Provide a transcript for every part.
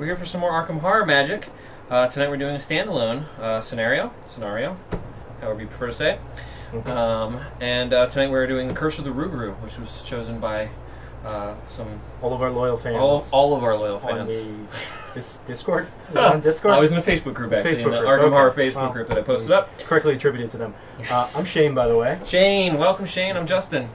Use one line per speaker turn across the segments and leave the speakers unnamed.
We're here for some more Arkham Horror magic. Tonight we're doing a standalone scenario, however you prefer to say it. Tonight we're doing Curse of the Rougarou, which was chosen by
all of our loyal fans.
All of our loyal fans.
On the Discord? Is it on Discord?
I was in a Facebook group, actually, in the Arkham Horror Facebook group that I posted up.
It's correctly attributed to them. I'm Shane, by the way.
Shane, welcome, Shane. I'm Justin.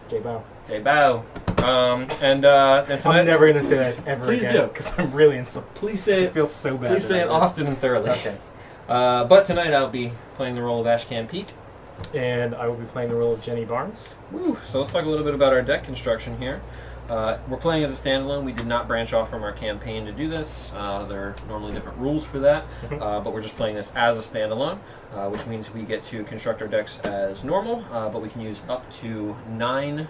J-Bow.
J-Bow. Tonight,
I'm never going to say that ever
Please
again.
do.
Because I'm really insulted.
Please say it.
It feels so bad.
Please say it often and thoroughly.
Okay.
But tonight I'll be playing the role of Ashcan Pete.
And I will be playing the role of Jenny Barnes.
Woo. So let's talk a little bit about our deck construction here. We're playing as a standalone. We did not branch off from our campaign to do this. There are normally different rules for that, but we're just playing this as a standalone, which means we get to construct our decks as normal, but we can use up to nine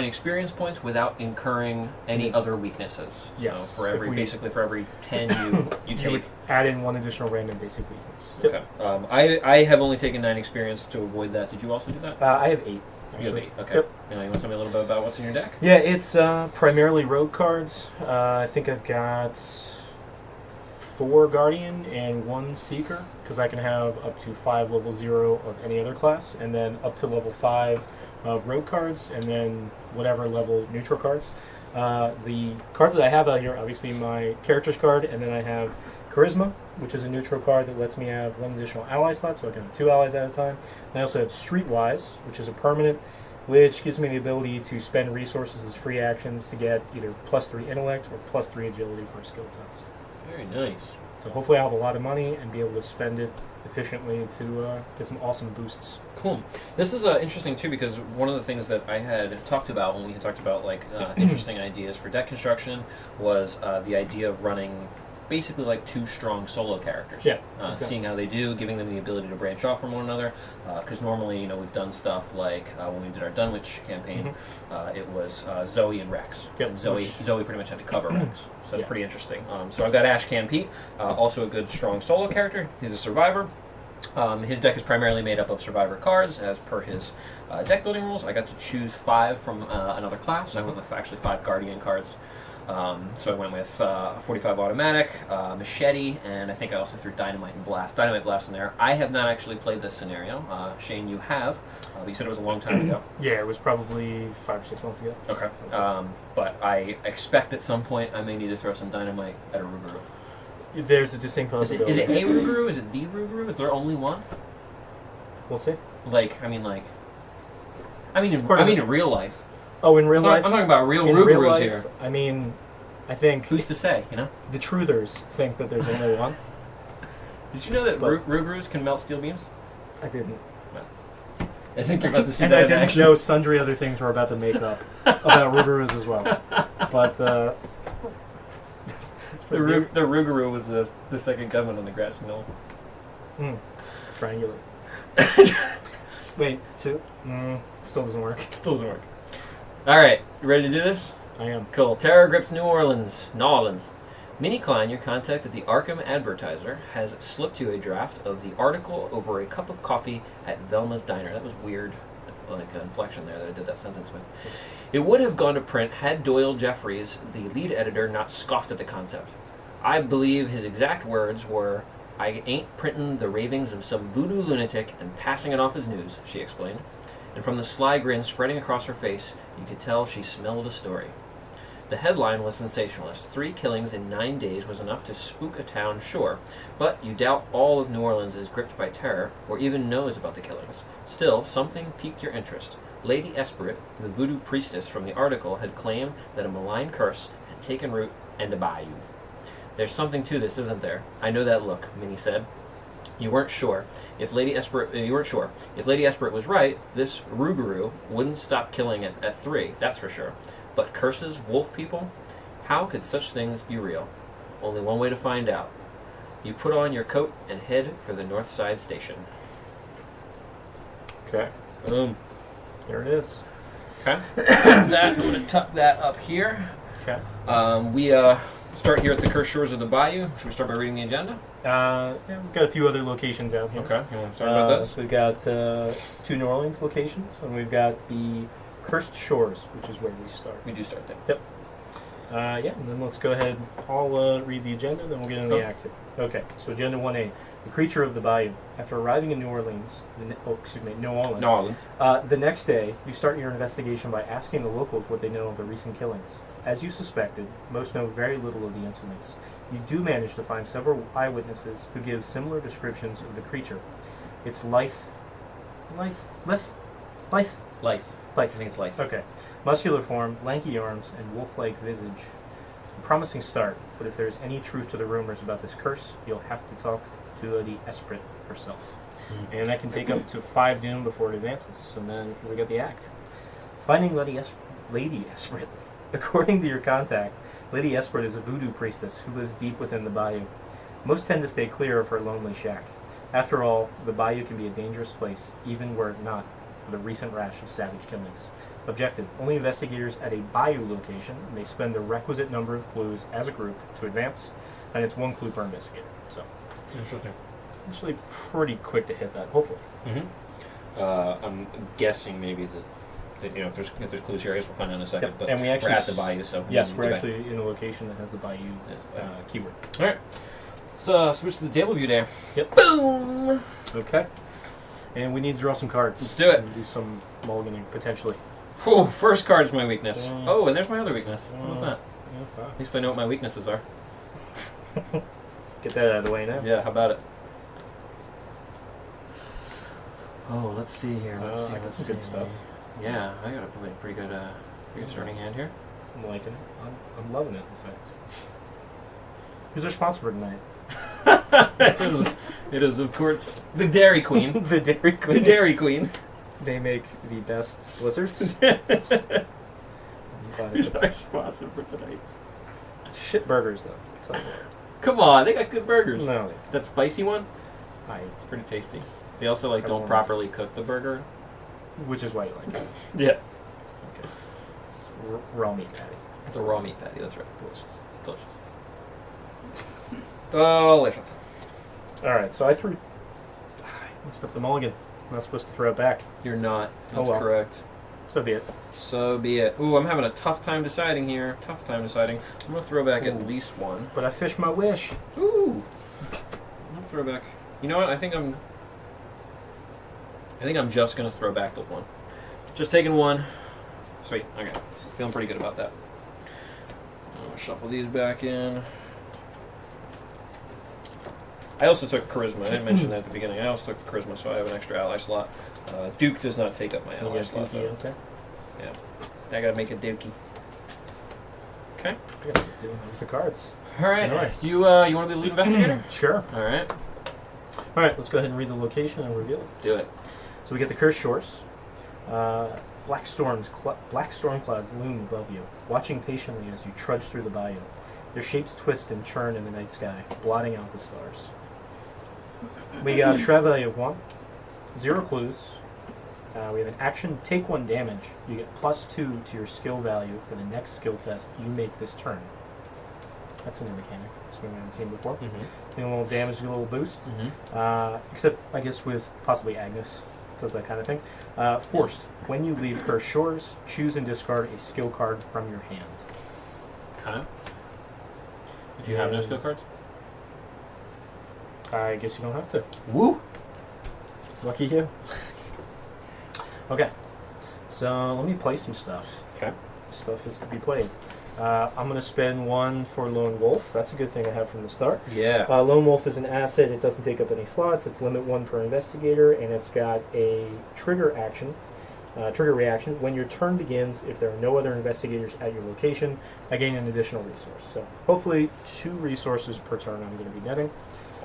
experience points without incurring any other weaknesses.
Yes.
So for basically for every 10 you take.
Would add in one additional random basic weakness.
Okay. I have only taken 9 experience to avoid that. Did you also do that?
I have 8. Actually.
You have 8. Okay.
Yep.
Now you want to tell me a little bit about what's in your deck?
Yeah, it's primarily rogue cards. I think I've got 4 Guardian and 1 Seeker, because I can have up to 5 level 0 of any other class, and then up to level 5 of rogue cards, and then whatever level neutral cards. The cards that I have out here, obviously my character's card, and then I have Charisma, which is a neutral card that lets me have 1 additional ally slot, so I can have 2 allies at a time. And I also have Streetwise, which is a permanent, which gives me the ability to spend resources as free actions to get either +3 intellect or +3 agility for a skill test.
Very nice.
So hopefully I'll have a lot of money and be able to spend it efficiently to get some awesome boosts.
Cool. This is interesting too, because one of the things that I had talked about when we had talked about interesting ideas for deck construction was the idea of running basically like 2 strong solo characters.
Yeah. Exactly.
Seeing how they do, giving them the ability to branch off from one another. Because normally, we've done stuff like when we did our Dunwich campaign, it was Zoe and Rex.
Yep.
And Zoe pretty much had to cover Rex. So it's pretty interesting. So I've got Ashcan Pete, also a good strong solo character. He's a survivor. His deck is primarily made up of survivor cards, as per his deck building rules. I got to choose 5 from another class. I went with actually 5 Guardian cards. So I went with 45 automatic, machete, and I think I also threw dynamite and blast. Dynamite blast in there. I have not actually played this scenario. Shane, you have. But you said it was a long time ago.
Yeah, it was probably 5 or 6 months ago.
Okay. But I expect at some point I may need to throw some dynamite at a Rougarou.
There's a distinct possibility.
Is it a Rougarou? Is it the Rougarou? Is there only one?
We'll see.
I mean in real life.
Oh, in real life?
I'm talking about real Rougarous here.
I mean, I think...
Who's to say,
The truthers think that there's only one.
Did you know that Rougarous can melt steel beams?
I didn't.
Well, I think you're about to see
and
that
I didn't know sundry other things were about to make up about Rougarous as well. But,
the Rougarou was the second gunman on the grassy knoll.
Triangular. Wait, 2? Still doesn't work.
Still doesn't work. Alright, you ready to do this?
I am.
Cool. Terror grips New Orleans. Minnie Klein, your contact at the Arkham Advertiser, has slipped you a draft of the article over a cup of coffee at Velma's Diner. That was weird, like an inflection there that I did that sentence with. It would have gone to print had Doyle Jeffries, the lead editor, not scoffed at the concept. I believe his exact words were, "I ain't printing the ravings of some voodoo lunatic and passing it off as news," she explained. And from the sly grin spreading across her face, you could tell she smelled a story. The headline was sensationalist. 3 killings in 9 days was enough to spook a town, sure, but you doubt all of New Orleans is gripped by terror or even knows about the killings. Still, something piqued your interest. Lady Esperett, the voodoo priestess from the article, had claimed that a malign curse had taken root in the bayou. "There's something to this, isn't there? I know that look," Minnie said. You weren't sure. If Lady Esperett was right, this Rougarou wouldn't stop killing at 3, that's for sure. But curses, wolf people? How could such things be real? Only one way to find out. You put on your coat and head for the North Side Station.
Okay.
Boom.
There it is.
Okay. That's that. I'm going to tuck that up here.
Okay.
We start here at the Cursed Shores of the Bayou. Should we start by reading the agenda?
Yeah, we've got a few other locations out here.
Okay. You want to start about this?
So we've got 2 New Orleans locations, and we've got the Cursed Shores, which is where we start.
We do start there.
Yep. Yeah, and then let's go ahead. I'll read the agenda, then we'll get into the
Oh.
act. Okay, so Agenda 1A. The Creature of the Bayou. After arriving in New Orleans, the next day, you start your investigation by asking the locals what they know of the recent killings. As you suspected, most know very little of the incidents. You do manage to find several eyewitnesses who give similar descriptions of the creature. Its lithe.
Life. I think it's life.
Okay. Muscular form, lanky arms, and wolf-like visage. A promising start, but if there's any truth to the rumors about this curse, you'll have to talk to Lady Esprit herself. And that can take up to 5 doom before it advances. And then we got the act. Finding Lady Esprit. According to your contact, Lady Esprit is a voodoo priestess who lives deep within the bayou. Most tend to stay clear of her lonely shack. After all, the bayou can be a dangerous place, even were it not for the recent rash of savage killings. Objective: only investigators at a bayou location may spend the requisite number of clues as a group to advance, and it's 1 clue per investigator. So,
Interesting.
actually pretty quick to hit that, hopefully.
I'm guessing maybe that if there's clues here, I guess we'll find out in a second.
Yep.
But
And we actually
we're at the bayou, so
yes,
we'll
we're
get
actually in a location that has the bayou keyword.
back. All right. Let's switch to the table view there.
Yep.
Boom.
Okay. And we need to draw some cards.
Let's do it.
And do some mulliganing, potentially.
Whew, first card is my weakness.
Mm.
Oh, and there's my other weakness. How about that?
Yeah,
At least I know what my weaknesses are.
get that out of the way now.
Yeah, how about it? Oh, let's see here.
I got some good stuff.
Yeah, I got a pretty good starting hand here.
I'm liking it. I'm loving it, in fact. Who's our sponsor for tonight?
It is, of course, the Dairy Queen.
The Dairy Queen.
The Dairy Queen.
They make the best blizzards.
Who's our sponsor for tonight?
Shit burgers, though. So,
Come on, they got good burgers.
no,
That spicy one,
I.
it's pretty tasty. They also don't
Come on.
properly cook the burger.
Which is why you like it.
Yeah.
Okay. It's raw meat patty.
It's a raw meat patty, that's right.
Delicious.
Delicious. Delicious.
Alright, so I threw. I messed up the mulligan. I'm not supposed to throw it back.
You're not.
Oh,
That's
well.
correct.
So be it.
So be it. Ooh, I'm having a tough time deciding here. Tough time deciding. I'm gonna throw back
Ooh.
at least one.
But I fished my wish.
Ooh. I'm gonna throw back. You know what? I think I'm just gonna throw back the one. Just taking one. Sweet. Okay. Feeling pretty good about that. I'm gonna shuffle these back in. I also took charisma. I didn't mention that at the beginning. I also took charisma, so I have an extra ally slot. Duke does not take up my ally slot. Though.
Okay.
Yeah. I gotta make a dookie. Okay.
I got to do the cards.
All right.
Anyway.
Do you want to be the lead investigator?
Sure.
All right.
Alright, let's go ahead and read the location and reveal it.
Do it.
So we get the cursed shores. Black storm clouds loom above you, watching patiently as you trudge through the bayou. Their shapes twist and churn in the night sky, blotting out the stars. We got a Travail of 1, 0 clues. We have an action, take 1 damage. You get +2 to your skill value for the next skill test you make this turn. That's a new mechanic. Something we haven't seen before.
Mm-hmm.
A little damage, a little boost.
Mm-hmm.
Except, I guess, with possibly Agnes. Does that kind of thing. Forced. When you leave Cursed Shores, choose and discard a skill card from your hand.
Okay. If you have no skill cards?
I guess you don't have to.
Woo!
Lucky you. Okay. So, let me play some stuff.
Okay.
Stuff is to be played. I'm going to spend 1 for Lone Wolf. That's a good thing I have from the start.
Yeah.
Lone Wolf is an asset. It doesn't take up any slots. It's limit 1 per investigator, and it's got a trigger reaction. When your turn begins, if there are no other investigators at your location, I gain an additional resource. So hopefully 2 resources per turn I'm going to be getting.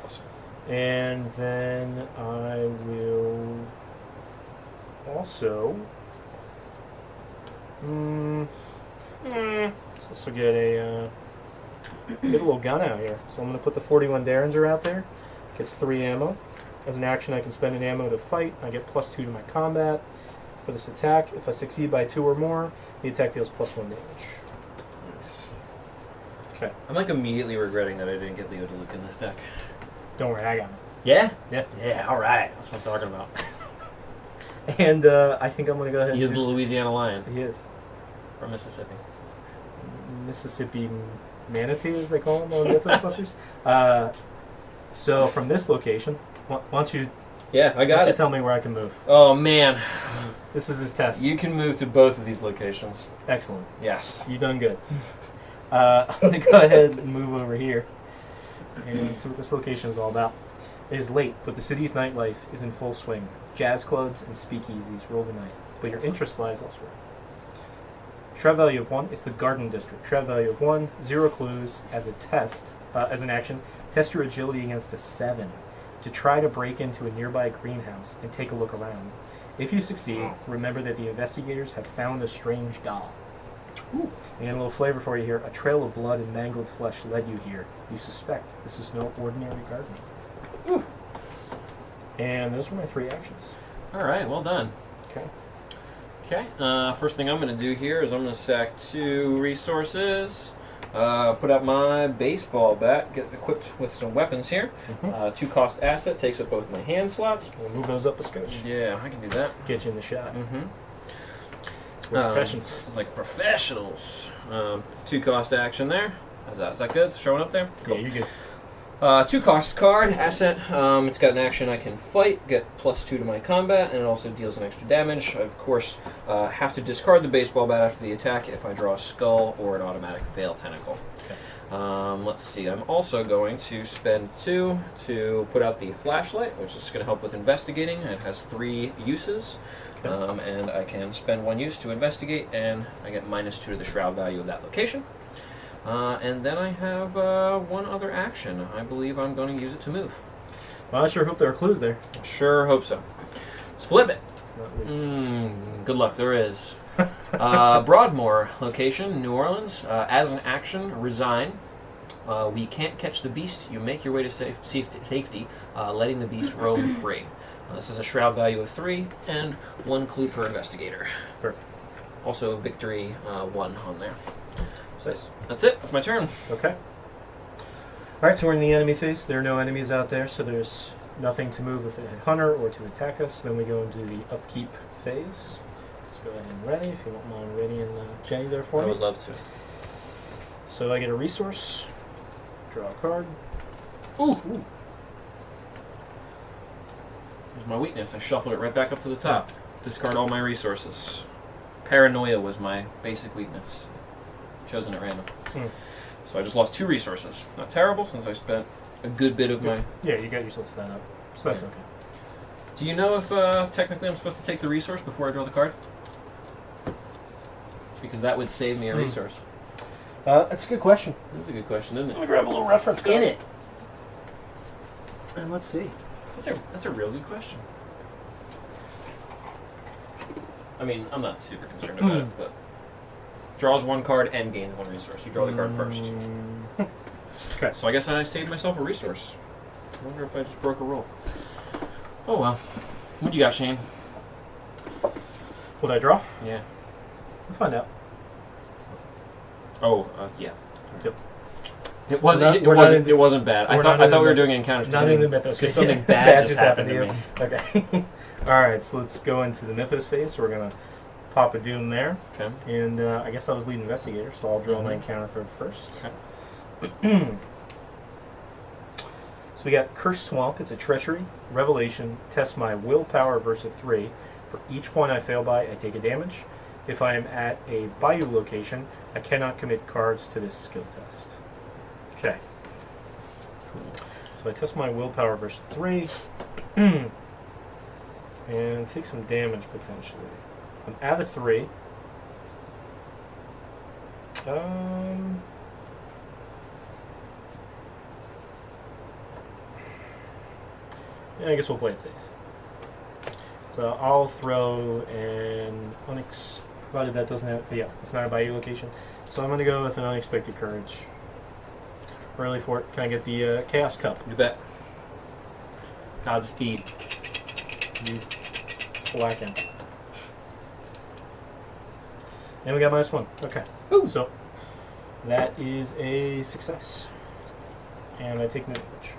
Awesome.
And then I will also... Let's also get a little gun out here. So I'm going to put the 41 Derringer out there. Gets 3 ammo. As an action, I can spend an ammo to fight. I get +2 to my combat for this attack. If I succeed by 2 or more, the attack deals +1 damage.
Nice.
Okay.
I'm immediately regretting that I didn't get Leo to look in this deck.
Don't worry, I got him.
Yeah?
Yeah.
Yeah, alright. That's what I'm talking about.
And I think I'm going to go ahead
He is
and
the Louisiana Lion
He is.
from Mississippi.
Mississippi manatee, as they call them on Mythbusters. So from this location, why don't you
Yeah, I got it.
tell me where I can move?
Oh man,
This is his test.
you can move to both of these locations.
Excellent.
Yes.
You done good. I'm going to go ahead and move over here and see what this location is all about. It is late, but the city's nightlife is in full swing. Jazz clubs and speakeasies rule the night, but your interest lies elsewhere. Shroud value of 1 is the Garden District. Shroud value of 1, 0 clues. As a test, as an action, test your agility against a 7 to try to break into a nearby greenhouse and take a look around. If you succeed, remember that the investigators have found a strange doll. Ooh. And a little flavor for you here. A trail of blood and mangled flesh led you here. You suspect this is no ordinary garden. Ooh. And those were my 3 actions.
All right, well done.
Okay.
Okay, first thing I'm going to do here is I'm going to sack 2 resources, put out my baseball bat, get equipped with some weapons here. 2 cost asset, takes up both my hand slots.
We'll move those up a scotch.
Yeah, I can do that.
Get you in the shot.
We're
Professionals.
Like professionals. 2 cost action there. Is that good? It's showing up there? Cool.
Yeah, you're good.
2 cost card asset. It's got an action I can fight, get +2 to my combat, and it also deals an extra damage. I, of course, have to discard the baseball bat after the attack if I draw a skull or an automatic fail tentacle.
Okay.
Let's see. I'm also going to spend 2 to put out the flashlight, which is going to help with investigating. It has 3 uses.
Okay.
And I can spend 1 use to investigate, and I get -2 to the shroud value of that location. And then I have 1 other action. I believe I'm going to use it to move.
Well, I sure hope there are clues there.
Sure hope so. Let's flip it.
Not really.
Good luck, there is. Broadmoor location, New Orleans. As an action, resign. We can't catch the beast. You make your way to safety, letting the beast roam free. This is a shroud value of 3 and 1 clue per investigator.
Perfect.
Also victory 1 on there. So
Nice.
that's it. That's my turn.
Okay. Alright, so we're in the enemy phase. There are no enemies out there, so there's nothing to move with a hunter or to attack us. Then we go into the upkeep phase. Let's go ahead and ready, if you don't mind readying Jenny there for
I
me.
would love to.
So I get a resource, draw a card.
Ooh. Here's my weakness. I shuffled it right back up to the top. Discard all my resources. Paranoia was my basic weakness. Chosen at random. So I just lost 2 resources. Not terrible, since I spent a good bit of my...
Yeah, you got yourself set up, so that's okay.
Do you know if technically I'm supposed to take the resource before I draw the card? Because that would save me a resource.
That's a good question.
That's a good question, isn't
Let
it?
me grab a little reference card.
In it.
And let's see.
That's a real good question. I mean, I'm not super concerned about it, but draws 1 card and gains 1 resource. You draw the card first.
Okay.
So I guess I saved myself a resource. I wonder if I just broke a rule. Oh well. What do you got, Shane?
What I draw?
Yeah.
We'll find out.
Oh, yeah.
Yep.
It wasn't.
We're not-
It
we're not
wasn't.
in the-
it wasn't bad. I
we're
thought.
not
I
in
thought
the
we were
myth-
doing encounters.
Not in the mythos.
Because something bad just happened to me.
Okay. Alright, so let's go into the mythos phase. So we're going to pop a doom there.
Okay.
And I guess I was lead investigator, so I'll draw my encounter card first.
Okay.
So we got Cursed Swamp. It's a treachery. Revelation. Test my willpower versus 3. For each one I fail by, I take a damage. If I am at a bayou location, I cannot commit cards to this skill test. Okay. So I test my willpower versus 3. And take some damage potentially. I'm at a 3. Yeah, I guess we'll play it safe. So I'll throw an provided that doesn't have, yeah, it's not a bayou location. So I'm going to go with an unexpected courage. Early for it. Can I get the Chaos Cup?
You bet. Godspeed.
You whacking. And we got -1. Okay.
Ooh.
So that is a success. And I take no damage.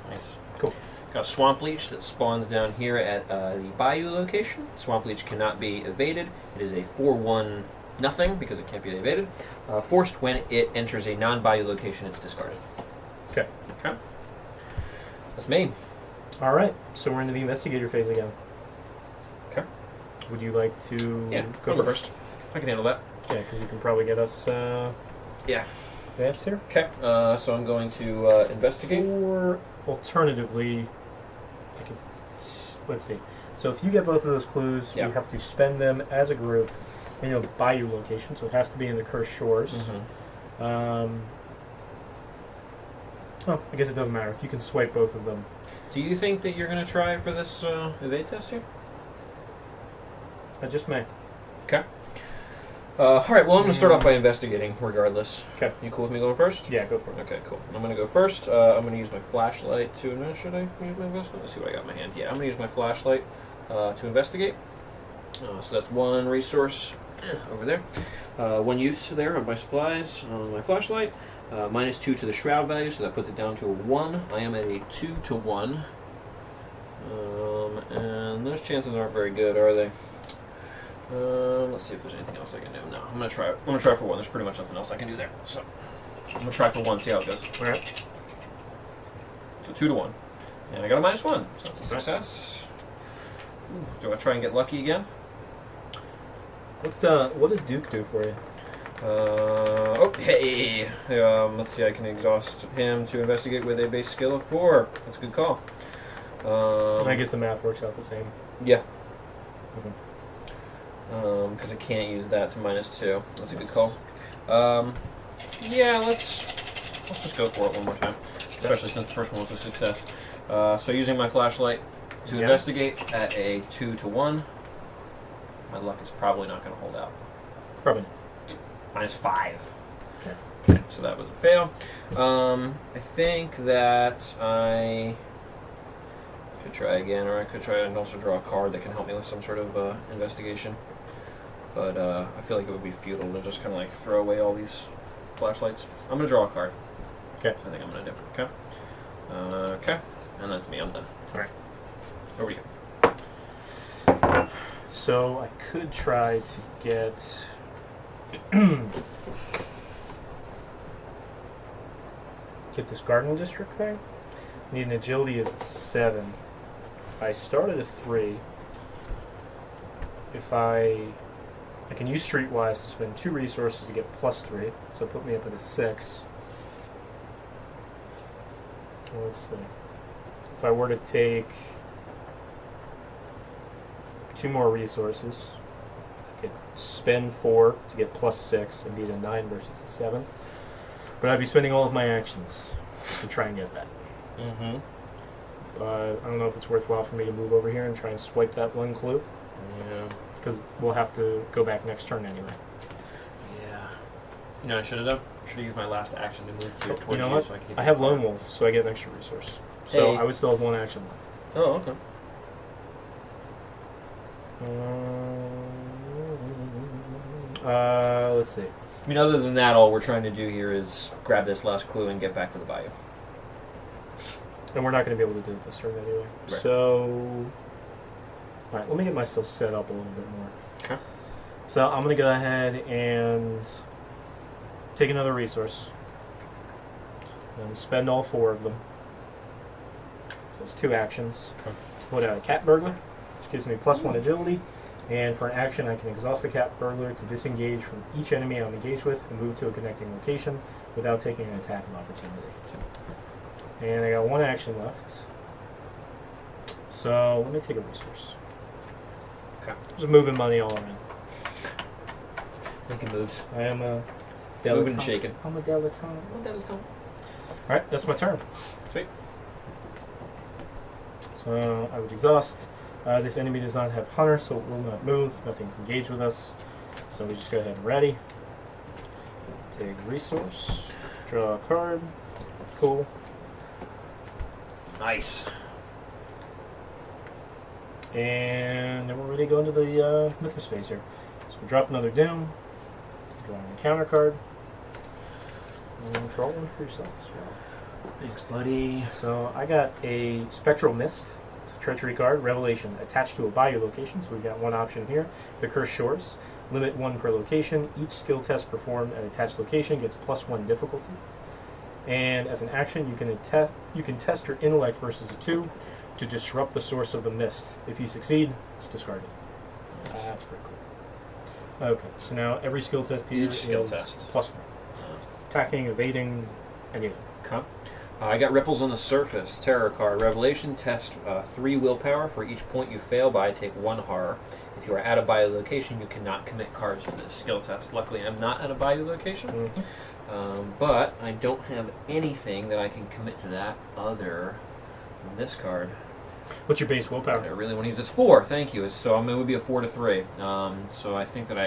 Nice.
Cool.
Got a Swamp Leech that spawns down here at the Bayou location. Swamp Leech cannot be evaded. It is a 4/1 nothing because it can't be evaded. Forced when it enters a non-bayou location, it's discarded.
Okay.
Okay. That's me.
All right. So we're into the investigator phase again.
Okay.
Would you like to
go first? I can handle that.
Yeah, because you can probably get us
yeah.
advanced here.
Okay. So I'm going to investigate.
Or alternatively, I could. Let's see. So if you get both of those clues,
Yeah.
we have to spend them as a group in a bayou location. So it has to be in the cursed shores.
Mm-hmm.
Oh, I guess it doesn't matter if you can swipe both of them.
Do you think that you're going to try for this evade test here?
I just may.
Okay. All right. Well, I'm going to start off by investigating, regardless.
Okay.
You cool with me going first?
Yeah, go for it.
Okay, cool. I'm going to go first. I'm going to use my flashlight to investigate. Should I use my investment? Let's see what I got in my hand. Yeah, I'm going to use my flashlight to investigate. So that's one resource over there. One use there of my supplies on my flashlight. -2 to the shroud value, so that puts it down to a 1. I am at a 2 to 1. And those chances aren't very good, are they? Let's see if there's anything else I can do. No, I'm gonna try. I'm gonna try for 1. There's pretty much nothing else I can do there. So I'm gonna try for 1. See how it goes.
All right.
So 2 to 1, and I got a -1, so that's a success. Ooh, do I try and get lucky again?
What does Duke do for you?
Oh, hey! Let's see, I can exhaust him to investigate with a base skill of 4. That's a good call.
I guess the math works out the same.
Yeah.
Okay.
Because I can't use that to -2. That's a good call. Yeah, let's just go for it one more time. Especially since the first one was a success. So using my flashlight to investigate at a 2 to 1. My luck is probably not going to hold out.
Probably.
-5.
Okay.
So that was a fail. I think that I could try again, or I could try and also draw a card that can help me with some sort of investigation. But I feel like it would be futile to just kind of like throw away all these flashlights. I'm gonna draw a card.
Okay.
I think I'm gonna do. Okay. Okay. And that's me. I'm done.
All right.
Over you.
So I could try to get. Get this garden district thing. Need an agility of 7. I start at a 3. If I can use Streetwise to spend 2 resources to get +3, so put me up at a 6. Well, let's see. If I were to take 2 more resources, I could spend 4 to get +6 and beat a 9 versus a 7. But I'd be spending all of my actions to try and get that.
Mm-hmm.
I don't know if it's worthwhile for me to move over here and try and swipe that 1 clue.
Yeah.
Because we'll have to go back next turn anyway.
Yeah. You know what I should have done? I should have used my last action to move towards
You know what?
so I can get
I have Lone Wolf, so I get an extra resource. So
Hey.
I would still have 1 action left.
Oh, okay.
Let's see.
I mean, other than that, all we're trying to do here is grab this last clue and get back to the bayou.
And we're not going to be able to do it this turn anyway.
Right.
So, alright, let me get myself set up a little bit more.
Okay.
So I'm going to go ahead and take another resource. And spend all 4 of them. So it's 2 actions.
Okay.
To put out a cat burglar, which gives me +1 agility. And for an action, I can exhaust the cat burglar to disengage from each enemy I'm engaged with and move to a connecting location without taking an attack of opportunity. And I got 1 action left. So let me take a resource.
Okay.
Just moving money all around.
Making moves.
I am a
Moving and shaking.
I'm a dilettante. Alright, that's my turn.
Sweet.
So I would exhaust. This enemy does not have Hunter, so it will not move. Nothing's engaged with us. So we just go ahead and ready. Take resource. Draw a card. Cool.
Nice.
And then we're ready to go into the Mythos phase here. So we drop another Doom. Draw a counter card. And draw 1 for yourself as well.
Thanks, buddy.
So I got a Spectral Mist. It's a treachery card. Revelation. Attached to a bayou location. So we've got 1 option here. The Cursed Shores. Limit 1 per location. Each skill test performed at attached location gets +1 difficulty. And as an action, you can test your intellect versus a 2 to disrupt the source of the mist. If you succeed, it's discarded. That's pretty cool. Okay, so now every skill test here
Each skill
is
test.
+1. Attacking, evading, anything.
Okay. I got Ripples on the Surface, Terror card. Revelation, test 3 willpower. For each point you fail by, take 1 horror. If you are at a Bayou location, you cannot commit cards to this skill test. Luckily, I'm not at a Bayou location, but I don't have anything that I can commit to that other than this card.
What's your base
I
willpower?
really want to use this 4. Thank you. So it would be a 4 to 3. So I think that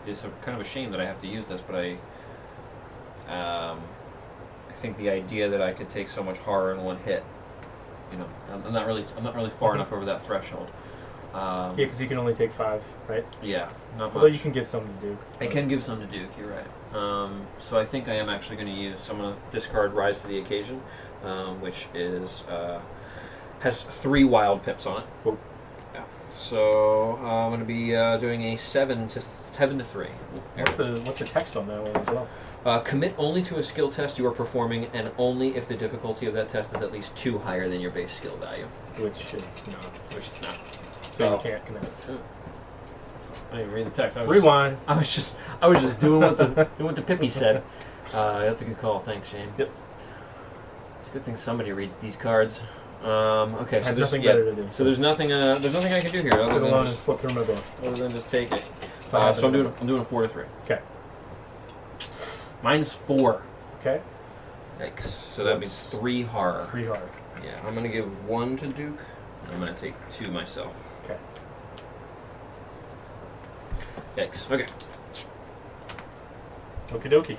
it's kind of a shame that I have to use this, but I think the idea that I could take so much horror in one hit, you know, I'm not really far enough over that threshold.
Yeah, because you can only take 5, right?
Yeah, not much.
Although you can give some to Duke.
I can give some to Duke. You're right. So I think I am actually going to use. So I'm going to discard Rise to the Occasion, which is has 3 wild pips on it.
Cool.
Yeah. So I'm going to be doing a 7 to 3.
What's the text on that one as well?
Commit only to a skill test you are performing, and only if the difficulty of that test is at least 2 higher than your base skill value.
Which it's not.
Which it's not.
So you can't commit.
I didn't read the text.
Rewind.
I was just doing what the Pippi said. That's a good call. Thanks, Shane.
Yep.
It's a good thing somebody reads these cards. Okay, so
there's nothing better to do.
So there's nothing I can do here
Sit alone and flip through my book.
other than just take it. So I'm doing a 4 to 3.
Okay.
-4.
Okay.
Yikes. So that means 3 horror.
3 hard.
Yeah, I'm gonna give 1 to Duke. And I'm gonna take 2 myself.
Okay.
Yikes. Okay.
Okie dokie.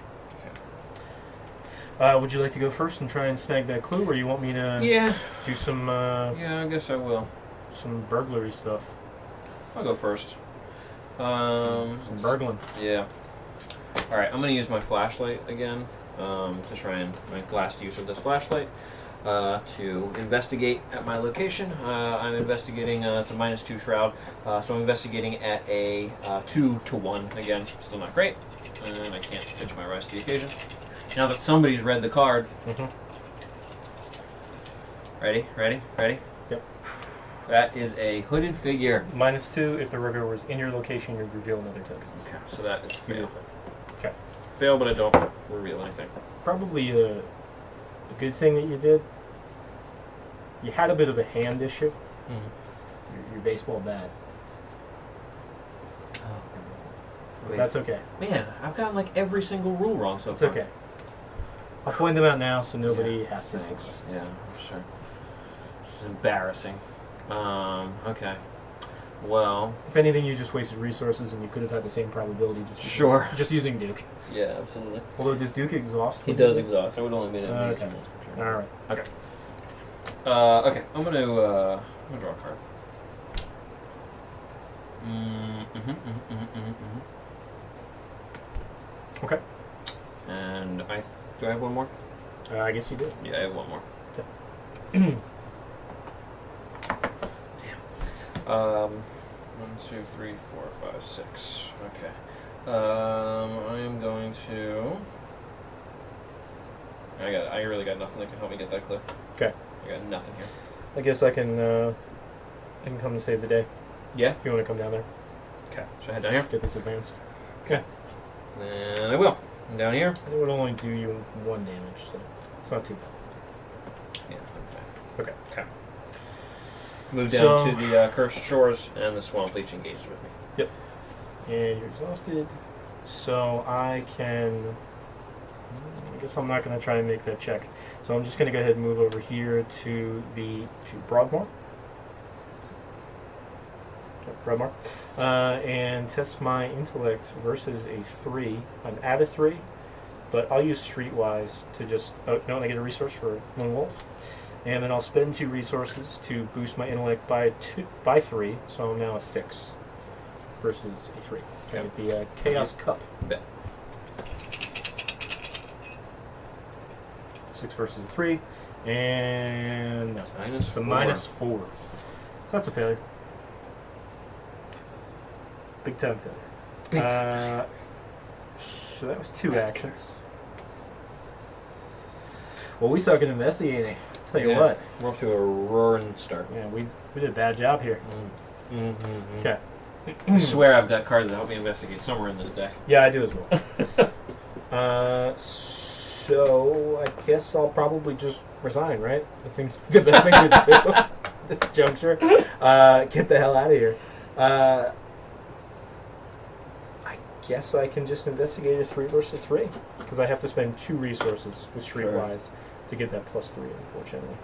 Would you like to go first and try and snag that clue, or you want me to do some
Yeah, I guess I will.
some burglary stuff?
I'll go first.
Some burgling.
Yeah. All right, I'm gonna use my flashlight again to try and make last use of this flashlight to investigate at my location. I'm investigating. It's a -2 shroud, so I'm investigating at a 2 to 1 again. Still not great, and I can't pitch my Rise to the Occasion. Now that somebody's read the card. Ready?
Yep.
That is a hooded figure.
-2 if the Rougarou was in your location, you reveal another token.
Okay, so that is fail.
Okay.
Fail, but I don't reveal anything.
Probably a good thing that you did. You had a bit of a hand issue. Your baseball bat.
Oh,
But that's okay.
Man, I've gotten like every single rule wrong so
It's
far.
okay. I'll point them out now so nobody has to
Thanks.
fix.
Yeah, sure. This is embarrassing. Okay. Well.
If anything, you just wasted resources and you could have had the same probability just using Duke.
Yeah, absolutely.
Although, does Duke exhaust?
He does exhaust. I would only be
Okay. Alright.
Okay. Okay. I'm gonna draw a card.
Okay.
And do I have one more?
I guess you do.
Yeah, I have one more.
Okay.
Damn. 1, 2, 3, 4, 5, 6. Okay. I am going to. I really got nothing that can help me get that clue.
Okay.
I got nothing here.
I guess I can come and save the day.
Yeah.
If you want to come down there.
Okay. Should I head down here?
Get this advanced.
Okay. And I will. I'm down here.
It would only do you 1 damage, so it's not too bad.
Yeah.
Okay.
Okay. Move down to the Cursed Shores, and the Swamp Leech engages with me.
Yep. And you're exhausted. So I guess I'm not going to try and make that check. So I'm just going to go ahead and move over here to Broadmoor. Broadmoor. And test my intellect versus a 3. I'm at a 3, but I'll use Streetwise to just... Oh, no, I get a resource for Lone Wolf. And then I'll spend 2 resources to boost my intellect by 3, so I'm now a 6 versus a 3. I get the Chaos Cup.
Bet.
6 versus a 3, and
That's minus
it's a
4.
-4. So that's a failure. Big time failure. So that was 2
That's
actions. Well, we suck at investigating. I'll tell you
Yeah.
what.
We're off to a roaring start.
Yeah, we did a bad job here.
Mm-hmm.
Okay.
I swear I've got cards that help me investigate somewhere in this deck.
Yeah, I do as well. So I guess I'll probably just resign, right? That seems the best thing to do at this juncture. Get the hell out of here. I guess I can just investigate a 3 versus 3 because I have to spend 2 resources with Streetwise to get that +3, unfortunately.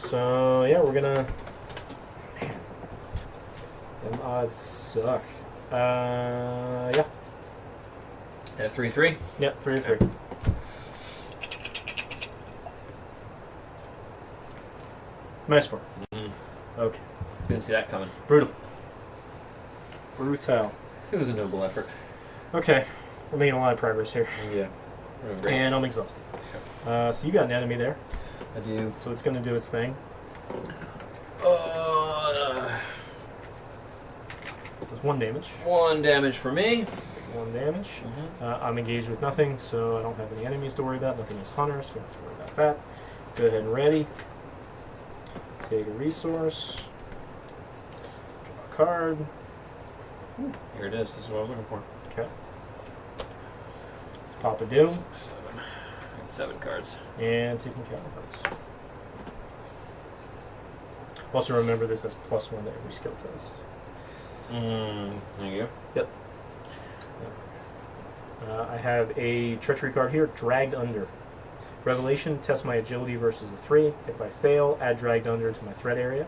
So yeah, we're gonna. Man, them odds suck. Yeah.
At 3-3.
Yep, 3 3. -4. Okay.
Didn't see that coming.
Brutal. Brutal.
It was a noble effort.
Okay. We're making a lot of progress here.
Yeah. Great.
And I'm exhausted. So you got an enemy there.
I do.
So it's going to do its thing.
Uh,
So it's 1 damage.
1 damage for me.
1 damage. I'm engaged with nothing, so I don't have any enemies to worry about. Nothing is hunter, so I don't have to worry about that. Go ahead and ready. Take a resource. Draw a card.
Here it is. This is what I was looking for.
Okay. Let's pop a doom.
7. I got 7 cards.
And taking counter cards. Also remember this has +1 to every skill test.
There you go.
Yep. I have a treachery card here, Dragged Under. Revelation, test my agility versus a 3. If I fail, add Dragged Under to my threat area.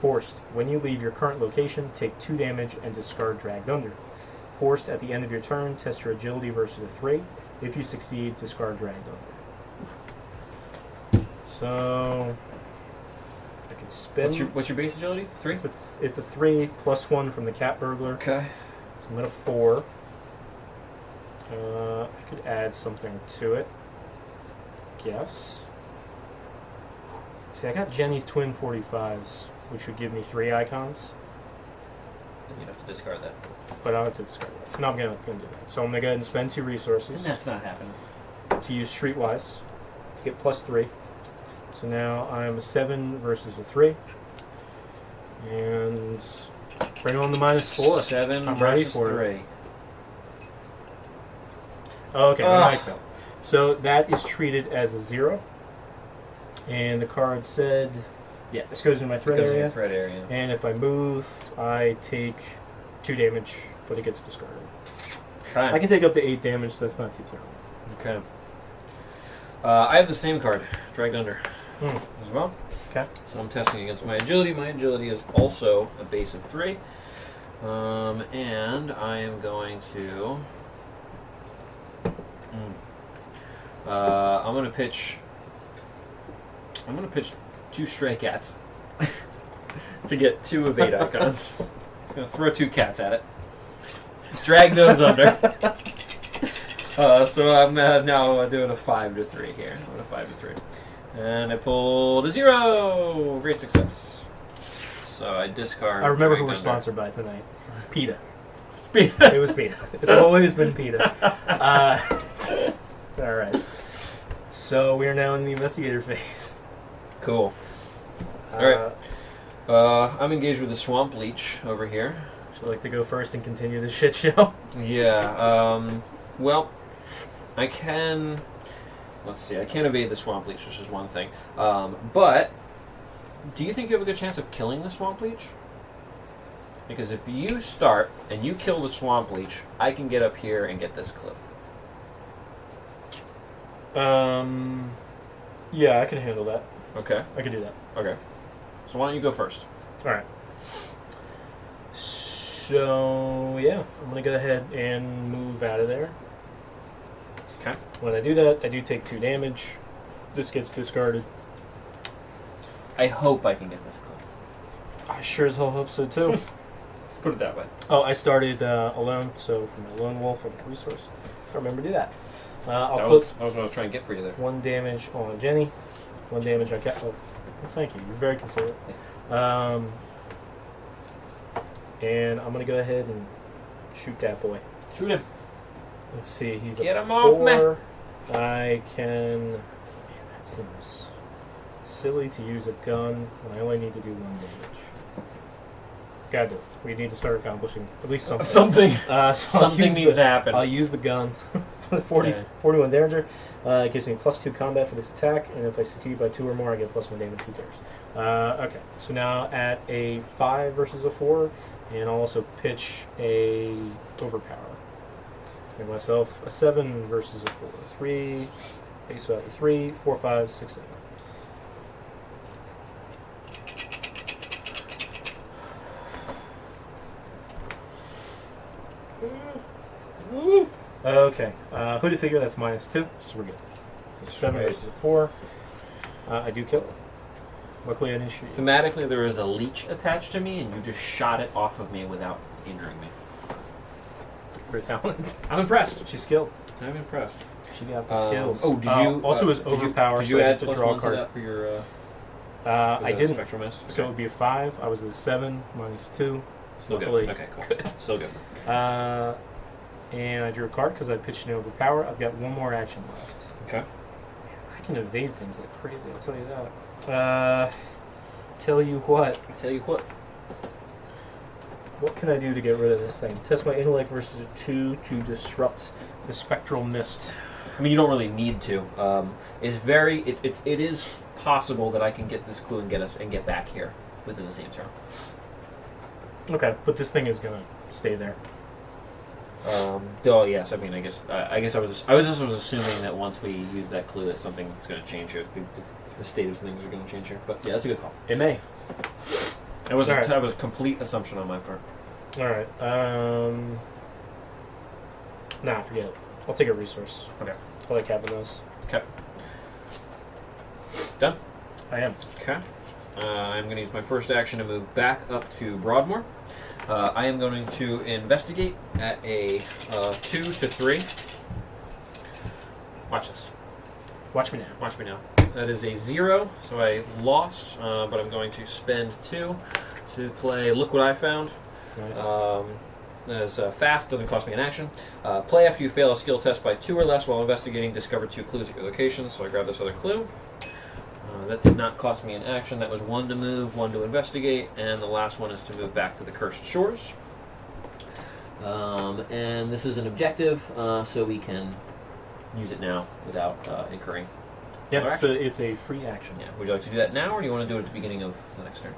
Forced, when you leave your current location, take 2 damage and discard Dragged Under. Forced, at the end of your turn, test your agility versus a 3. If you succeed, discard Dragged Under. So I can spin.
What's your base agility? 3?
It's a 3 +1 from the Cat Burglar.
Okay.
So I'm at a 4. I could add something to it. Guess. See, I got Jenny's twin 45s, which would give me 3 icons,
Then you'd have to discard that.
but I'll have to discard that. No, I'm gonna do that. So I'm gonna go ahead and spend 2 resources
And that's not happening.
to use Streetwise to get +3. So now I'm a 7 versus a 3, and bring on the -4.
7
I'm ready
versus
for
3.
it. Oh, okay,
Ugh.
I fell. So that is treated as a 0. And the card said, yeah, this goes in my threat
Goes in
area.
your threat area.
And if I move, I take 2 damage, but it gets discarded.
Okay.
I can take up to 8 damage, so that's not too terrible.
Okay. I have the same card, Dragged Under, as well.
Okay.
So I'm testing against my agility. My agility is also a base of 3. And I am going to... I'm gonna pitch 2 stray cats to get 2 evade icons. I'm gonna throw 2 cats at it. Drag those under. So I'm now doing a 5 to 3 here. I'm at a 5 to 3, and I pulled a 0. Great success. So I discard.
I remember who
Drag
we're
Under.
sponsored by tonight. It's PETA.
It's PETA.
It was PETA. It's always been PETA. Alright. So we are now in the investigator phase.
Cool. Alright. I'm engaged with the Swamp Leech over here.
Would you like to go first and continue the shit show?
Yeah, well, I can... Let's see, I can't evade the Swamp Leech, which is one thing. But, do you think you have a good chance of killing the Swamp Leech? Because if you start and you kill the Swamp Leech, I can get up here and get this clip.
Yeah, I can handle that.
Okay.
I can do that.
Okay. So why don't you go first?
Alright. So, yeah, I'm going to go ahead and move out of there.
Okay.
When I do that, I do take 2 damage. This gets discarded.
I hope I can get this clip.
I sure as hell hope so, too.
Let's put it that way.
Oh, I started alone, so for my lone wolf, I get a resource. I remember to do that. I'll
That
put
was what I was trying to get for you there.
1 damage on Jenny, 1 damage on Cat. Oh, thank you. You're very considerate. And I'm going to go ahead and shoot that boy.
Shoot him.
Let's see, he's
Get
a
him off
4.
me.
I can... Man, that seems silly to use a gun when I only need to do 1 damage. Gotta do it. We need to start accomplishing at least something.
Something.
So
Something needs to happen.
I'll use the gun. 41 Derringer. It gives me +2 combat for this attack, and if I succeed by 2 or more, I get +1 damage 2 turns. Okay, so now at a 5 versus a 4, and I'll also pitch a overpower. Give myself a 7 versus a 4. 3, base value 3, 4, 5, 6, 7. Okay, hooded figure, that's -2, so we're good. 7 versus a 4. I do kill it. Luckily I didn't shoot you.
Thematically, there is a leech attached to me, and you just shot it off of me without injuring me.
Her talent.
I'm impressed.
She's skilled.
I'm impressed.
She got the skills.
Oh, did you...
also is overpower,
Did you
so I
add
get to draw a
+1
card.
to that for your...
I didn't.
Spectral Mist? Okay.
So it would be a 5. I was at a 7, -2.
Still good.
Luckily,
Okay, cool.
good.
Still good.
And I drew a card because I pitched an overpower. I've got 1 more action left.
Okay.
I can evade things like crazy, I'll tell you that. Tell you what.
Tell you what.
What can I do to get rid of this thing? Test my intellect versus a 2 to disrupt the spectral mist.
I mean, you don't really need to. It is possible that I can get this clue and get back here within the same turn.
Okay, but this thing is gonna stay there.
Oh yes, I mean, I guess I was just assuming that once we use that clue, that something's going to change here. The state of things are going to change here. But yeah, that's a good call.
It may.
That was a complete assumption on my part.
All right. Nah, forget it. I'll take a resource.
Okay.
I like having those.
Okay. Done.
I am.
Okay. I'm going to use my first action to move back up to Broadmoor. I am going to investigate at a 2 to 3. Watch this.
Watch me now.
Watch me now. That is a 0, so I lost, but I'm going to spend 2 to play Look What I Found.
Nice.
That is fast, doesn't cost me an action. Play after you fail a skill test by 2 or less while investigating. Discover 2 clues at your location, so I grab this other clue. That did not cost me an action. That was 1 to move, 1 to investigate, and the last one is to move back to the Cursed Shores. And this is an objective, so we can use it now without incurring.
Yeah, so it's a free action.
Yeah. Would you like to do that now, or do you want to do it at the beginning of the next turn?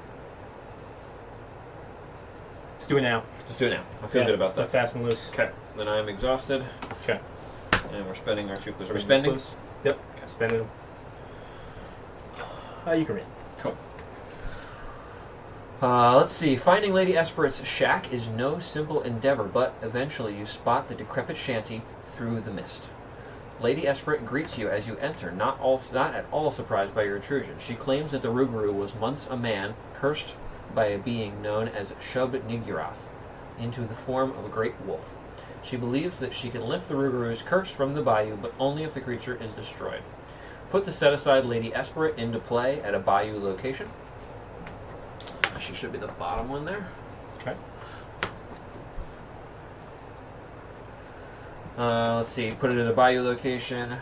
Let's do it now.
Let's do it now. I feel good about that.
Fast and loose.
Okay. Then I'm exhausted.
Okay.
And we're spending our 2 clues. Are we spending?
Clues? Yep. Okay. Spending them. You can read.
Cool. Let's see. Finding Lady Esperet's shack is no simple endeavor, but eventually you spot the decrepit shanty through the mist. Lady Esperet greets you as you enter, not at all surprised by your intrusion. She claims that the Rougarou was once a man cursed by a being known as Shub-Niggurath into the form of a great wolf. She believes that she can lift the Rougarou's curse from the bayou, but only if the creature is destroyed. Put the set-aside Lady Esperet into play at a bayou location. She should be the bottom one there.
Okay.
Let's see. Put it in a bayou location.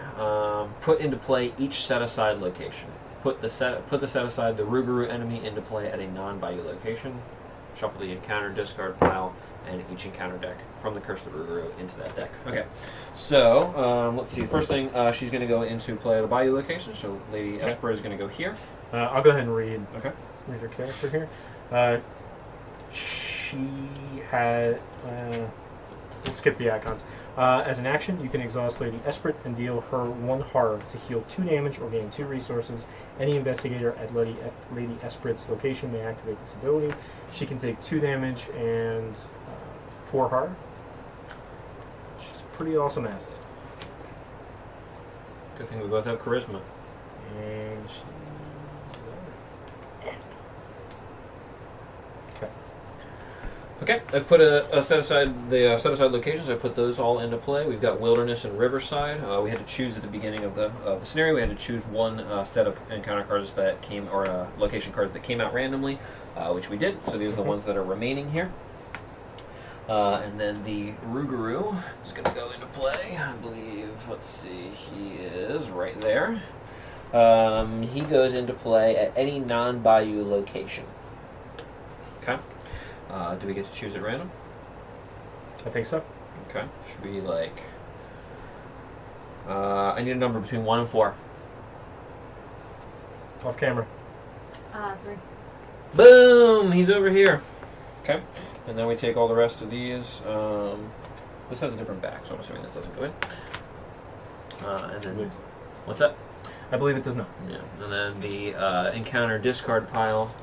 Put into play each set-aside location. Put the set-aside the Rougarou enemy into play at a non-bayou location. Shuffle the encounter discard pile and each encounter deck from the Curse of Rougarou into that deck. Okay. So let's see. First thing, she's going to go into play at a bayou location. So Lady Esperet is going to go here.
I'll go ahead and read.
Okay.
Read her character here. She had. We'll skip the icons. As an action, you can exhaust Lady Esperet and deal her 1 horror to heal 2 damage or gain 2 resources. Any investigator at Lady Esperet's location may activate this ability. She can take 2 damage and 4 horror. She's a pretty awesome asset.
Good thing we both have charisma.
And she's there. Okay.
Okay, I've put a set aside the set aside locations. I put those all into play. We've got Wilderness and Riverside. We had to choose at the beginning of the scenario. We had to choose one set of encounter cards that came, or location cards that came out randomly, which we did. So these are the ones that are remaining here. And then the Rougarou is going to go into play. I believe, let's see, he is right there. He goes into play at any non-Bayou location. Okay. Do we get to choose at random?
I think so.
Okay. Should be like... I need a number between 1 and 4.
Off camera.
3.
Boom! He's over here. Okay. And then we take all the rest of these. This has a different back, so I'm assuming this doesn't go in. And then... What's that?
I believe it does not.
Yeah. And then the encounter discard pile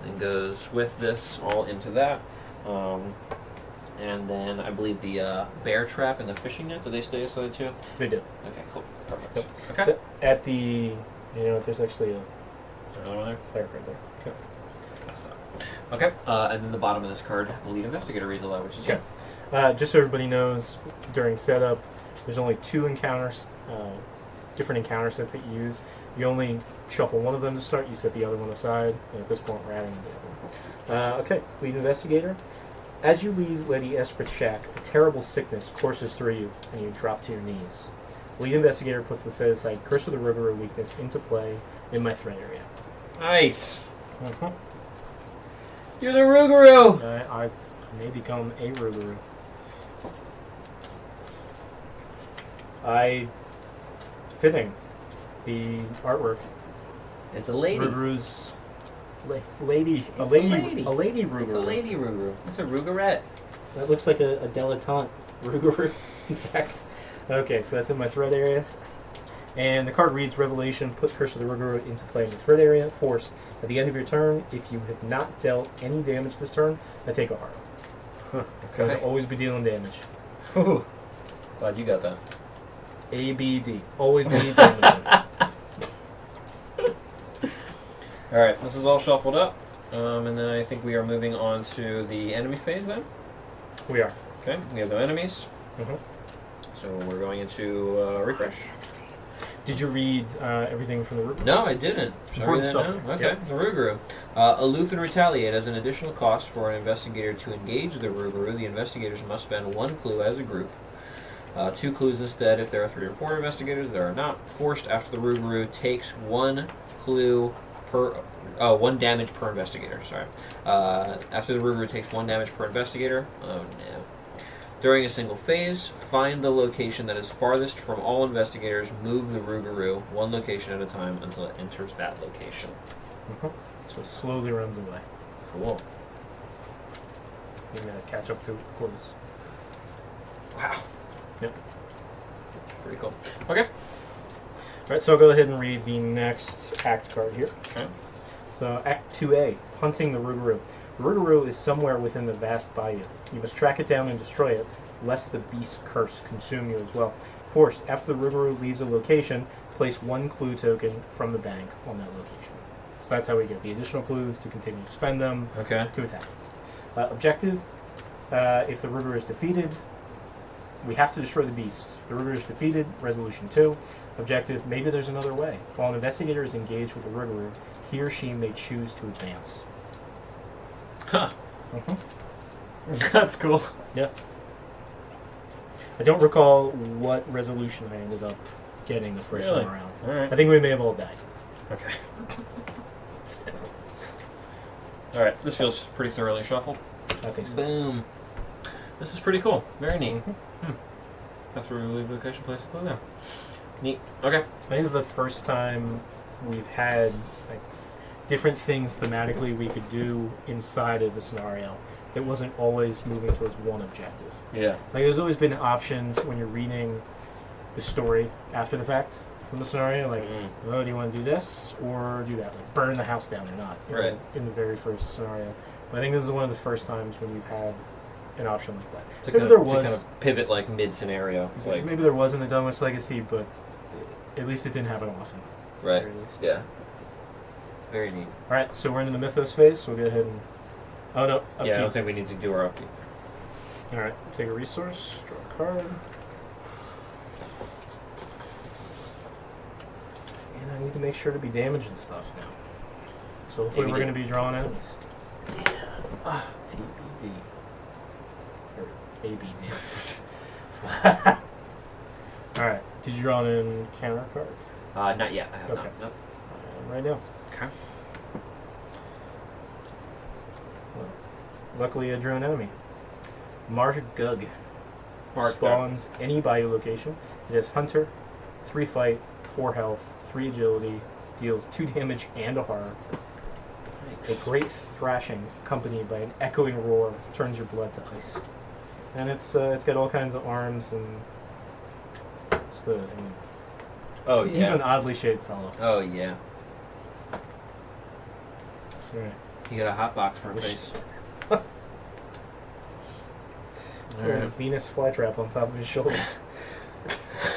then goes with this all into that. And then I believe the bear trap and the fishing net, do they stay aside too?
They do.
Okay, cool. Perfect.
Yep.
Okay.
So at the, you know, there's actually a
Another one there?
player card there. Okay.
That's that. Okay. And then the bottom of this card, the lead investigator reads aloud, which is
Okay. Just so everybody knows, during setup, there's only 2 encounters, different encounter sets that you use. You only shuffle one of them to start. You set the other one aside, and at this point, we're adding the other one. Okay, lead investigator. As you leave Lady Esprit's shack, a terrible sickness courses through you, and you drop to your knees. Lead investigator puts the set-aside Curse of the Rougarou weakness into play in my threat area.
Nice. You're the Rougarou.
I may become a Rougarou. Fitting. The artwork.
It's a lady.
Rougarou's lady.
It's a lady.
A lady Rougarou.
It's a lady Rougarou. It's a Rougarette.
That looks like a dilettante Rougarou. In fact. Okay, so that's in my threat area. And the card reads, Revelation, put Curse of the Rougarou into play in the threat area. Forced. At the end of your turn, if you have not dealt any damage this turn, I take a heart.
Huh.
I'll
Okay.
always be dealing damage.
Ooh. Glad you got that.
ABD. Always be damage.
Alright, this is all shuffled up. And then I think we are moving on to the enemy phase then.
We are.
Okay, we have no enemies.
Mhm.
So we're going into refresh.
Did you read everything from the Rougarou?
No, I didn't. Sorry,
Important stuff.
no? Okay,
Yep.
the Rougarou. Aloof and retaliate. As an additional cost for an investigator to engage the Rougarou, the investigators must spend 1 clue as a group. 2 clues instead if there are 3 or 4 investigators. There are not. Forced after the Rougarou takes 1 clue per... 1 damage per investigator, sorry. After the Rougarou takes 1 damage per investigator. Oh no. During a single phase, find the location that is farthest from all investigators, move the Rougarou 1 location at a time until it enters that location.
So it slowly runs away.
Cool.
You're going to catch up to close.
Wow.
Yep.
Pretty cool. Okay.
Alright, so I'll go ahead and read the next act card here.
Okay.
So, Act 2A, Hunting the Rougarou. The Rougarou is somewhere within the vast bayou. You must track it down and destroy it, lest the beast's curse consume you as well. Forced, after the Rougarou leaves a location, place 1 clue token from the bank on that location. So that's how we get the additional clues to continue to spend them
Okay.
to attack. Objective, if the Rougarou is defeated, we have to destroy the beast. If the Rougarou is defeated, Resolution 2. Objective, maybe there's another way. While an investigator is engaged with the Rougarou, he or she may choose to advance.
Huh. That's cool.
Yep. I don't recall what resolution I ended up getting the first
Really?
time around.
Alright.
I think we may have all died.
Okay. Alright, this feels pretty thoroughly shuffled.
I think so.
Boom. This is pretty cool. Very neat.
Mhm.
After we leave location, place a clue there. Neat. Okay.
I think it's the first time we've had like different things thematically we could do inside of the scenario. It wasn't always moving towards one objective.
Yeah.
Like there's always been options when you're reading the story after the fact from the scenario. Like, oh, do you want to do this or do that? Like burn the house down or not? You know,
Right.
in the very first scenario. But I think this is one of the first times when we've had an option like that.
To
Maybe
kind,
there
of, to
was.
kind of pivot like mid-scenario. It's like,
Maybe there was in the Dunwich Legacy, but at least it didn't happen often.
right.
At the very least.
Yeah. Very neat.
Alright, so we're into the Mythos phase, so we'll go ahead and... Oh, no, upkeep.
Yeah, I don't think we need to do our upkeep.
Alright, take a resource, draw a card. And I need to make sure to be damaging stuff now. So hopefully
Maybe
we're
do.
going to be drawing enemies.
TBD.
Here we go. ABD. Alright. Did you draw an encounter card?
Not yet. I have not. Nope.
Right now.
Okay.
Well, luckily, I drew an enemy. Marsh Gug.
Marsh
Spawns any bayou location. It has Hunter, 3 fight, 4 health, 3 agility, deals 2 damage and a horror.
Nice.
A great thrashing accompanied by an echoing roar turns your blood to ice. And it's got all kinds of arms and
Oh,
he's
yeah.
an oddly shaped fellow.
Oh, yeah.
Right.
You got a hot box for a face.
It's a Venus flytrap on top of his shoulders.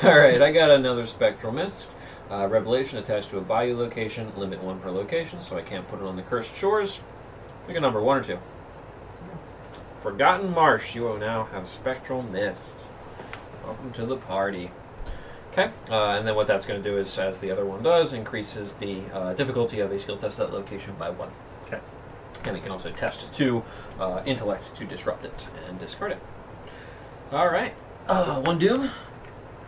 Alright, I got another Spectral Mist. Revelation attached to a bayou location. Limit 1 per location, so I can't put it on the Cursed Shores. Pick a number, 1 or 2. Forgotten Marsh. You will now have Spectral Mist. Welcome to the party. Okay, and then what that's going to do is, as the other one does, increases the difficulty of a skill test at that location by 1.
Okay.
And it can also test 2 intellect to disrupt it and discard it. Alright. 1 Doom?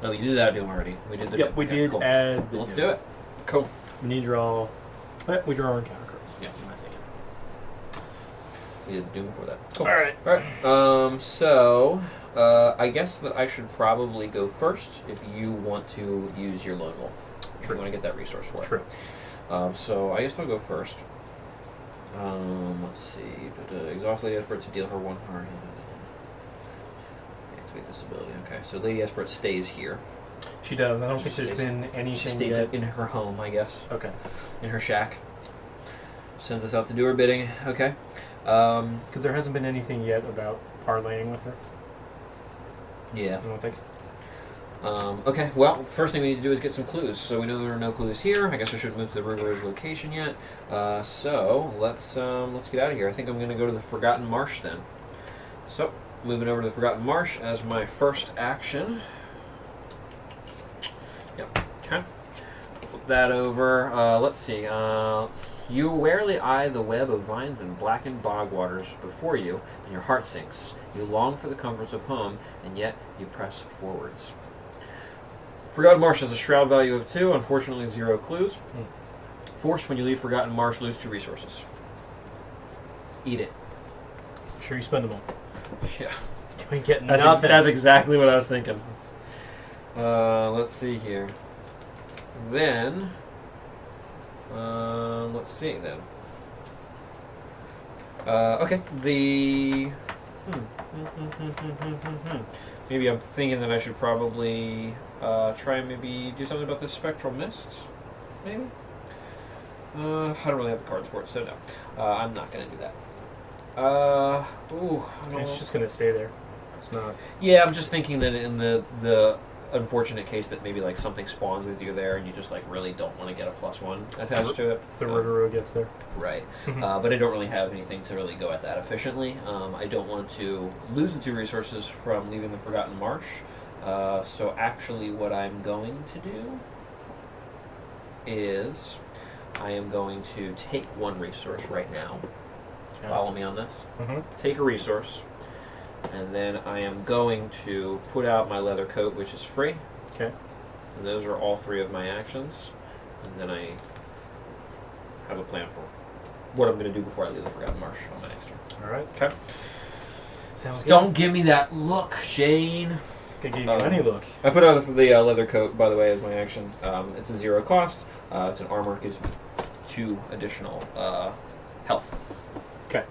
No, we did that Doom already. We did the
Yep,
Doom.
we did
cool.
add the
Let's
Doom.
do it. Cool.
We need to draw... we draw our encounter cards.
Yeah, I think. We did the Doom before that. Cool.
Alright.
Alright. So, I guess that I should probably go first if you want to use your Lone Wolf. If you want to get that resource for it.
True.
So, I guess I'll go first. Let's see. Exhaust Lady Esprit to deal her 1 harm. Activate this ability. Okay, so Lady Esprit stays here.
She does. I don't think there's been anything
She stays
yet.
in her home, I guess.
Okay.
In her shack. Sends us out to do her bidding. Okay.
Because there hasn't been anything yet about parlaying with her.
Yeah.
I don't think.
Okay, well, first thing we need to do is get some clues. So we know there are no clues here. I guess I shouldn't move to the Rougarou's location yet. So let's get out of here. I think I'm going to go to the Forgotten Marsh then. So, moving over to the Forgotten Marsh as my first action. Yep, okay. Flip that over. Let's see. You warily eye the web of vines and blackened bog waters before you, and your heart sinks. You long for the comforts of home, and yet you press forwards. Forgotten Marsh has a shroud value of 2, unfortunately 0 clues. Forced when you leave Forgotten Marsh, lose 2 resources. Eat it.
Sure you spend them all.
Yeah.
You ain't getting nothing.
That's exactly what I was thinking. Let's see here. Then, let's see then. Okay, the... Maybe I'm thinking that I should probably try and maybe do something about this Spectral Mist. Maybe? I don't really have the cards for it, so no. I'm not going to do that.
It's just going to stay there. It's not...
Yeah, I'm just thinking that in the unfortunate case that maybe like something spawns with you there and you just like really don't want to get a +1 attached to it.
The Rougarou gets there.
Right. But I don't really have anything to really go at that efficiently. I don't want to lose the 2 resources from leaving the Forgotten Marsh. So actually what I'm going to do is I am going to take 1 resource right now.
Okay.
Follow me on this.
Mm-hmm.
Take a resource. And then I am going to put out my leather coat, which is free.
Okay.
And those are all 3 of my actions. And then I have a plan for what I'm going to do before I leave the Forgotten Marsh on my next turn.
All right.
Okay.
Sounds good.
Don't give me that look, Shane.
Could give you any look.
I put out the leather coat, by the way, as my action. It's a 0 cost. It's an armor. It gives me 2 additional health.
Okay.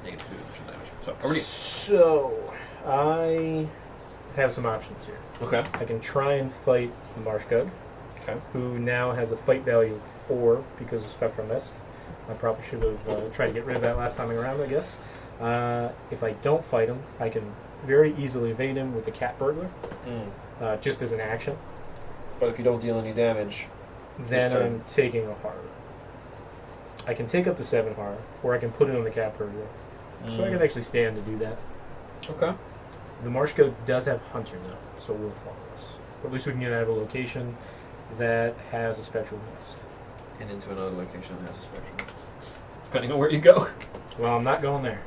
Negative 2 additional damage. So, over to you.
So, I have some options here.
Okay.
I can try and fight the Marsh Gug,
Okay.
who now has a fight value of 4 because of Spectral Mist. I probably should have tried to get rid of that last time around, I guess. If I don't fight him, I can very easily evade him with the Cat Burglar, just as an action.
But if you don't deal any damage,
Then I'm taking a horror. I can take up to 7 horror, or I can put it on the Cat Burglar. So I can actually stand to do that.
Okay.
The Marsh Goat does have Hunter, though, so will follow us. But at least we can get out of a location that has a Spectral Mist.
And into another location that has a spectrum. Depending on where you go.
Well, I'm not going there.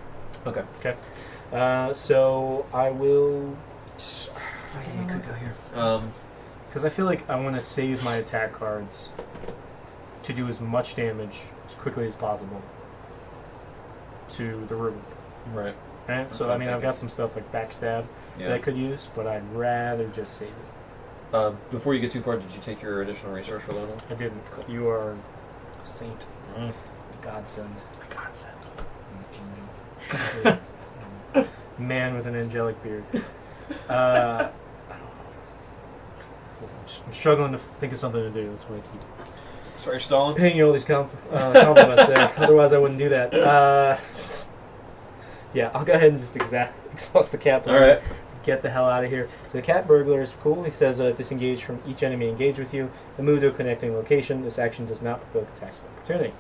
Okay.
Okay. So I will.
You could go here.
Because I feel like I want to save my attack cards to do as much damage as quickly as possible to the Rougarou.
Right.
Right? So, I mean, I've got some stuff like Backstab that I could use, but I'd rather just save it.
Before you get too far, did you take your additional resource for Luna?
I didn't.
Cool.
You are a saint. Godsend.
My godsend.
An angel. Man with an angelic beard. I'm struggling to think of something to do. That's why I keep
Sorry, Stalin.
paying you all these compliments there. Otherwise, I wouldn't do that. Yeah, I'll go ahead and just exhaust the cat burglar.
All right.
Get the hell out of here. So the cat burglar is cool. He says disengage from each enemy engaged with you and move to a connecting location. This action does not provoke attacks of opportunity.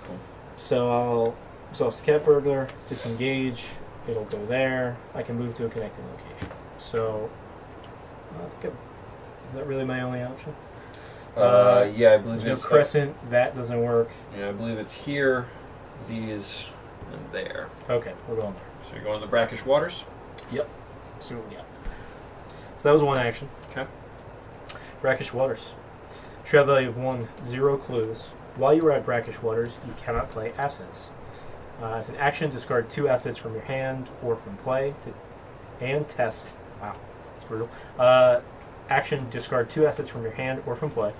Cool.
So I'll exhaust the cat burglar, disengage. It'll go there. I can move to a connecting location. So I think is that really my only option?
Yeah, I believe
There's
it's
no crescent. That doesn't work.
Yeah, I believe it's here, these, and there.
Okay, we're going there.
So you're going to the brackish waters.
Yep. So what we got? So that was one action.
Okay.
Brackish waters. Trap value of 1, 0 clues. While you are at brackish waters, you cannot play assets. As an action, discard 2 assets from your hand or from play and test. Wow, that's brutal. Action, discard 2 assets from your hand or from play.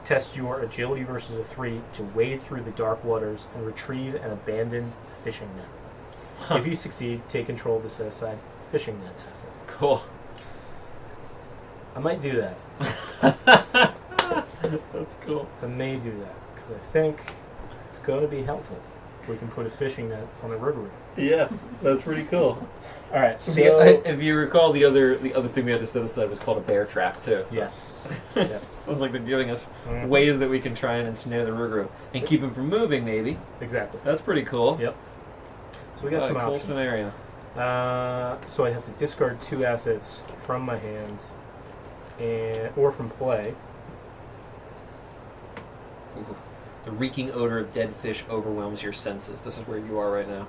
Test your agility versus a 3 to wade through the dark waters and retrieve an abandoned fishing net.
Huh.
If you succeed, take control of the set aside fishing net asset.
Cool.
I might do that.
That's cool.
I may do that because I think it's going to be helpful if we can put a fishing net on a Rougarou.
Yeah, that's pretty cool.
All right, so
If you recall, the other thing we had to set aside was called a bear trap too. So.
yes,
Sounds like they're giving us
Mhm.
ways that we can try and ensnare the Rougarou and keep him from moving. Maybe
exactly.
that's pretty cool.
Yep. So we got some
cool
options.
scenario.
So I have to discard 2 assets from my hand or from play.
Ooh. The reeking odor of dead fish overwhelms your senses. This is where you are right now.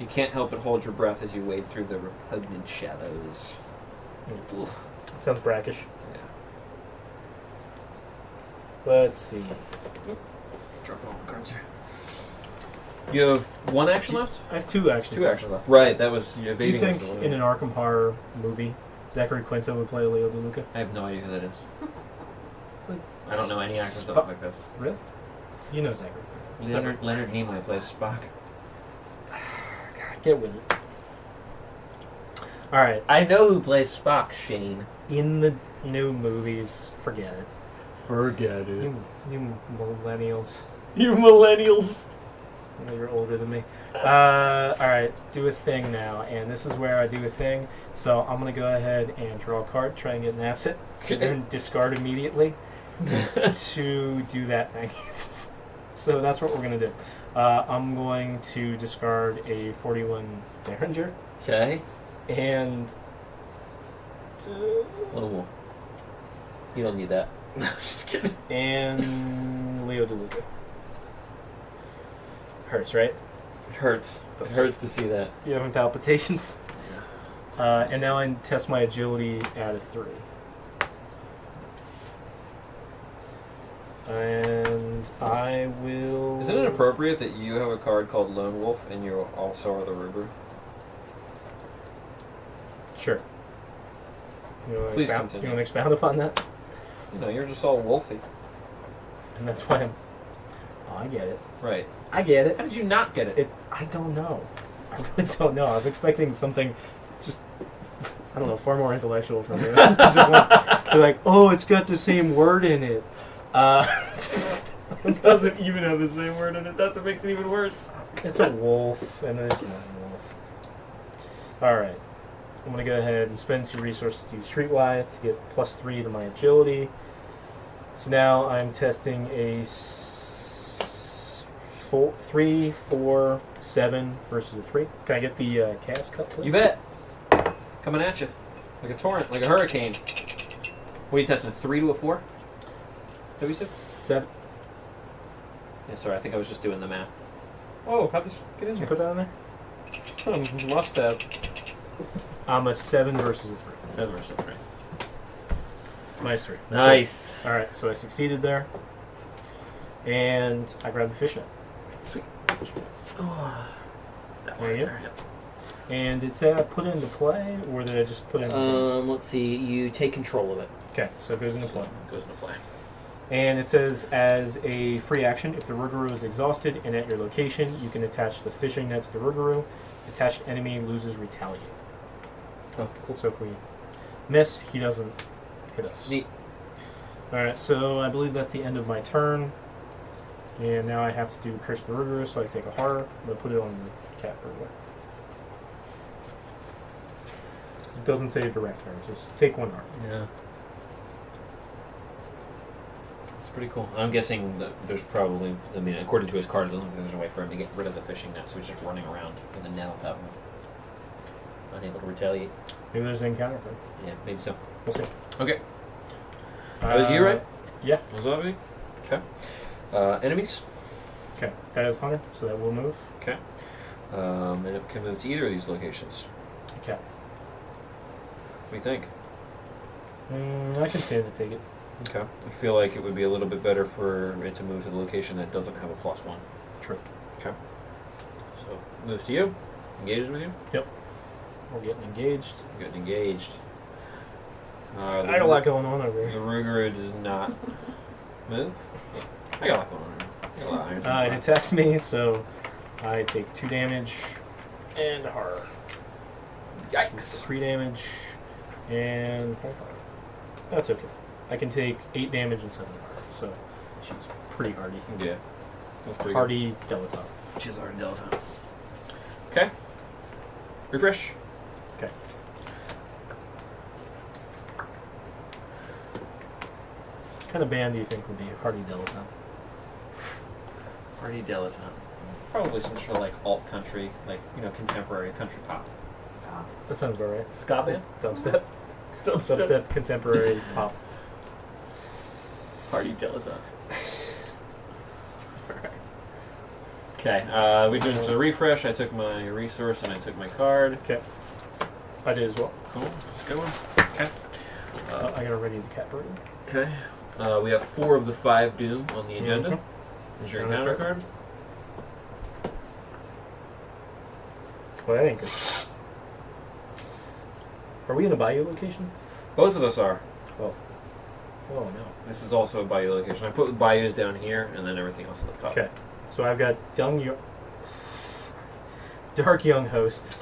You can't help but hold your breath as you wade through the repugnant shadows. Ooh.
That sounds brackish.
Yeah.
Let's see.
Drop all the cards here. You have 1 action left?
I have 2 actions.
2 actions left. Right, that was
Do you
evading.
think in an Arkham Horror movie, Zachary Quinto would play Leo DeLuca?
I have no idea who that is.
Like,
I don't know any actors that look like this.
Really? You know Zachary Quinto.
Leonard Nimoy plays Spock.
God, get with it. All right.
I know who plays Spock, Shane.
In the new movies, forget it.
Forget
You millennials.
You millennials.
I know you're older than me. All right, do a thing now, and this is where I do a thing. So I'm gonna go ahead and draw a card, try and get an asset, and discard immediately to do that thing. So that's what we're gonna do. I'm going to discard a 41 Derringer
Okay.
and
Oh. You don't need that. No, just kidding.
and Leo DeLuca. Hurts, right?
It hurts. It hurts to see that.
You having palpitations?
Yeah.
And now I test my agility at a 3. And I will...
Isn't it appropriate that you have a card called Lone Wolf and you also are the Rougarou?
Sure. You want
Please
to
continue.
expound upon that?
You know, you're just all wolfy.
And that's why I'm... Oh, I get it.
Right.
I get it.
How did you not get it?
I don't know. I really don't know. I was expecting something just... I don't know, far more intellectual from you. Just be like, oh, it's got the same word in it.
It doesn't even have the same word in it. That's what makes it even worse.
It's a wolf, and it's not a wolf. Alright. I'm going to go ahead and spend 2 resources to use Streetwise to get +3 to my agility. So now I'm testing a 3, 4, 7 versus a 3. Can I get the cast cut, please?
You bet. Coming at you. Like a torrent, like a hurricane. What are you testing, a 3 to a 4? Is that what you said?
7.
Yeah, sorry, I think I was just doing the math. Oh, how'd this get in
Can you
here?
put that in there?
Must have.
I'm a 7 versus a 3.
7 versus 3.
-3.
Nice.
Cool. Alright, so I succeeded there. And I grabbed the fishnet.
Sweet. Oh, that
There
one
you
there. Yep.
And did it say I put it into play, or did I just put it into play?
Let's see. You take control of it.
Okay, so it goes into play.
Goes into play.
And it says, as a free action, if the Rougarou is exhausted and at your location, you can attach the fishing net to the Rougarou. Attached enemy loses retaliate.
Oh, cool.
So if we miss, he doesn't hit us.
Neat.
Alright, so I believe that's the end of my turn. And now I have to do Curse the Rougarou, so I take a horror. I'm going to put it on the cat burglar. It doesn't say direct horror, just take 1 horror.
Yeah. It's pretty cool. I'm guessing that there's probably, I mean, according to his card, it doesn't look like there's a way for him to get rid of the fishing net, so he's just running around with a net on top of him. Unable to retaliate.
Maybe there's an encounter for him.
Yeah, maybe so.
We'll see.
Okay. That was you, right?
Yeah.
Was that me? Okay. Enemies?
Okay, that is Hunter, so that will move.
Okay. And it can move to either of these locations.
Okay.
What do you think?
I can stand to take it.
Okay. I feel like it would be a little bit better for it to move to the location that doesn't have a +1.
True.
Okay. So, moves to you. Engages with you.
Yep. We're getting engaged.
Getting engaged.
I got a lot going on over
The
here.
Rougarou does not move. I got a lot going on here. I got a lot of irons.
It attacks me, so I take 2 damage and a horror.
Yikes.
3 damage and that's okay. I can take 8 damage and 7 horror, so she's pretty hardy.
Yeah. That's pretty
Hardy Dilettante.
good. She's already Dilettante. Okay. Refresh.
Okay. What kind of band do you think would be Hardy Dilettante?
Hardy Dilettante. Probably some sort of like alt country, like, you know, contemporary country pop.
Stop.
That sounds about right.
Ska band?
Dubstep. Dubstep, contemporary pop.
Hardy Dilettante. Alright. Okay, we did the refresh. I took my resource and I took my card.
Okay. I did as well.
Cool. Let's go. Okay.
I gotta ready the cat burger.
Okay. We have 4 of the 5 Doom on the agenda. Is your encounter card?
Well, that ain't good. Are we in a bayou location?
Both of us are.
Oh. Oh no.
This is also a bayou location. I put the bayous down here and then everything else at the top.
Okay. So I've got Dark Young Host,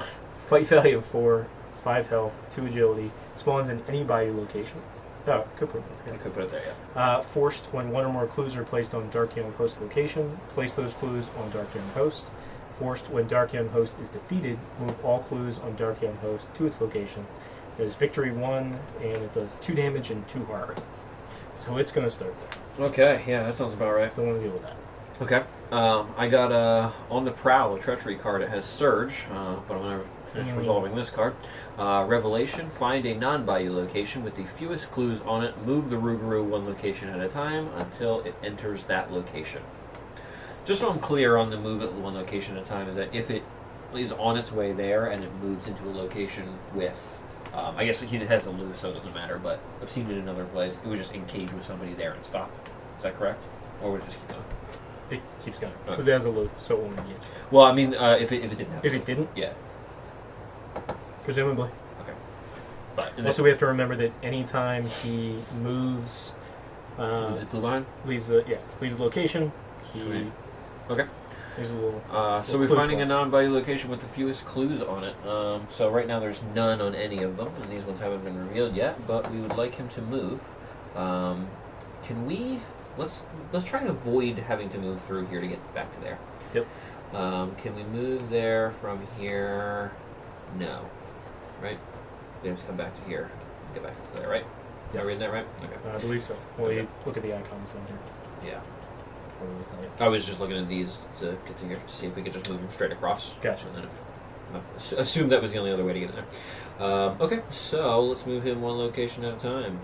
fight value of 4, 5 health, 2 agility, spawns in any bayou location. Oh, could put it
You
here.
could put it there, yeah.
Forced when 1 or more clues are placed on Dark Young Host location, place those clues on Dark Young Host. Forced when Dark Young Host is defeated, move all clues on Dark Young Host to its location. It is victory 1, and it does 2 damage and 2 horror. So it's going to start there.
Okay, yeah, that sounds about right.
Don't want to deal with that.
Okay. I got on the Prowl, a treachery card. It has Surge, but I'm going to finish resolving this card. Revelation, find a non-bayou location with the fewest clues on it. Move the Rougarou 1 location at a time until it enters that location. Just so I'm clear on the move at 1 location at a time, is that if it is on its way there and it moves into a location with, I guess he has a lose, so it doesn't matter, but I've seen it in other plays. It would just engage with somebody there and stop. Is that correct? Or would it just keep going?
It keeps going.
Okay.
Because it has a loop, so it won't engage.
Well, I mean, if it didn't have
If it didn't,
yeah.
presumably.
Okay. But in
Also, we have to remember that anytime he moves,
is it clue behind?
leaves a location, he
Sweet. Okay.
there's a little.
So we're
clue
finding a
for us.
non-bayou location with the fewest clues on it. So right now there's none on any of them, and these ones haven't been revealed yet. But we would like him to move. Can we? Let's try and avoid having to move through here to get back to there.
Yep.
Can we move there from here? No. Right? We have to come back to here and get back to there, right? Am I reading that right? Okay.
I believe so. Well,
Okay.
you look at the icons down here.
Yeah.
Probably tell you.
I was just looking at these to get to here to see if we could just move them straight across.
Gotcha.
And then assume that was the only other way to get in there. Okay, so let's move him 1 location at a time.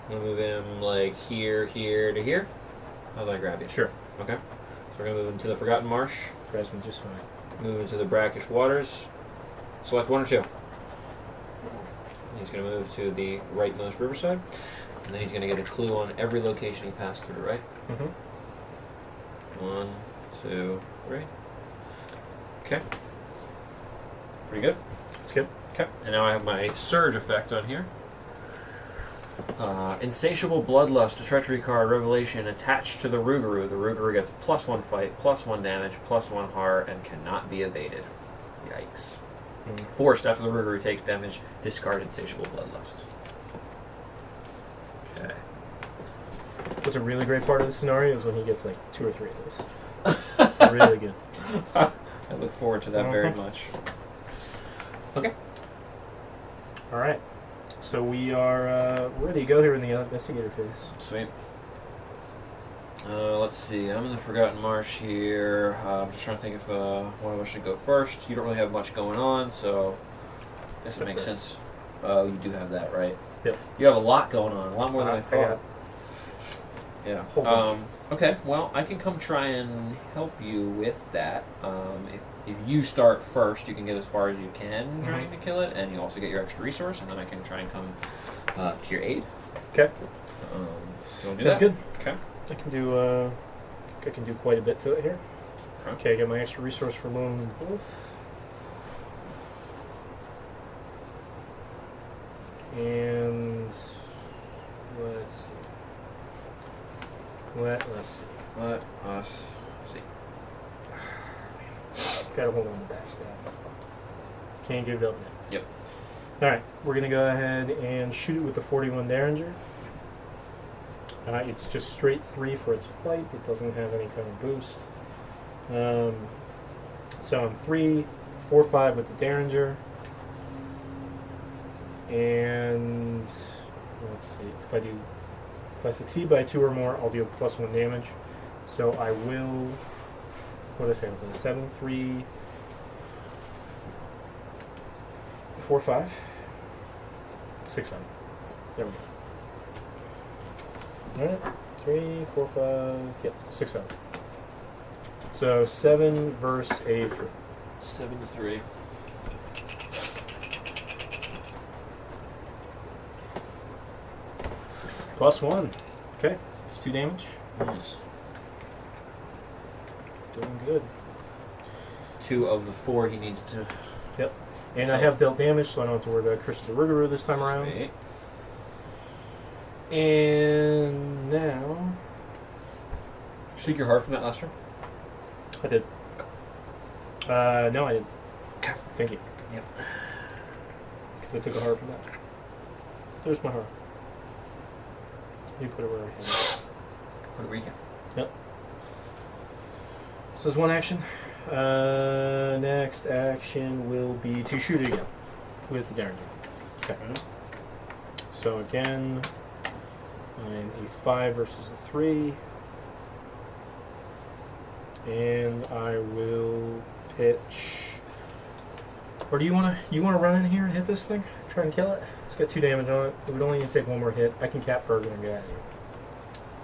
I'm gonna move him like here, here to here. How do I grab you?
Sure.
Okay. So we're gonna move him to the Forgotten Marsh.
Grabs me just fine.
Move into the brackish waters. Select 1 or 2. He's going to move to the rightmost riverside, and then he's going to get a clue on every location he passed through, right?
Mm-hmm.
1, 2, 3. Okay. Pretty good.
That's good.
Okay. And now I have my surge effect on here. Insatiable Bloodlust, a treachery card, revelation, attached to the Rougarou. The Rougarou gets +1 fight, +1 damage, +1 horror, and cannot be evaded. Yikes. Forced after the Rougarou takes damage, discard Insatiable Bloodlust. Okay.
What's a really great part of the scenario is when he gets like 2 or 3 of those. It's really good.
I look forward to that very much. Okay.
Alright. So we are ready to go here in the investigator phase.
Sweet. Let's see. I'm in the Forgotten Marsh here. I'm just trying to think if one of us should go first. You don't really have much going on, so I guess it makes sense. Oh, you do have that, right?
Yep.
You have a lot going on. A lot more than I thought. Yeah.
Whole bunch.
Okay. Well, I can come try and help you with that. If you start first, you can get as far as you can trying to kill it, and you also get your extra resource, and then I can try and come to your aid.
Okay. Sounds good.
Okay.
I can do quite a bit to it here. Okay, I got my extra resource for Lone Wolf. And let's see. Let us see. Gotta hold on to the backstab. Can't give it up now.
Yep.
Alright, we're gonna go ahead and shoot it with the 41 Derringer. It's just straight 3 for its flight. It doesn't have any kind of boost. So I'm 3, 4, 5 with the Derringer. And let's see. If I succeed by 2 or more, I'll deal +1 damage. So I will. What did I say? It was a 7, 3, 4, 5, 6, 7. There we go. Alright, 3, 4, 5, yep, 6, 7. So 7 versus a 3.
7 to 3.
+1. Okay, it's 2 damage.
Nice.
Doing good.
2 of the 4 he needs to.
Yep. And I have dealt damage, so I don't have to worry about Curse of the Rougarou this time around.
Sweet.
And now.
Did you take your heart from that last turn?
I did. No, I didn't. Thank you.
Yep.
Because I took a heart from that. There's my heart. You put it where I can.
Puerto Rican.
Yep. So there's one action. Next action will be to shoot it again with the Derringer. Okay. So again, I'm a 5 versus a 3. And I will pitch. Or do you wanna run in here and hit this thing? Try and kill it? It's got 2 damage on it. It would only need to take 1 more hit. I can cap burger and get out of here.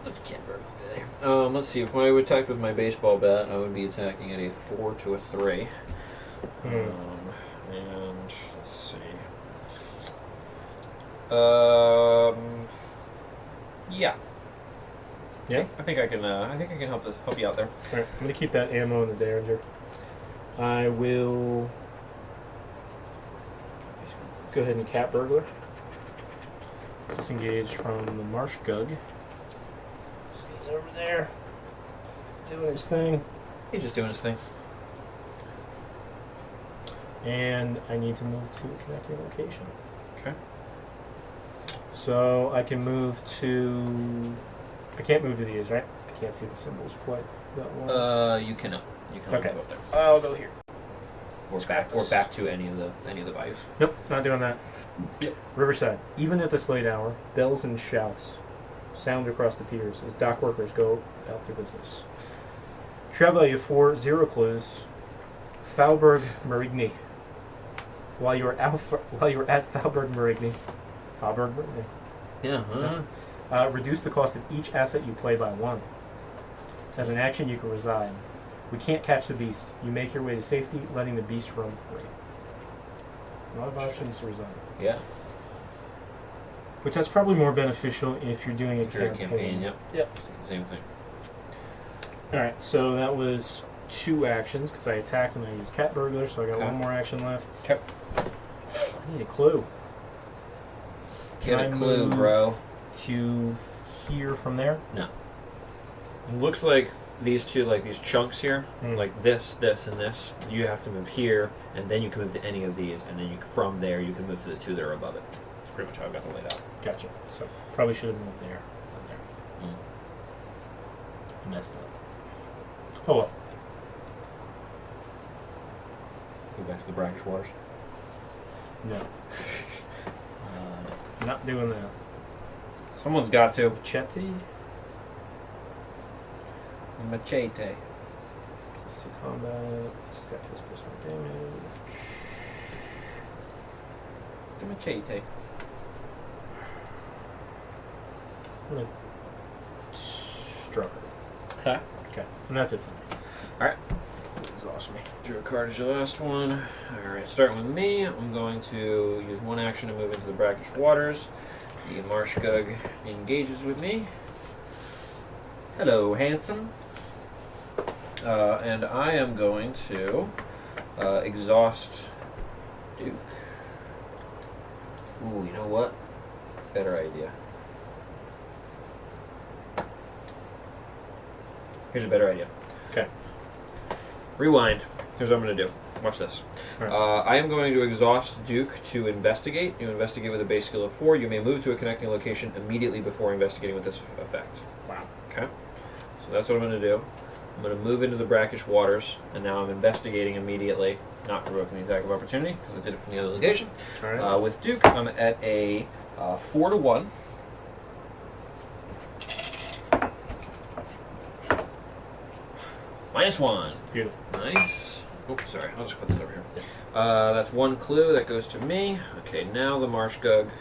Let's get burger there. Let's see. If I would attack with my baseball bat, I would be attacking at a 4 to a 3. And let's see. Yeah.
Yeah.
I think I can help you out there.
All right. I'm gonna keep that ammo in the Derringer. I will go ahead and cap burglar. Disengage from the marsh gug. So he's over there doing his thing.
He's just doing his thing.
And I need to move to a connecting location.
Okay.
So I can move to. I can't move to these, right? I can't see the symbols quite that well.
You cannot. You can
Okay.
go up there.
I'll go here.
Or back to any of the values.
Nope, not doing that.
Yep.
Riverside. Even at this late hour, bells and shouts sound across the piers as dock workers go about their business. Travel value 4, 0 clues. Faubourg Marigny. While you are at Faubourg Marigny. Faubourg Marigny.
Yeah.
Reduce the cost of each asset you play by 1. As an action, you can reside. We can't catch the beast. You make your way to safety, letting the beast roam free. A lot of options to resign.
Yeah.
Which that's probably more beneficial if you're doing a campaign.
Yep. Same thing.
Alright, so that was 2 actions because I attacked and I used cat burglar, so I got 1 more action left.
Okay.
I need a clue.
Get a clue, bro.
To here from there?
No. It looks like these two, like these chunks here, like this, this, and this. You have to move here, and then you can move to any of these, and then from there you can move to the 2 that are above it. That's pretty much how I've got them laid out.
Gotcha. So probably should have moved there. Not there. I messed up. Oh well.
Go back to the brackish waters.
No. Not doing that.
Someone's got to.
Machete.
Machete.
Plus 2 combat. Stack this +1 damage.
The machete.
I'm gonna struck her.
Okay.
Okay. And that's it for me.
Alright.
Exhaust me.
Drew a card as your last one. Alright, starting with me, I'm going to use 1 action to move into the brackish waters. The Marshgug engages with me. Hello, handsome. And I am going to exhaust Duke. Ooh, you know what? Better idea. Here's a better idea.
Okay.
Rewind. Here's what I'm going to do. Watch this.
Right.
I am going to exhaust Duke to investigate. You investigate with a base skill of 4. You may move to a connecting location immediately before investigating with this effect.
Wow.
Okay? So that's what I'm going to do. I'm going to move into the brackish waters, and now I'm investigating immediately, not provoking the attack of opportunity, because I did it from the other location.
All right.
With Duke, I'm at a 4 to 1. -1.
Beautiful.
Nice. Oops, sorry. I'll just put that over here. That's 1 clue. That goes to me. Okay, now the Marshgug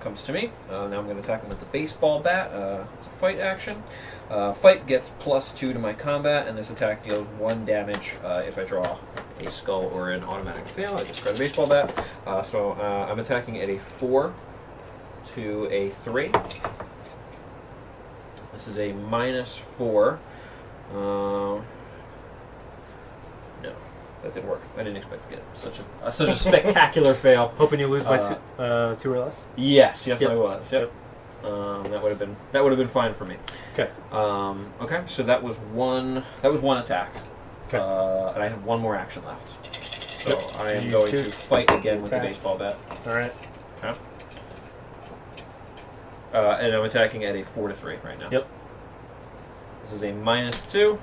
comes to me. Now I'm going to attack him with the baseball bat. It's a fight action. Fight gets +2 to my combat, and this attack deals 1 damage if I draw a skull or an automatic fail. I discard the baseball bat. So I'm attacking at a 4 to a 3. This is a -4. No, that didn't work. I didn't expect to get such a spectacular fail.
Hoping you lose by 2 or less.
Yes, yep. I was.
Yep.
That would have been fine for me.
Okay.
Okay, so that was one attack.
Okay.
And I have 1 more action left. So
Yep.
I am going to fight again with the
Attacks.
baseball bat.
All right.
Okay. And I'm attacking at a 4 to 3 right now.
Yep.
This is a -2.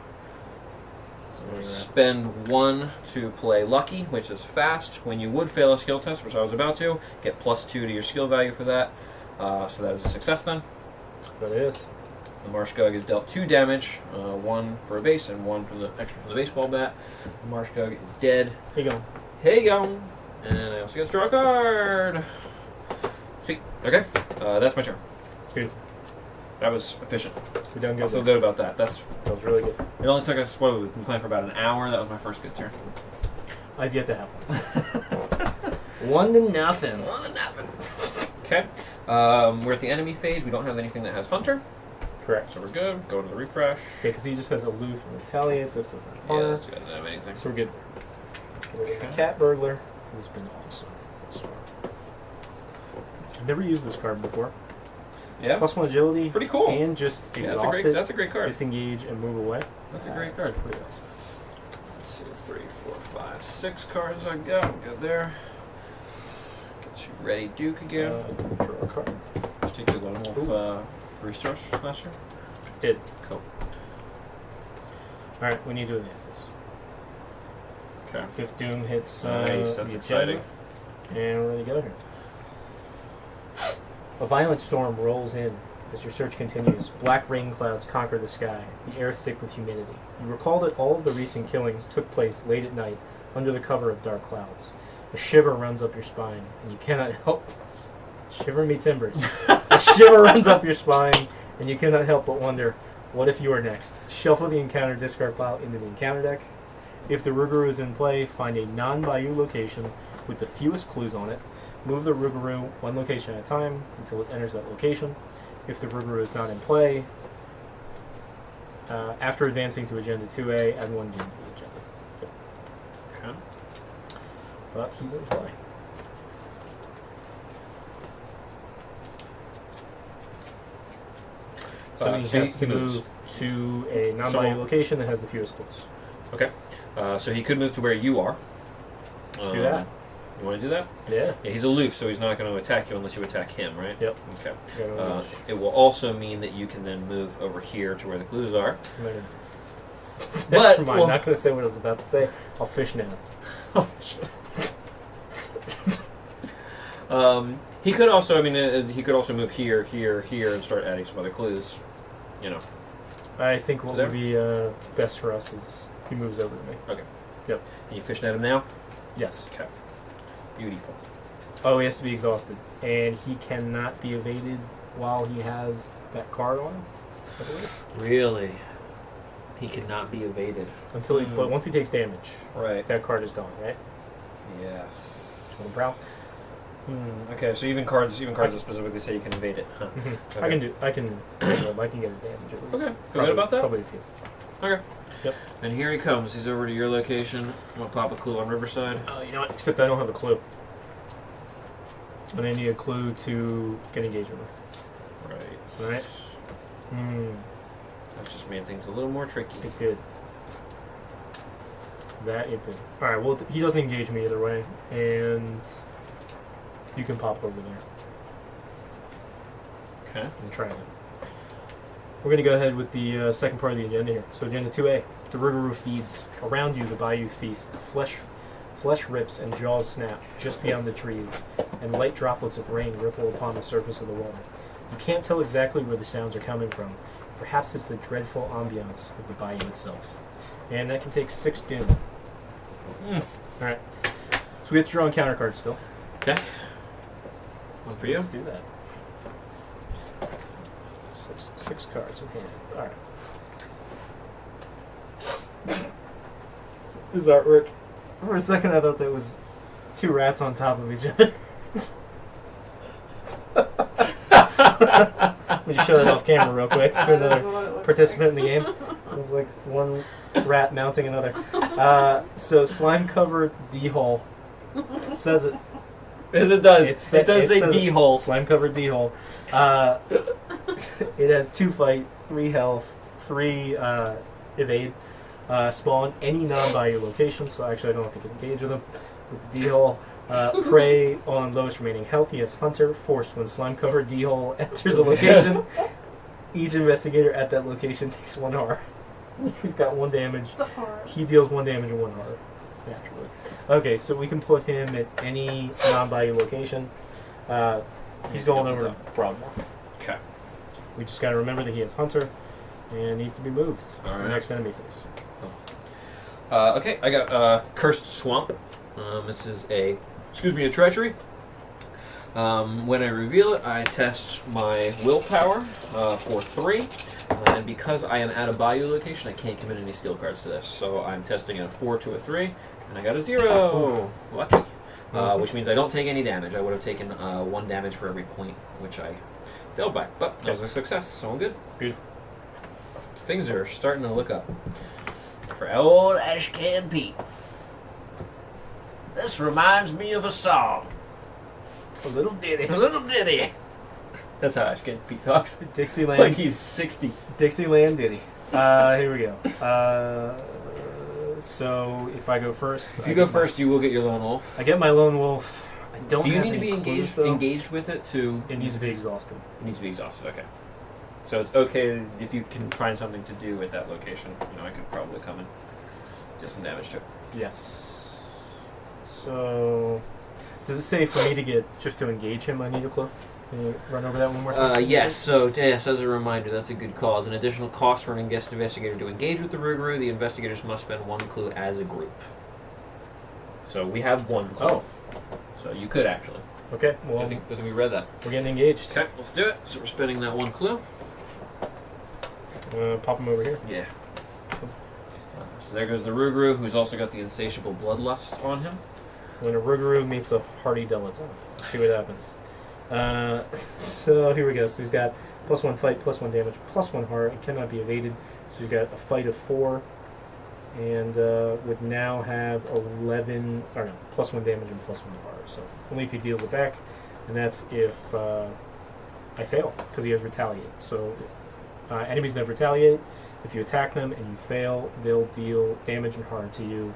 I'm going to spend 1 to play Lucky, which is fast. When you would fail a skill test, which I was about to, get +2 to your skill value for that. So that is a success then.
That is.
The Marshgug is dealt 2 damage, 1 for a base and 1 for the extra for the baseball bat. The Marshgug is dead.
Here you go.
Hey go! And I also get to draw a card. Sweet. Okay. That's my turn.
Beautiful.
That was efficient.
We're done
I
good.
feel good about that. That
was really good.
It only took us, what, we've been playing for about an hour. That was my first good turn.
I've yet to have one.
1 to nothing.
1 to nothing. Okay. We're at the enemy phase. We don't have anything that has Hunter.
Correct.
So we're good. Go to the refresh.
Okay, because he just has aloof and retaliate. This doesn't
Yeah,
honor.
this doesn't have anything.
So we're good.
Okay.
Cat burglar, who's been awesome thus far. I've never used this card before.
Yeah.
+1 agility.
Pretty cool.
And just
Yeah,
exhaust it,
that's a great card.
disengage, and move away.
That's a great card.
Pretty awesome.
Let's see, 3, 4, 5, 6 cards I got. Good there. Get you ready, Duke again.
Draw a card.
Did you take the Lone Wolf resource last year?
Did.
Cool.
Alright, we need to advance this.
Okay.
5th Doom hits
Nice,
the
that's
agenda,
exciting.
and we're ready to go here. A violent storm rolls in as your search continues. Black rain clouds conquer the sky, the air thick with humidity. You recall that all of the recent killings took place late at night under the cover of dark clouds. A shiver runs up your spine, and you cannot help... Shiver me timbers. A shiver runs up your spine, and you cannot help but wonder, What if you are next? Shuffle the encounter discard pile into the encounter deck. If the Rougarou is in play, find a non-Bayou location with the fewest clues on it. Move the Rougarou one location at a time until it enters that location. If the Rougarou is not in play, after advancing to Agenda 2A, add 1 gem to the agenda.
Okay.
But he's in play. So he has to move to a non-Bayou location that has the fewest clues.
Okay. So he could move to where you are.
Let's do that.
You want to do that?
Yeah.
Yeah, he's aloof, so he's not going to attack you unless you attack him, right?
Yep.
Okay. It will also mean that you can then move over here to where the clues are.
But never mind. I'm not going to say what I was about to say. I'll fish now.
He could also, I mean, he could also move here, here, here, and start adding some other clues. You know.
I think what would be best for us is he moves over to me.
Okay.
Yep.
And you fishnet him now?
Yes.
Okay. Beautiful.
Oh, he has to be exhausted, and he cannot be evaded while he has that card on him, I believe.
Really? He cannot be evaded
until he, but once he takes damage,
right?
That card is gone, right?
Yeah.
Brown.
Okay, so even cards that specifically say you can evade it. Huh.
Okay. I can get a damage at least.
Okay. Feel good about that?
Probably a few.
Okay.
Yep.
And here he comes. He's over to your location. You want to pop a clue on Riverside?
You know what? Except I don't have a clue. And I need a clue to get engaged with him.
Right.
Right?
That just made things a little more tricky.
It did. That it did. Alright, well, he doesn't engage me either way. And you can pop over there.
Okay.
And try it. We're going to go ahead with the second part of the agenda here. So Agenda 2A. The Rougarou feeds. Around you, the Bayou feast. Flesh rips and jaws snap just beyond the trees, and light droplets of rain ripple upon the surface of the water. You can't tell exactly where the sounds are coming from. Perhaps it's the dreadful ambiance of the bayou itself. And that can take 6 doom. Alright. So we have to draw encounter cards still.
Okay. One for you.
Let's do that. 6 cards in hand. Alright. This is artwork. For a second I thought that was 2 rats on top of each other. Let me just show that off camera real quick to another participant in the game. It was like one rat mounting another. So slime-covered D-hole. It says it.
Yes, it does. It does say D-hole.
Slime-covered D-hole. It has 2 fight, 3 health, 3 evade. Spawn any non-Bayou location, so actually I don't have to get engaged with them. With the D-hole. Prey on lowest remaining health. He has Hunter, forced when slime-covered D-hole enters a location. Each investigator at that location takes 1 horror. He's got 1 damage. He deals 1 damage and 1 horror. Naturally. Okay, so we can put him at any non-Bayou location. He's going over to Broadmoor.
Okay.
We just got to remember that he has Hunter and needs to be moved.
All right.
The next enemy phase.
Okay, I got Cursed Swamp. This is a treachery. When I reveal it, I test my willpower for 3. And because I am at a Bayou location, I can't commit any skill cards to this. So I'm testing a 4 to a 3, and I got a 0. Lucky. Which means I don't take any damage. I would have taken 1 damage for every point, which I failed by. But that was a success, so I'm good.
Beautiful.
Things are starting to look up. For old Ashcan Pete. This reminds me of a song.
A little ditty.
A little ditty. That's how Ashcan Pete talks.
Dixieland.
Like he's 60.
Dixieland ditty. Here we go. So if I go first.
If you go first, you will get your lone wolf.
I get my lone wolf. I don't.
Do you
have
need to
any
be
clues,
engaged with it to?
It needs to be exhausted.
It needs to be exhausted. Okay. So it's okay if you can find something to do at that location. You know, I could probably come and do some damage to it.
Yes. So, does it say for me to get just to engage him? I need a clue. Can you run over that one more time?
Yes. So, yes, as a reminder, that's a good call. As an additional cost for an investigator to engage with the Rougarou, the investigators must spend 1 clue as a group. So we have 1 clue.
Oh.
So you could actually.
Okay. Well,
I think we read that.
We're getting engaged.
Okay, let's do it. So we're spending that 1 clue.
Pop him over here.
Yeah. So there goes the Rougarou, who's also got the insatiable bloodlust on him.
When a Rougarou meets a hardy Delaton. Let's see what happens. So here we go. So he's got +1 fight, +1 damage, +1 heart. It cannot be evaded. So he's got a fight of 4, and would now have 11, or no, +1 damage and +1 heart. So only if he deals it back, and that's if I fail, because he has retaliate. So enemies that retaliate, if you attack them and you fail, they'll deal damage and harm to you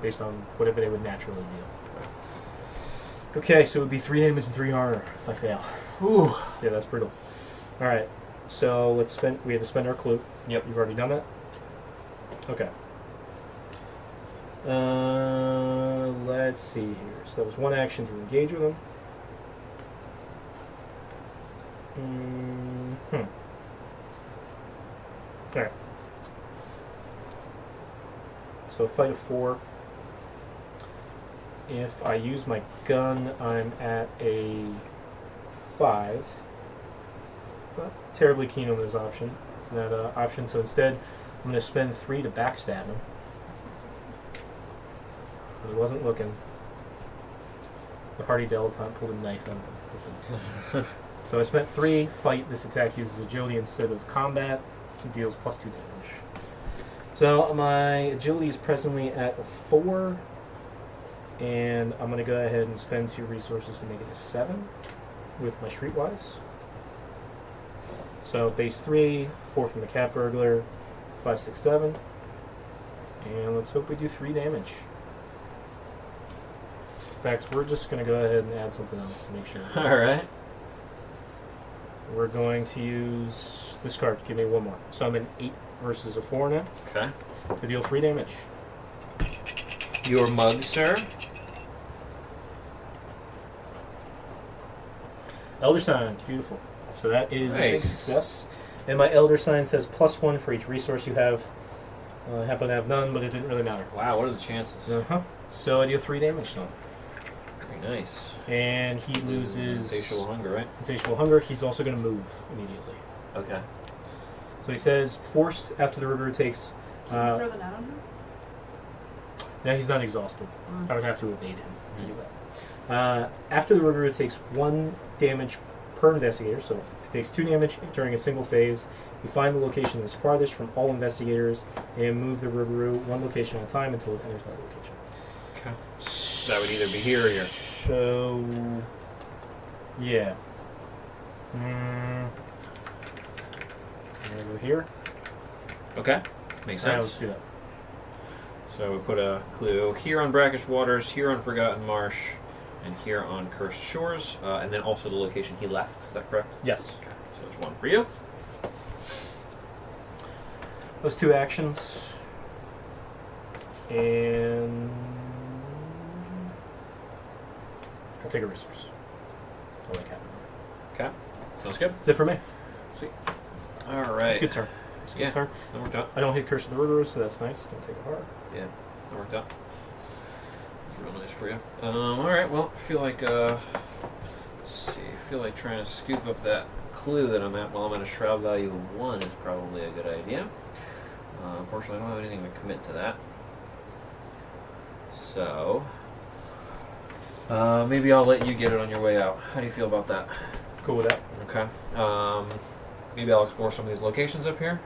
based on whatever they would naturally deal. Okay, so it would be 3 damage and 3 harm if I fail.
Ooh.
Yeah, that's brutal. Alright, so let's spend. We have to spend our clue.
Yep.
You've already done that? Okay. Let's see here. So that was 1 action to engage with him. Alright. So a fight of 4. If I use my gun, I'm at a 5. Not terribly keen on this option. So instead, I'm going to spend 3 to backstab him. He wasn't looking. The hardy dilettante pulled a knife out of him. So I spent 3. Fight. This attack uses agility instead of combat. It deals +2 damage. So my agility is presently at a 4. And I'm going to go ahead and spend 2 resources to make it a 7 with my Streetwise. So base 3, 4 from the cat burglar, 5, 6, 7. And let's hope we do 3 damage. In fact, we're just going to go ahead and add something else to make sure.
Alright.
We're going to use this card. Give me 1 more. So I'm an 8 versus a 4 now.
Okay.
To deal 3 damage.
Your mug, sir.
Elder Sign, beautiful. So that is a
Nice.
success. And my Elder Sign says +1 for each resource you have. I happen to have none, but it didn't really matter.
Wow, what are the chances?
So I deal 3 damage to him.
Very nice.
And he loses
Insatiable hunger, right?
Insatiable hunger. He's also going to move immediately.
Okay.
So he says, forced after the Rougarou takes...
Can you throw the net on him?
Now he's not exhausted. I would have to evade him to do that. After the Rougarou takes 1 damage per investigator, so if it takes 2 damage during a single phase, you find the location that's farthest from all investigators and move the Rougarou 1 location at a time until it enters that location.
Okay. That would either be here or here.
So, yeah. I'm going to go here.
Okay. Makes
Alright,
sense.
let's do that.
So we put a clue here on Brackish Waters, here on Forgotten Marsh, and here on Cursed Shores, and then also the location he left. Is that correct?
Yes.
Okay. So there's 1 for you.
Those 2 actions. And I'll take a resource. I like having it.
Okay. Sounds good.
That's it for me.
Sweet. All right.
It's a good turn. It's a good turn.
That worked out.
I don't hit Curse of the Rougarou, so that's nice. Don't take a heart.
Yeah, that worked out. It's real nice for you. All right. Well, I feel like let's see. I feel like trying to scoop up that clue that I'm at while I'm at a shroud value of 1 is probably a good idea. Unfortunately, I don't have anything to commit to that. So maybe I'll let you get it on your way out. How do you feel about that?
Cool with that.
Okay. Maybe I'll explore some of these locations up here.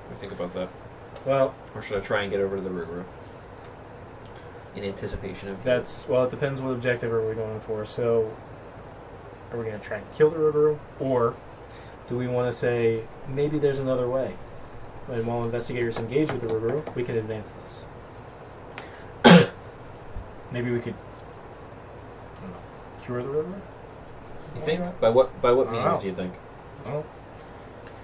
What do you think about that?
Well,
Or should I try and get over to the Rougarou? In anticipation of...
well, it depends what objective are we going for. So, are we going to try and kill the Rougarou? Or do we want to say, maybe there's another way? And while investigators engage with the Rougarou, we can advance this. Maybe we could, I don't know, cure the Rougarou?
You think? By what means
know.
do you think?
Well,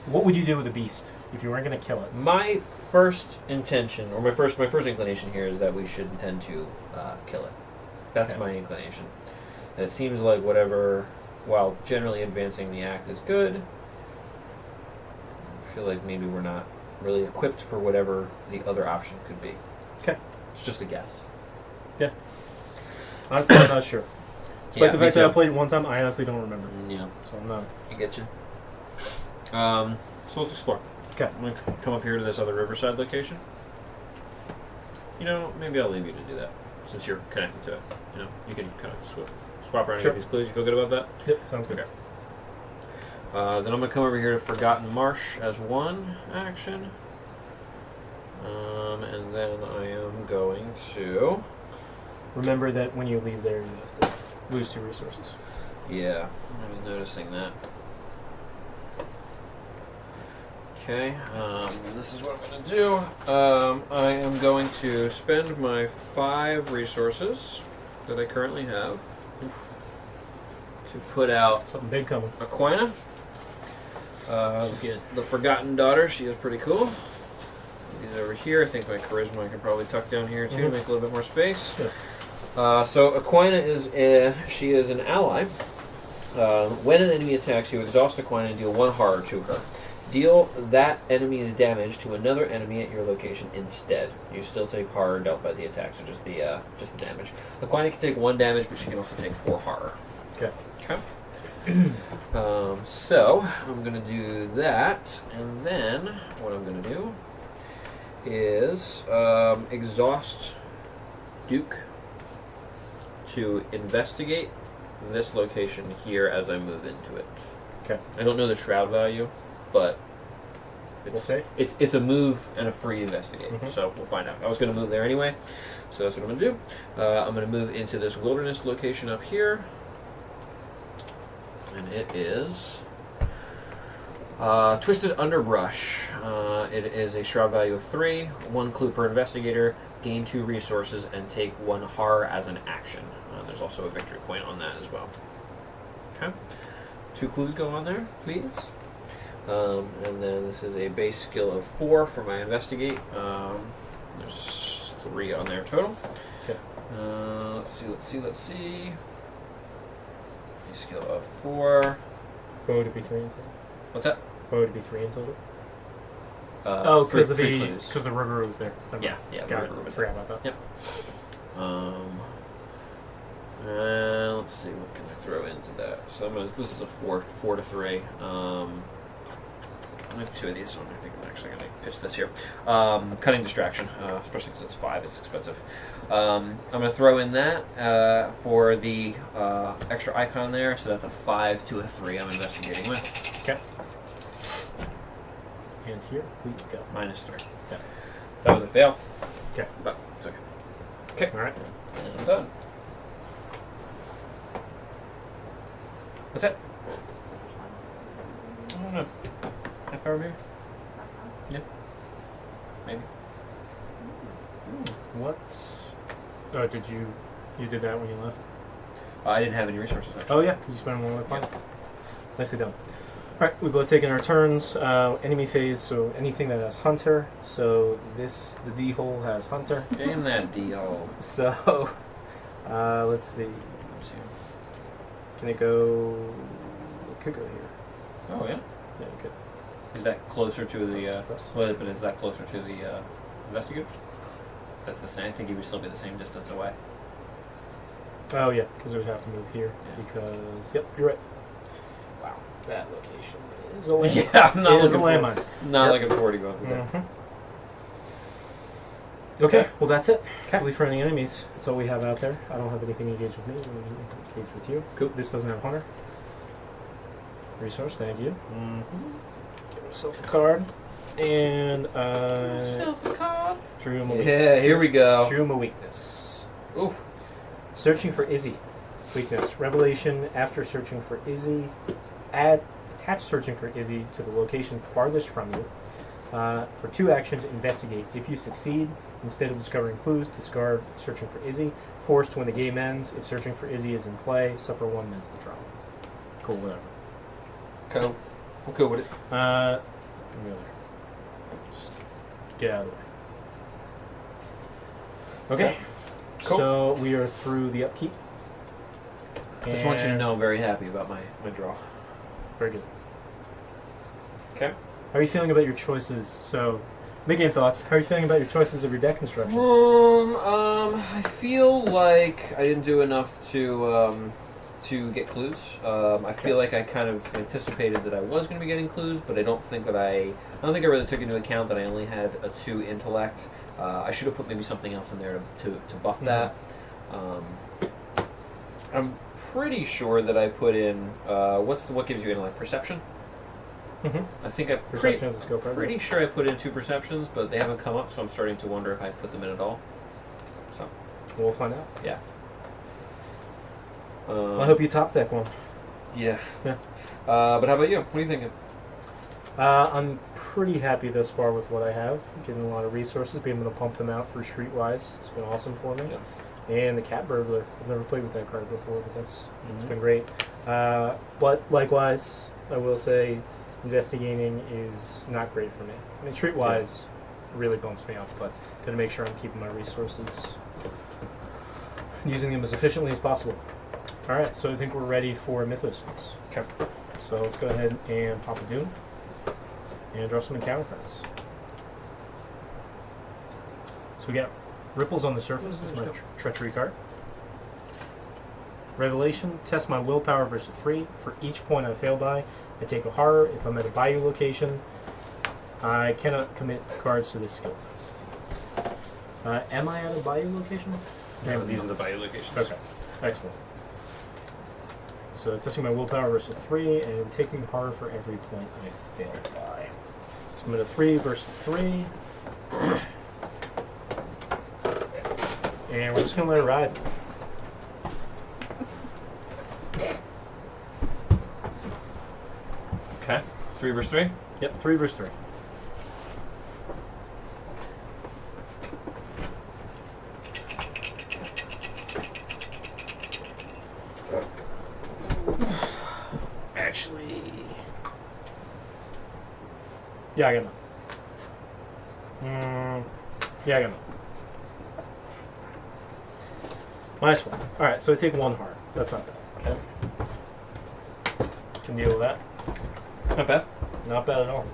what would you do with a beast if you weren't going to kill it?
My first intention, or my first inclination here is that we should intend to kill it. That's
Okay.
my inclination. And it seems like whatever, while generally advancing the act is good, I feel like maybe we're not really equipped for whatever the other option could be.
Okay.
It's just a guess.
Yeah. Honestly, I'm not sure. Despite the
me
fact that I
too.
played it 1 time, I honestly don't remember.
Yeah,
So I'm not.
I get you. So let's explore.
Okay.
I'm going to come up here to this other riverside location. You know, maybe I'll leave you to do that, since you're connected to it. You know, you can kind of swap around and get these clues. You feel good about that?
Yep, sounds good.
Okay. Then I'm going to come over here to Forgotten Marsh as one action. And then I am going to...
Remember that when you leave there, you have to lose 2 resources.
Yeah, I was noticing that. Okay, this is what I'm going to do. I am going to spend my 5 resources that I currently have to put out
Something big coming.
Aquina. The Forgotten Daughter, she is pretty cool. These over here. I think my charisma I can probably tuck down here too to make a little bit more space.
Yeah.
So Aquina she is an ally. When an enemy attacks you, exhaust Aquina and deal 1 horror to her. Deal that enemy's damage to another enemy at your location instead. You still take horror dealt by the attack, so just the damage. Aquina can take 1 damage, but she can also take 4 horror.
Okay.
Okay. So I'm gonna do that, and then what I'm gonna do is exhaust Duke to investigate this location here as I move into it.
Okay.
I don't know the shroud value, but it's a move and a free investigate, so we'll find out. I was going to move there anyway, so that's what I'm going to do. I'm going to move into this wilderness location up here, and it is Twisted Underbrush. It is a shroud value of 3, 1 clue per investigator, gain 2 resources, and take 1 horror as an action. There's also a victory point on that as well. Okay, 2 clues go on there, please. And then this is a base skill of 4 for my investigate. There's 3 on there total.
Okay.
Let's see. Base skill of 4.
What would it be 3 in total?
What's that?
What would it be 3 in total?
Because
because the Rougarou was there.
Yeah,
Got it.
Rougarou was
Forgot
there.
about that.
Yep. Let's see, what can I throw into that? So this is a 4 to 3. I have 2 of these, so I think I'm actually going to pitch this here. Cutting Distraction, especially because it's 5, it's expensive. I'm going to throw in that for the extra icon there, so that's a 5 to a 3 I'm investigating with.
Okay. And here we go.
-3.
Okay.
That was a fail.
Okay.
But it's okay. Okay.
Alright.
And I'm done. What's that? I don't know. How far over here? Yeah. Maybe.
What? Oh, you did that when you left?
I didn't have any resources, actually.
Oh yeah, because you spent them on the planet. Nicely done. Alright, we both taking our turns. Enemy phase, so anything that has Hunter. So the D-hole has Hunter.
Damn that D-hole.
So, let's see. Can it go... It could go here.
Oh, yeah?
Yeah, it could.
Is that closer to the...
Plus.
But is that closer to the investigators? That's the same. I think he would still be the same distance away.
Oh yeah, because it would have to move here.
Yeah.
Because, yep, you're right.
Wow.
That location is a landmine.
Yeah, I'm not
It is a
looking
landmine.
Not looking forward to going through that.
Okay, well that's it.
Okay.
Really for any enemies. That's all we have out there. I don't have anything engaged with me. Engaged with you.
Cool.
This doesn't have Hunter. Resource, thank you. Give myself a card. And,
Self a card.
Drew my
Yeah, here we go.
Drew my weakness.
Oof.
Searching for Izzy. Weakness. Revelation after searching for Izzy. Attach searching for Izzy to the location farthest from you. For 2 actions, investigate. If you succeed, instead of discovering clues, discard searching for Izzy. Forced when the game ends. If searching for Izzy is in play, suffer 1 mental trauma. Cool, whatever.
Cool. I'm cool with it.
Give me over there. Just get out of the way. Okay.
Cool.
So we are through the upkeep.
Just want you to know I'm very happy about my draw.
Very good.
Okay.
How are you feeling about your choices? So, mid-game thoughts. How are you feeling about your choices of your deck construction?
I feel like I didn't do enough to to get clues. I feel like I kind of anticipated that I was going to be getting clues, but I don't think I really took into account that I only had a 2 intellect. I should have put maybe something else in there to buff that. I'm pretty sure that I put in what gives you intellect? Perception. I think I'm pretty sure I put in 2 perceptions, but they haven't come up, so I'm starting to wonder if I put them in at all. So
we'll find out.
Yeah.
I hope you top deck one.
Yeah. But how about you? What are you thinking?
I'm pretty happy thus far with what I have. Getting a lot of resources, being able to pump them out through Streetwise. It's been awesome for me. Yeah. And the Cat Burglar. I've never played with that card before, but it's been great. But likewise, I will say, investigating is not great for me. I mean, Streetwise really bumps me up, but gotta make sure I'm keeping my resources, using them as efficiently as possible. All right, so I think we're ready for Mythos.
Okay.
So let's go ahead and pop a Doom and draw some encounter cards. So we got Ripples on the Surface. This is my Treachery card. Revelation. Test my willpower versus 3. For each point I fail by, I take a horror. If I'm at a Bayou location, I cannot commit cards to this skill test. Am I at a Bayou location?
No, these are the Bayou locations.
Okay, excellent. So testing my willpower versus 3 and taking horror for every point I fail by. So I'm at a 3 versus 3. And we're just going to let it ride.
Okay. 3 versus 3?
Yep, 3 versus 3. Actually, yeah, I got nothing. Yeah, I got nothing. Nice one. Alright, so I take 1 heart. That's not bad. Okay. Can deal with that.
Not bad.
Not bad at all.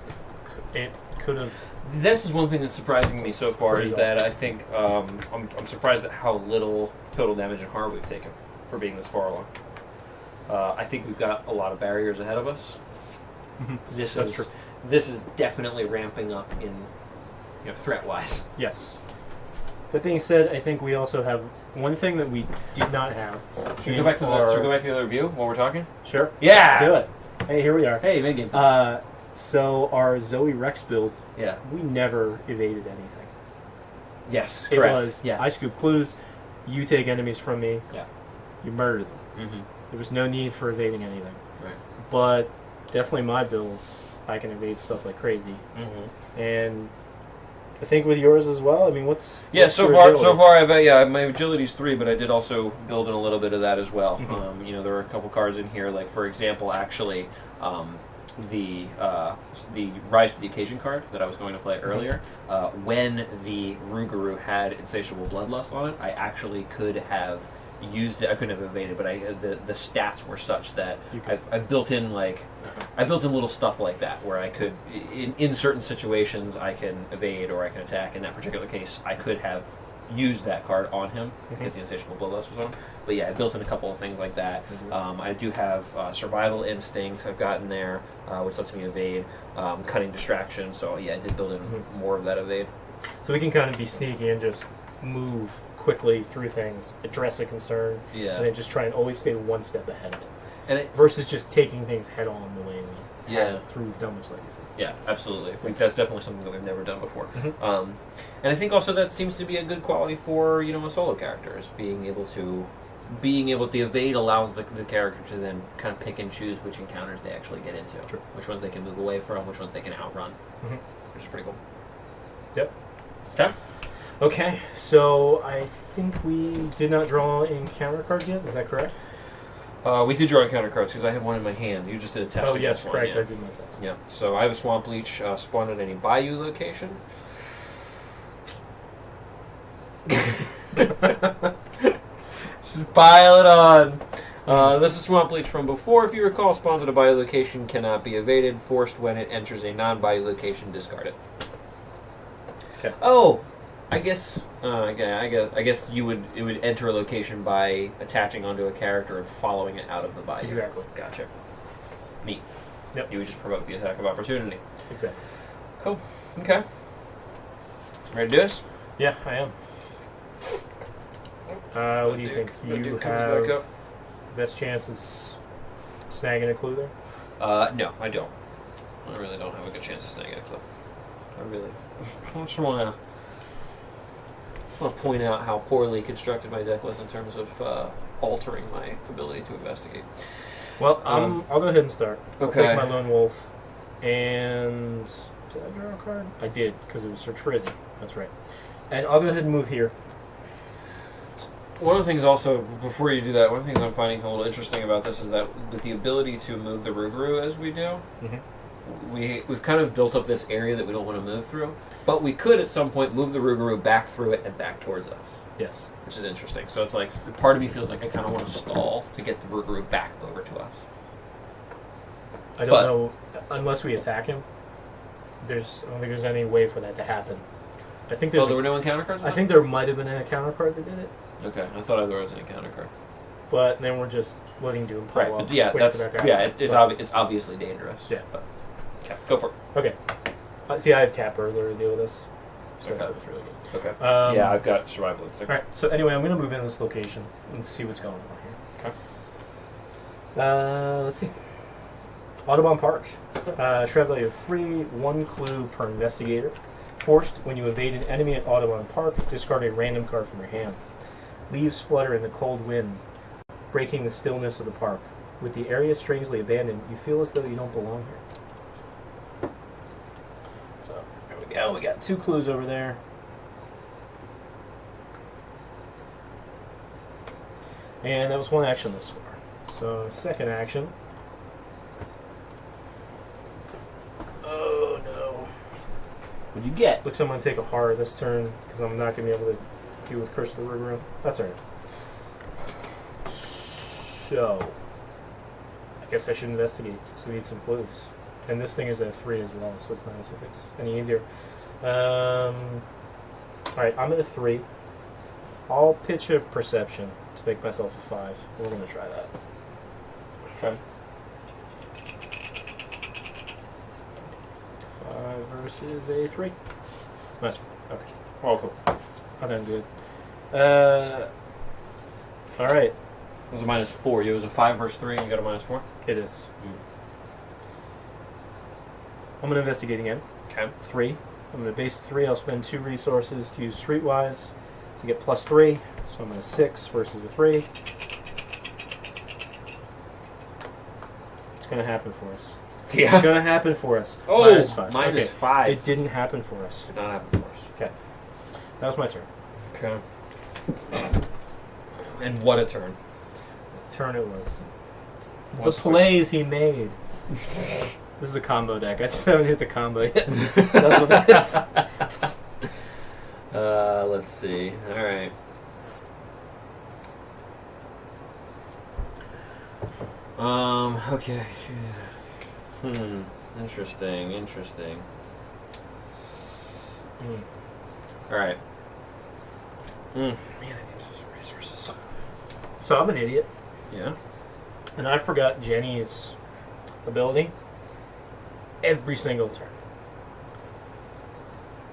It could have.
This is one thing that's surprising me so far, is that I think I'm surprised at how little total damage and horror we've taken for being this far along. I think we've got a lot of barriers ahead of us. This is definitely ramping up in, threat-wise.
Yes. That being said, I think we also have one thing that we did not have.
Should we go back to the other view while we're talking?
Sure.
Yeah.
Let's do it. Hey, here we are.
Hey, mid-game.
So our Zoe Rex build.
Yeah.
We never evaded anything.
Yes.
It
correct.
was. Yeah. I scoop clues. You take enemies from me.
Yeah.
You murder them.
Mm-hmm.
There was no need for evading anything.
Right.
But definitely my build, I can evade stuff like crazy.
Mm-hmm.
And I think with yours as well. I mean, what's
so far I've my agility's 3, but I did also build in a little bit of that as well.
Mm-hmm.
There were a couple cards in here, like for example, actually, the Rise to the Occasion card that I was going to play earlier. When the Rougarou had Insatiable Bloodlust on it, I actually could have used it. I couldn't have evaded, but the stats were such that I built in little stuff like that where I could in certain situations I can evade or I can attack. In that particular case, I could have used that card on him because the Insatiable Bloodlust was on him. But yeah, I built in a couple of things like that. I do have Survival Instinct I've gotten there, which lets me evade, Cunning Distraction. So yeah, I did build in more of that evade.
So we can kind of be sneaky and just move quickly through things, address a concern, and then just try and always stay one step ahead of it. Versus just taking things head on the way we have through Dunwich Legacy. Yeah, absolutely. I think that's definitely something that we've never done before. And I think also that seems to be a good quality for a solo character, is being able to evade allows the character to then kind of pick and choose which encounters they actually get into, which ones they can move away from, which ones they can outrun, which is pretty cool. Yep.
Okay.
Okay, so I think we did not draw encounter cards yet. Is that correct?
We did draw encounter cards because I have one in my hand. You just did a test.
Oh yes, correct. I did my test.
Yeah. So I have a Swamp Leech spawned at any Bayou location. Just pile it on. This is Swamp Leech from before. If you recall, spawns at a Bayou location cannot be evaded. Forced when it enters a non-Bayou location, discard it.
Okay.
Oh, I guess it would enter a location by attaching onto a character and following it out of the body.
Exactly.
Gotcha. Neat.
Yep.
You would just provoke the attack of opportunity.
Exactly.
Cool. Okay. Ready to do this?
Yeah, I am. What do you think? You have the best chance of snagging a clue there?
No, I don't. I really don't have a good chance of snagging a clue. I just want to point out how poorly constructed my deck was in terms of altering my ability to investigate.
Well, I'll go ahead and start.
Okay.
I'll take my lone wolf, and did I draw a card? I did, because it was search for Izzy. That's right. And I'll go ahead and move here.
One of the things also, before you do that, one of the things I'm finding a little interesting about this is that with the ability to move the Rougarou as we do, we've kind of built up this area that we don't want to move through, but we could at some point move the Rougarou back through it and back towards us.
Yes.
Which is interesting. So it's like, part of me feels like I kind of want to stall to get the Rougarou back over to us.
I don't know, unless we attack him, I don't think there's any way for that to happen. I think there's
there were no encounter cards?
I think there might have been an encounter card that did it.
Okay, I thought there was an encounter card.
But then we're just letting Doom pile
Right,
up.
but yeah, it's obviously dangerous.
Yeah.
But, okay, go for it.
Okay. See, I have Tap Burglar to deal with this. So
Okay.
that's really good.
Okay.
Yeah,
I've got survival instinct.
Alright, so anyway, I'm going to move in this location and see what's going on here.
Okay.
Let's see. Audubon Park. Shred value of 3, 1 clue per investigator. Forced, when you evade an enemy at Audubon Park, discard a random card from your hand. Leaves flutter in the cold wind, breaking the stillness of the park. With the area strangely abandoned, you feel as though you don't belong here. So, there we go. We got 2 clues over there. And that was 1 action thus far. So, second action. Oh no.
What'd you get?
Looks like I'm going to take a horror this turn, because I'm not going to be able to deal with Curse of the Rougarou. That's alright. So, I guess I should investigate, so we need some clues. And this thing is at 3 as well, so it's nice if it's any easier. Alright, I'm at a 3. I'll pitch a perception to make myself a 5. We're going to try that.
Okay.
5 versus a 3. Nice. Okay.
Oh, cool.
Okay, I'm good. Alright.
It was a -4. It was a 5 versus 3, and you got a -4?
It is. I'm going to investigate again.
Okay.
3. I'm going to base 3. I'll spend 2 resources to use Streetwise to get +3. So I'm going to 6 versus a 3. It's going to happen for us.
Yeah.
It's going to happen for us.
Oh,
-5.
-5.
It didn't happen for us.
Did not happen for us.
Okay. That was my turn.
Okay. And what a turn.
Turn it was. The
What's
plays he made. This is a combo deck. I just haven't hit the combo yet. That's what that is.
Let's see. All right. Okay. Interesting. All right. Man, I need some resources.
So I'm an idiot,
Yeah.
and I forgot Jenny's ability every single turn.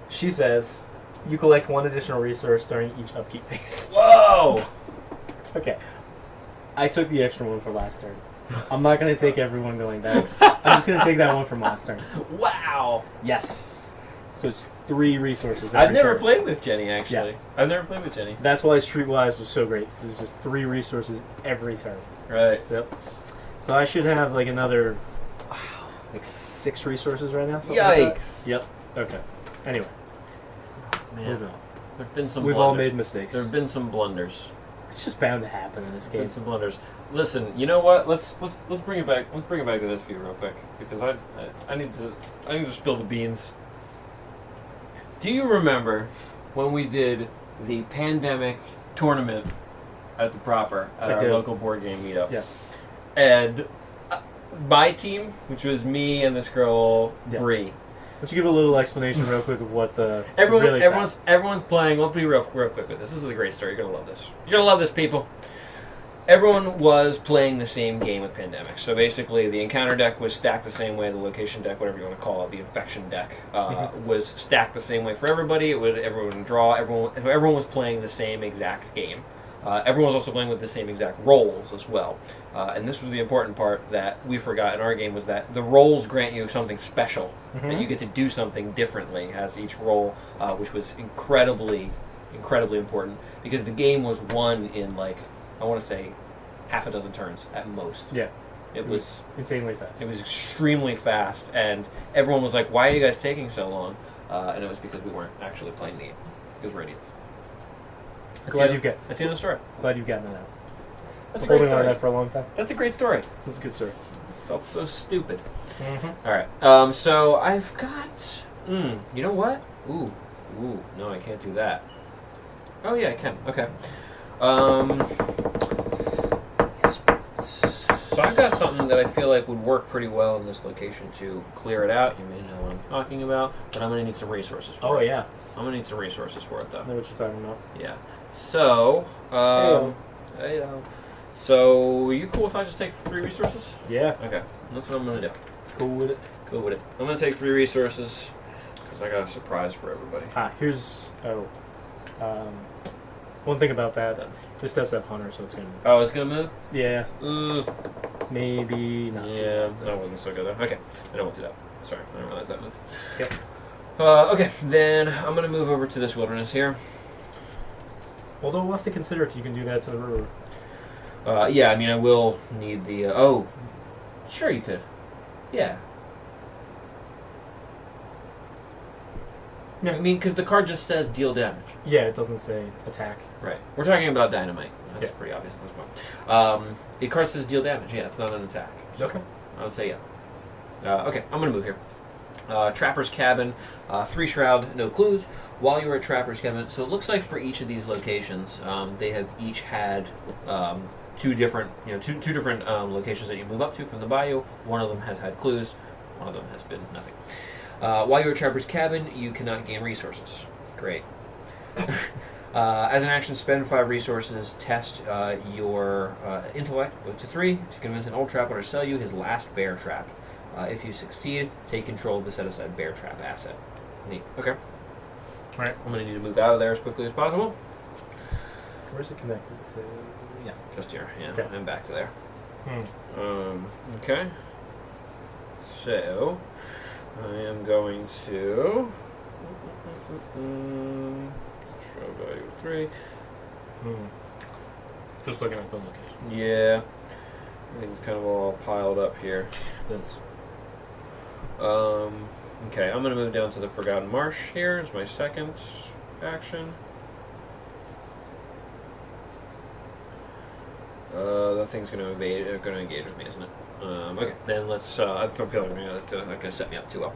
She says, you collect 1 additional resource during each upkeep phase.
Whoa!
Okay. I took the extra one for last turn. I'm not going to take everyone going back. I'm just going to take that one from last turn.
Wow!
Yes. So it's 3 resources.
I've
every
never
turn.
played with Jenny, actually.
Yeah.
I've never played with Jenny.
That's why Streetwise was so great, because it's just 3 resources every turn.
Right.
Yep. So I should have like another, like 6 resources right now. Something like that.
Yikes.
Yep. Okay. Anyway,
Man.
moving on.
There've been some
We've
blunders.
all made mistakes.
There have been some blunders.
It's just bound to happen in this
Been
game.
some blunders. Listen, you know what? Let's bring it back. Let's bring it back to this view real quick, because I need to spill the beans. Do you remember when we did the pandemic tournament at the Proper at our local board game meetup?
Yes.
And my team, which was me and this girl Bree,
don't you give a little explanation real quick of what the
Everyone's playing. Let's be real quick with this. This is a great story. You're gonna love this. You're gonna love this, people. Everyone was playing the same game with Pandemic. So basically, the encounter deck was stacked the same way. The location deck, whatever you want to call it, the infection deck, was stacked the same way for everybody. Everyone would draw. Everyone was playing the same exact game. Everyone was also playing with the same exact roles as well. And this was the important part that we forgot in our game, was that the roles grant you something special. That you get to do something differently as each role, which was incredibly important, because the game was won in, like, I want to say half a dozen turns at most.
Yeah.
It was
insanely fast.
It was extremely fast, and everyone was like, why are you guys taking so long? And it was because we weren't actually playing the game, because we're idiots. That's the end of the story.
Glad you've gotten that out.
That's a great story.
Holding on to that for a long time.
That's a great story.
That's a good story.
Felt so stupid. Alright, so I've got... you know what? Ooh, no, I can't do that. Oh yeah, I can. Okay. So I've got something that I feel like would work pretty well in this location to clear it out. You may know what I'm talking about, but I'm going to need some resources for it.
Oh, yeah.
I'm going to need some resources for it, though.
I know what you're talking about.
Yeah. So, so, are you cool if I just take 3 resources?
Yeah.
Okay. That's what I'm going to do.
Cool with it?
Cool with it. I'm going to take 3 resources, because I got a surprise for everybody.
Here's... one thing about that, this does have Hunter, so it's going to move.
Oh, it's going to move?
Yeah. Maybe not.
Yeah, that wasn't so good, though. Okay. I don't want to do that. Sorry, I didn't realize that move.
Yep.
Okay, then I'm going to move over to this wilderness here.
Although we'll have to consider if you can do that to the river.
Yeah, I mean, I will need the... oh, sure you could. Yeah.
Yeah.
I mean, because the card just says deal damage.
Yeah, it doesn't say attack.
Right. We're talking about dynamite. That's pretty obvious at this point. The card says deal damage. Yeah, it's not an attack. So
Okay.
I would say yeah. Okay, I'm going to move here. Trapper's Cabin, 3 Shroud, no clues. While you were at Trapper's Cabin, so it looks like for each of these locations, they have each had 2 different, two different locations that you move up to from the bayou. One of them has had clues. One of them has been nothing. While you're at Trapper's Cabin, you cannot gain resources. Great. As an action, spend 5 resources. Test your intellect, go to 3, to convince an old trapper to sell you his last bear trap. If you succeed, take control of the set-aside bear trap asset. Neat. Okay.
Alright.
I'm going to need to move out of there as quickly as possible.
Where's it connected to?
Yeah, just here. Yeah,
okay.
I'm back to there. Okay. So, I am going to... show value 3.
Just looking at the location.
Yeah. Everything's kind of all piled up here.
This.
Okay, I'm going to move down to the Forgotten Marsh here as my second action. That thing's going to engage with me, isn't it? Okay, then let's. I feel like that's going to set me up too well.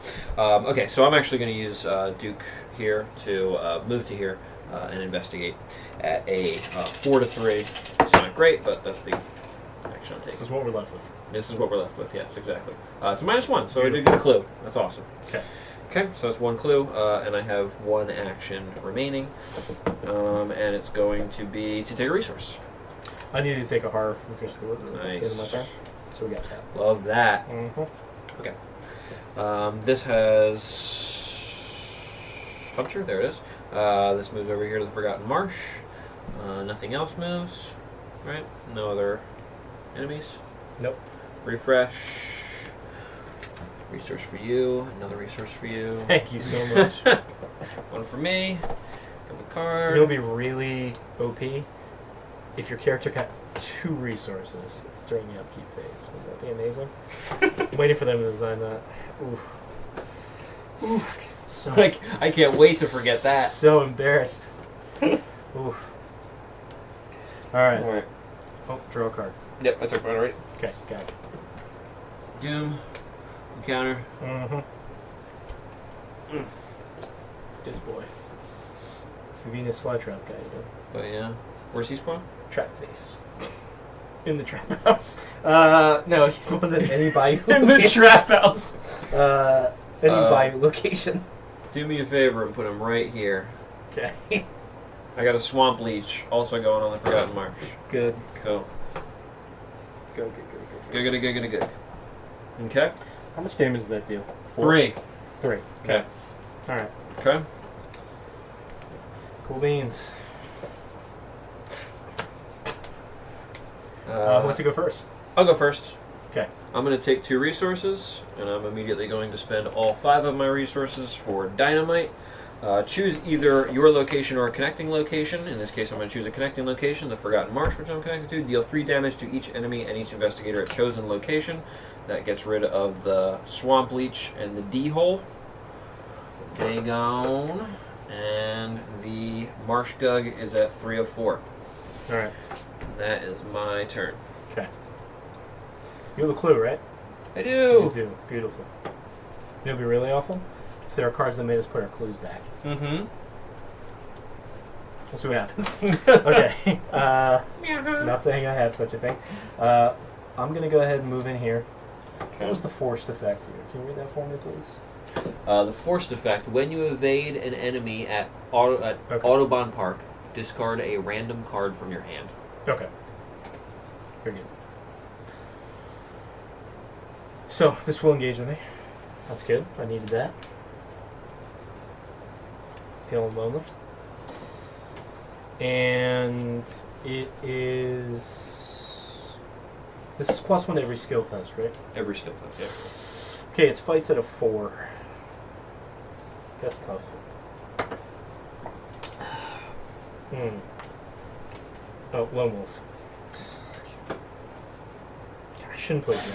Okay, so I'm actually going to use Duke here to move to here and investigate at a 4 to 3. It's not great, but that's the action I'm taking.
This is what we're left with.
This is what we're left with. Yes, exactly. It's a -1, so I did get a clue. That's awesome.
Okay.
Okay, so that's 1 clue, and I have 1 action remaining, and it's going to be to take a resource.
I need to take a horror focus to it.
Nice.
So we got that.
Love that. Okay. This has Hunter. There it is. This moves over here to the Forgotten Marsh. Nothing else moves. Right? No other enemies.
Nope.
Refresh. Resource for you. Another resource for you.
Thank you so much.
1 for me. Grab a card.
It'll be really OP if your character got 2 resources during the upkeep phase. Would that be amazing? I'm waiting for them to design that. Oof. Oof. So,
like, I can't wait to forget that.
So embarrassed. Oof. Alright.
Alright.
Oh, draw a card.
Yep, I took one already.
Okay, got it.
Doom. Encounter.
This boy. It's the Venus flytrap guy, you know?
Oh, yeah. Where's he spawn?
Trap face. In the trap house. No, he spawns at any bayou.
In the trap house.
Any bio location.
Do me a favor and put him right here.
Okay.
I got a Swamp Leech also going on the Forgotten Marsh.
Good.
Cool.
Good.
Good. Okay.
How much damage does that deal?
3.
3.
Okay.
All right.
Okay.
Cool beans. Who wants to go first?
I'll go first.
Okay.
I'm going to take 2 resources, and I'm immediately going to spend all 5 of my resources for dynamite. Choose either your location or a connecting location. In this case, I'm going to choose a connecting location, the Forgotten Marsh, which I'm connected to. Deal 3 damage to each enemy and each investigator at chosen location. That gets rid of the Swamp Leech and the D-hole. They gone. And the Marsh Gug is at 3 of 4.
Alright.
That is my turn.
Okay. You have a clue, right?
I do.
You do. Beautiful. You know what'd be really awful? If there are cards that made us put our clues back.
Mm-hmm.
We'll see what happens. Okay. Not saying I have such a thing. I'm going to go ahead and move in here.
Okay.
What was the forced effect here? Can you read that for me, please?
The forced effect, when you evade an enemy at Autobahn Park, discard a random card from your hand.
Okay. Very good. So, this will engage with me. That's good. I needed that. Feeling lonely. And it is... This is +1 to every skill test, right?
Every skill test, yeah.
Okay, it's fights at a 4. That's tough. Oh, Lone Wolf. I shouldn't play Jenny.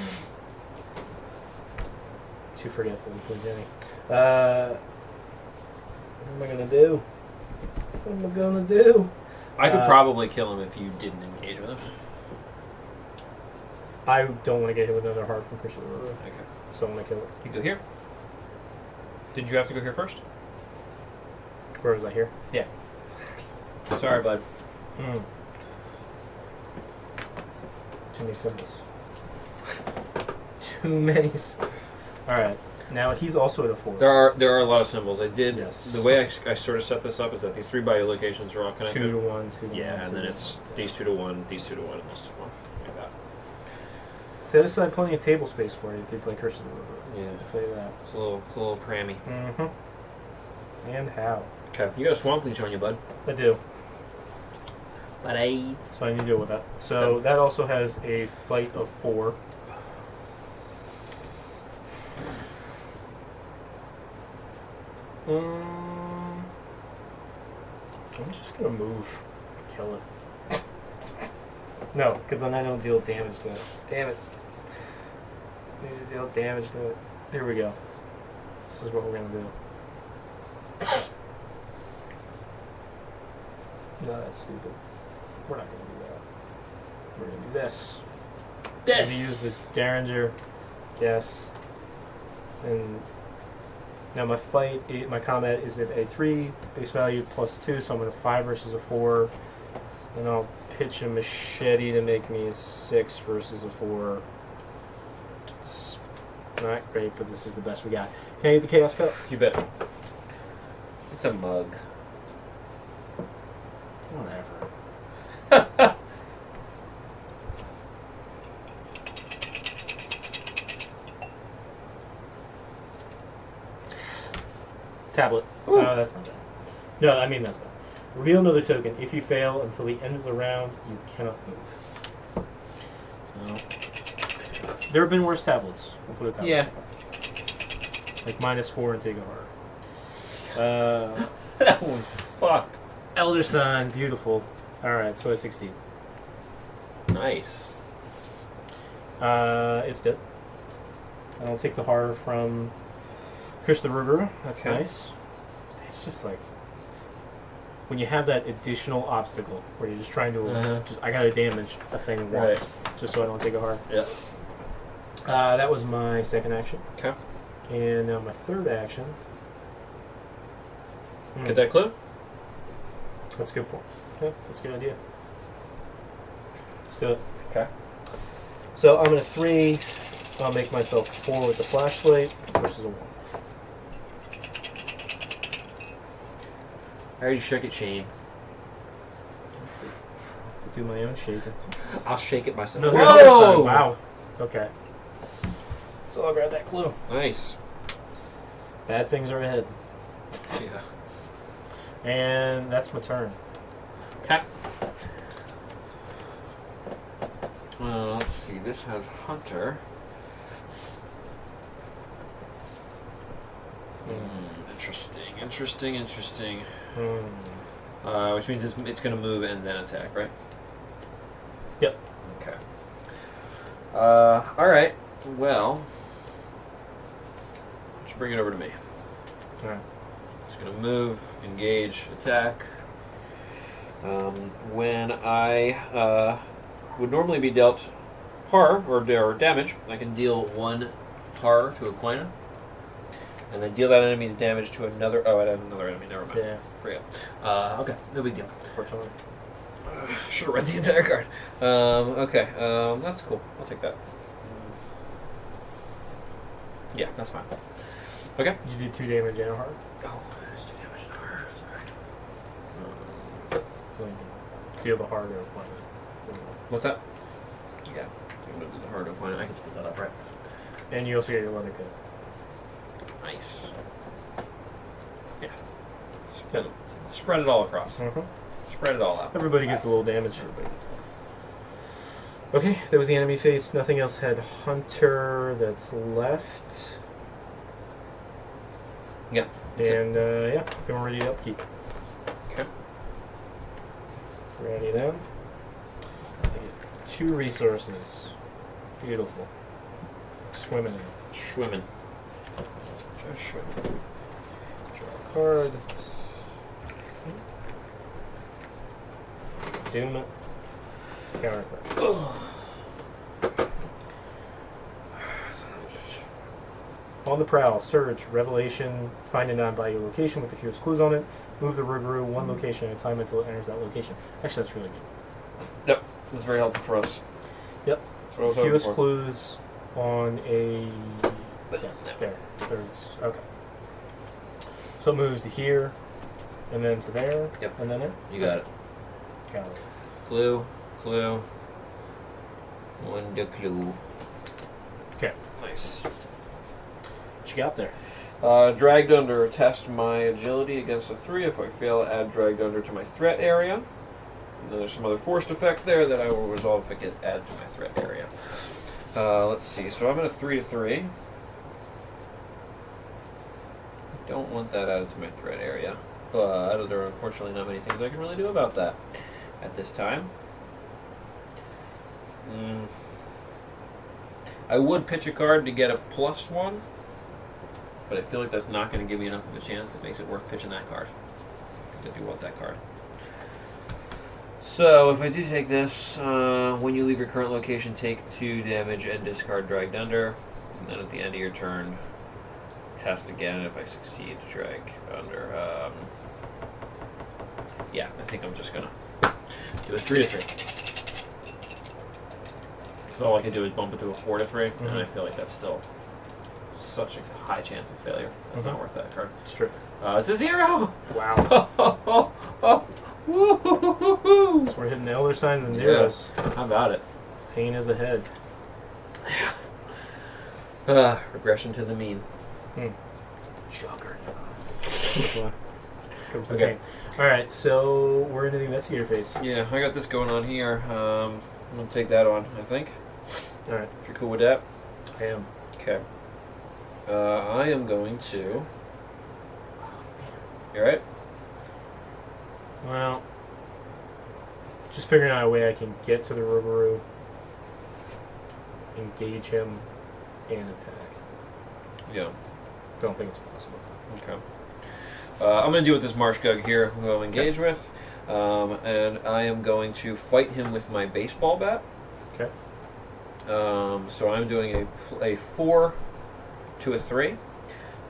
Too forgetful to play Jenny. What am I gonna do? What am I gonna do?
I could probably kill him if you didn't engage with him.
I don't want to get hit with another heart from Christian Rougarou,
Okay.
so I'm gonna kill it.
You go here. Did you have to go here first?
Where was I here? Yeah.
Sorry, bud.
Too many symbols. Too many symbols. Alright. Now he's also at a 4.
There are a lot of symbols. I did.
Yes.
The way I sort of set this up is that these 3 bio locations are all connected.
2 to 1, 2 to 1.
Yeah, and then it's these 2 to 1, these 2 to 1, and this 2 to 1. Like that.
Set aside plenty of table space for you if you play Curse of the River.
Yeah.
I'll tell you that.
It's a little crammy.
Mm-hmm. And how?
Okay. You got a Swamp Leech on you, bud.
I do.
Buddy.
So I need to deal with that. So that also has a fight of 4. I'm just gonna move, kill it. No, because then I don't deal damage to it. Damn it! I need to deal damage to it. Here we go. This is what we're gonna do. No, that's stupid. We're not gonna do that. We're gonna do this. We're gonna use the Derringer. Yes. And now my combat is at a 3 base value +2, so I'm at a 5 versus a 4. And I'll pitch a machete to make me a 6 versus a 4. It's not great, but this is the best we got. Can I get the Chaos Cup?
You bet. It's a mug.
Whatever. Tablet.
Ooh.
Oh, that's not bad. No, I mean that's bad. Reveal another token. If you fail until the end of the round, you cannot move. So, there have been worse tablets. We'll put it that way.
Yeah.
Like -4 and take a heart.
That one's fucked.
Elder Sign, beautiful. Alright, so I succeed.
Nice.
It's dead. I'll take the horror from Chris the Rougarou. That's
Okay.
nice. It's just like when you have that additional obstacle where you're just trying to I gotta damage a thing once, just so I don't take a heart.
Yeah.
That was my second action.
Okay.
And now my third action.
Get that clue?
That's a good point. Okay, that's a good idea. Let's do it.
Okay.
So I'm at a 3. I'll make myself 4 with the flashlight versus a 1.
I already shook it, Shane.
To do my own shaking.
I'll shake it myself.
No,
Whoa!
Wow. Okay. So I'll grab that clue.
Nice.
Bad things are ahead.
Yeah.
And that's my turn.
Okay. Let's see. This has Hunter. Interesting. Which means it's going to move and then attack, right?
Yep.
Okay. All right. Well, let's bring it over to me.
All right.
Just going to move, engage, attack. When I would normally be dealt horror or damage, I can deal 1 horror to Aquina, and then deal that enemy's damage to another. Oh, I have another enemy. Never mind.
Yeah.
Forget. Okay, no big deal.
Unfortunately.
Should have read the entire card. Okay, that's cool. I'll take that. Yeah, that's fine. Okay.
You did 2 damage and a heart.
Oh, there's 2 damage in horror. Sorry.
Feel the heart or apply it.
What's that? Yeah, I'm gonna do the hard Aquina. I can split that up, right?
And you also get your leather kit.
Nice. Yeah. Spread it all across. Spread it all out.
Everybody gets a little damage. Okay, that was the enemy phase. Nothing else had Hunter that's left.
Yeah.
And yeah, then we're ready to upkeep.
Okay.
Ready then. 2 resources. Beautiful. Swimming in.
Schwimmen. Just schwimmen.
Draw a card. Doom it. Counter card. On the prowl, search, revelation, find a non-value location with the fewest clues on it. Move the Rougarou 1 location at a time until it enters that location. Actually, that's really good.
Yep. That's very helpful for us.
Yep.
That's what I was hoping
Fewest
for.
clues on a... Yeah, there. There it is. Okay. So it moves to here, and then to there,
Yep.
and then there.
You got it.
Got it.
Clue. One the clue.
Okay.
Nice.
What you got there?
Dragged under. Test my agility against a 3. If I fail, add dragged under to my threat area. And then there's some other forced effects there that I will resolve if I get added to my threat area. Let's see. So I'm in a 3/3. Don't want that added to my threat area, but there are unfortunately not many things I can really do about that at this time. I would pitch a card to get a +1, but I feel like that's not going to give me enough of a chance that makes it worth pitching that card. I do want that card. So if I do take this, when you leave your current location, take 2 damage and discard dragged under, and then at the end of your turn, test again. If I succeed, drag under. Yeah, I think I'm just gonna do a 3/3. Because all I can do is bump it to a 4/3, and I feel like that's still such a high chance of failure. That's not worth that card.
It's true.
It's a 0.
Wow.
Woo-hoo-hoo-hoo-hoo.
So we're hitting the elder signs and zeros.
Yeah. How about it?
Pain is ahead.
Regression to the mean.
Shocker. This one comes to
Okay.
pain. Alright, so we're into the investigator phase.
Yeah, I got this going on here. I'm going to take that on, I think.
Alright.
If you're cool with that.
I am.
Okay. I am going to... You alright?
Well, just figuring out a way I can get to the Rougarou, engage him, and attack.
Yeah.
Don't think it's possible.
Okay. I'm going to deal with this Marsh Gug here, who I'm engaged with. And I am going to fight him with my baseball bat.
Okay.
So I'm doing a 4 to a 3.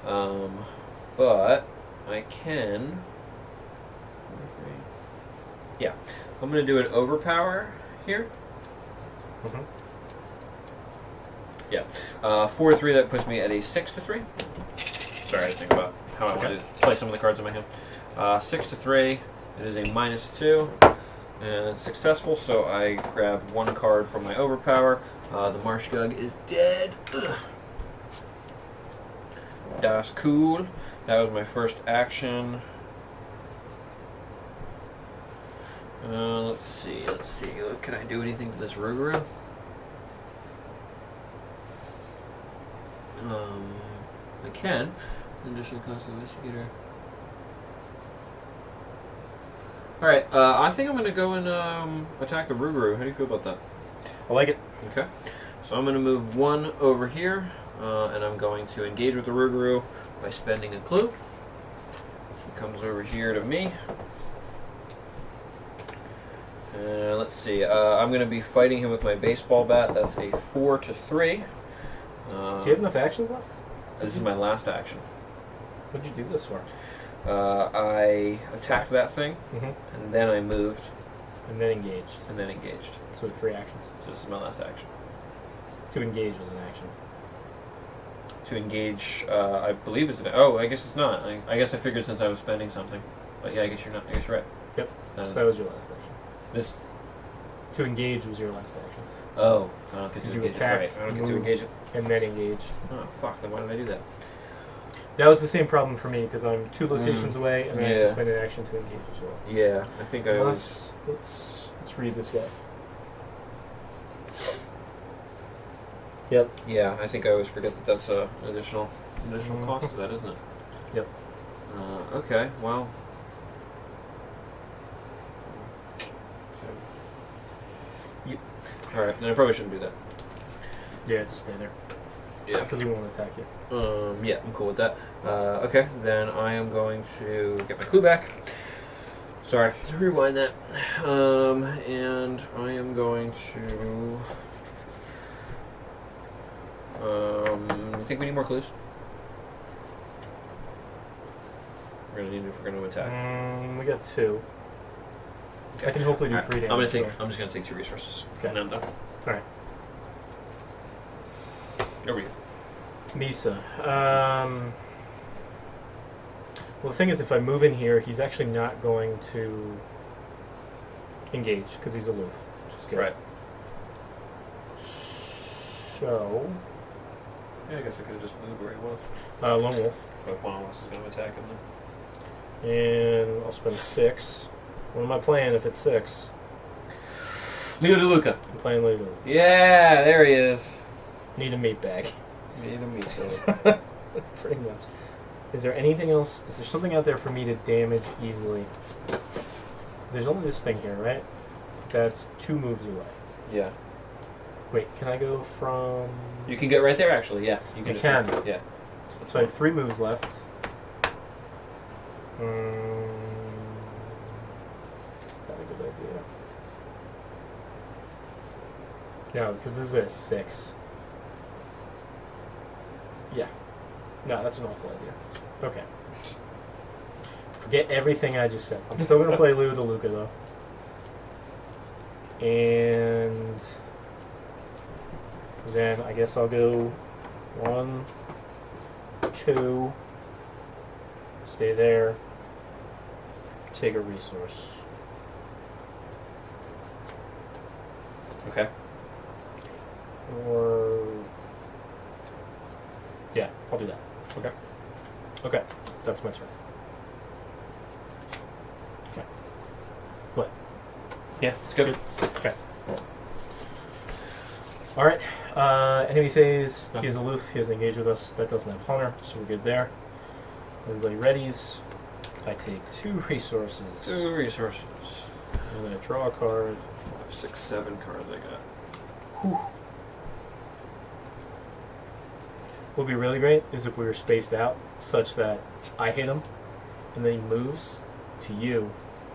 But I can... Yeah. I'm going to do an overpower here. Yeah. 4-3, that puts me at a 6-3. Sorry, I had to think about how I wanted to play some of the cards in my hand. 6 to 3. It is a -2. And it's successful, so I grab 1 card from my overpower. The Marsh Gug is dead. Ugh. That's cool. That was my first action. Let's see. Can I do anything to this Rougarou? I can. Additional cost of investigator. Alright, I think I'm going to go and attack the Rougarou. How do you feel about that?
I like it.
Okay. So I'm going to move 1 over here, and I'm going to engage with the Rougarou by spending a clue. He comes over here to me. Let's see. I'm going to be fighting him with my baseball bat. That's a 4 to 3.
Do you have enough actions left?
This is my last action.
What did you do this for?
I attacked that thing, and then I moved.
And then engaged.
And then engaged.
So 3 actions.
So this is my last action.
To engage was an action.
To engage, I believe is an... Oh, I guess it's not. I guess I figured since I was spending something. But yeah, I guess you're not. I guess you're right.
Yep. So that was your last action.
This...
To engage was your last action.
Oh, I don't get to
you
engage it.
attacked,
Right. I don't get to engage it.
And then engaged.
Oh, fuck. Then why did I do that?
That was the same problem for me, because I'm 2 locations away, and then I have to spend an action to engage as well.
Yeah, I think I was...
Let's read this guy. Yep.
Yeah, I think I always forget that that's an additional cost to that, isn't it?
Yep.
Okay, well...
Yep.
Alright, then I probably shouldn't do that.
Yeah, just stay there.
Yeah.
Because he won't attack you.
Yeah, I'm cool with that. Okay, then I am going to get my clue back. Sorry, to rewind that. And I am going to... you think we need more clues? We're gonna need it if we're gonna attack.
We got 2. Okay. I can hopefully do 3 damage.
I'm just gonna take 2 resources.
Okay.
And I'm done.
Alright.
Over you.
Misa. Well, the thing is, if I move in here, he's actually not going to engage, because he's aloof, which is good.
Right.
So...
Yeah, I guess I could have just moved where he was.
Lone Wolf.
But if one of us is going to attack him then.
And I'll spend 6. What am I playing if it's 6?
Leo DeLuca.
I'm playing Leo.
Yeah, there he is.
Need a meat bag.
Need a meat bag.
Pretty much. Is there anything else? Is there something out there for me to damage easily? There's only this thing here, right? That's 2 moves away.
Yeah.
Wait, can I go from...
You can get right there, actually, yeah. You can. Yeah.
So I have 3 moves left. Is that a good idea? No, because this is a 6. Yeah. No, that's an awful idea. Okay. Forget everything I just said. I'm still going to play Lou DeLuca, though. And then I guess I'll go 1, 2, stay there, take a resource.
Okay.
Or... yeah, I'll do that. Okay. Okay, that's my turn. Okay. What?
Yeah, it's good.
Okay. Alright, enemy phase, he is aloof, he has engaged with us, that doesn't have Hunter, so we're good there. Everybody readies. I take 2 resources.
2 resources.
I'm going to draw a card.
5, 6, 7 cards I got.
Whew. What would be really great is if we were spaced out such that I hit him, and then he moves to you,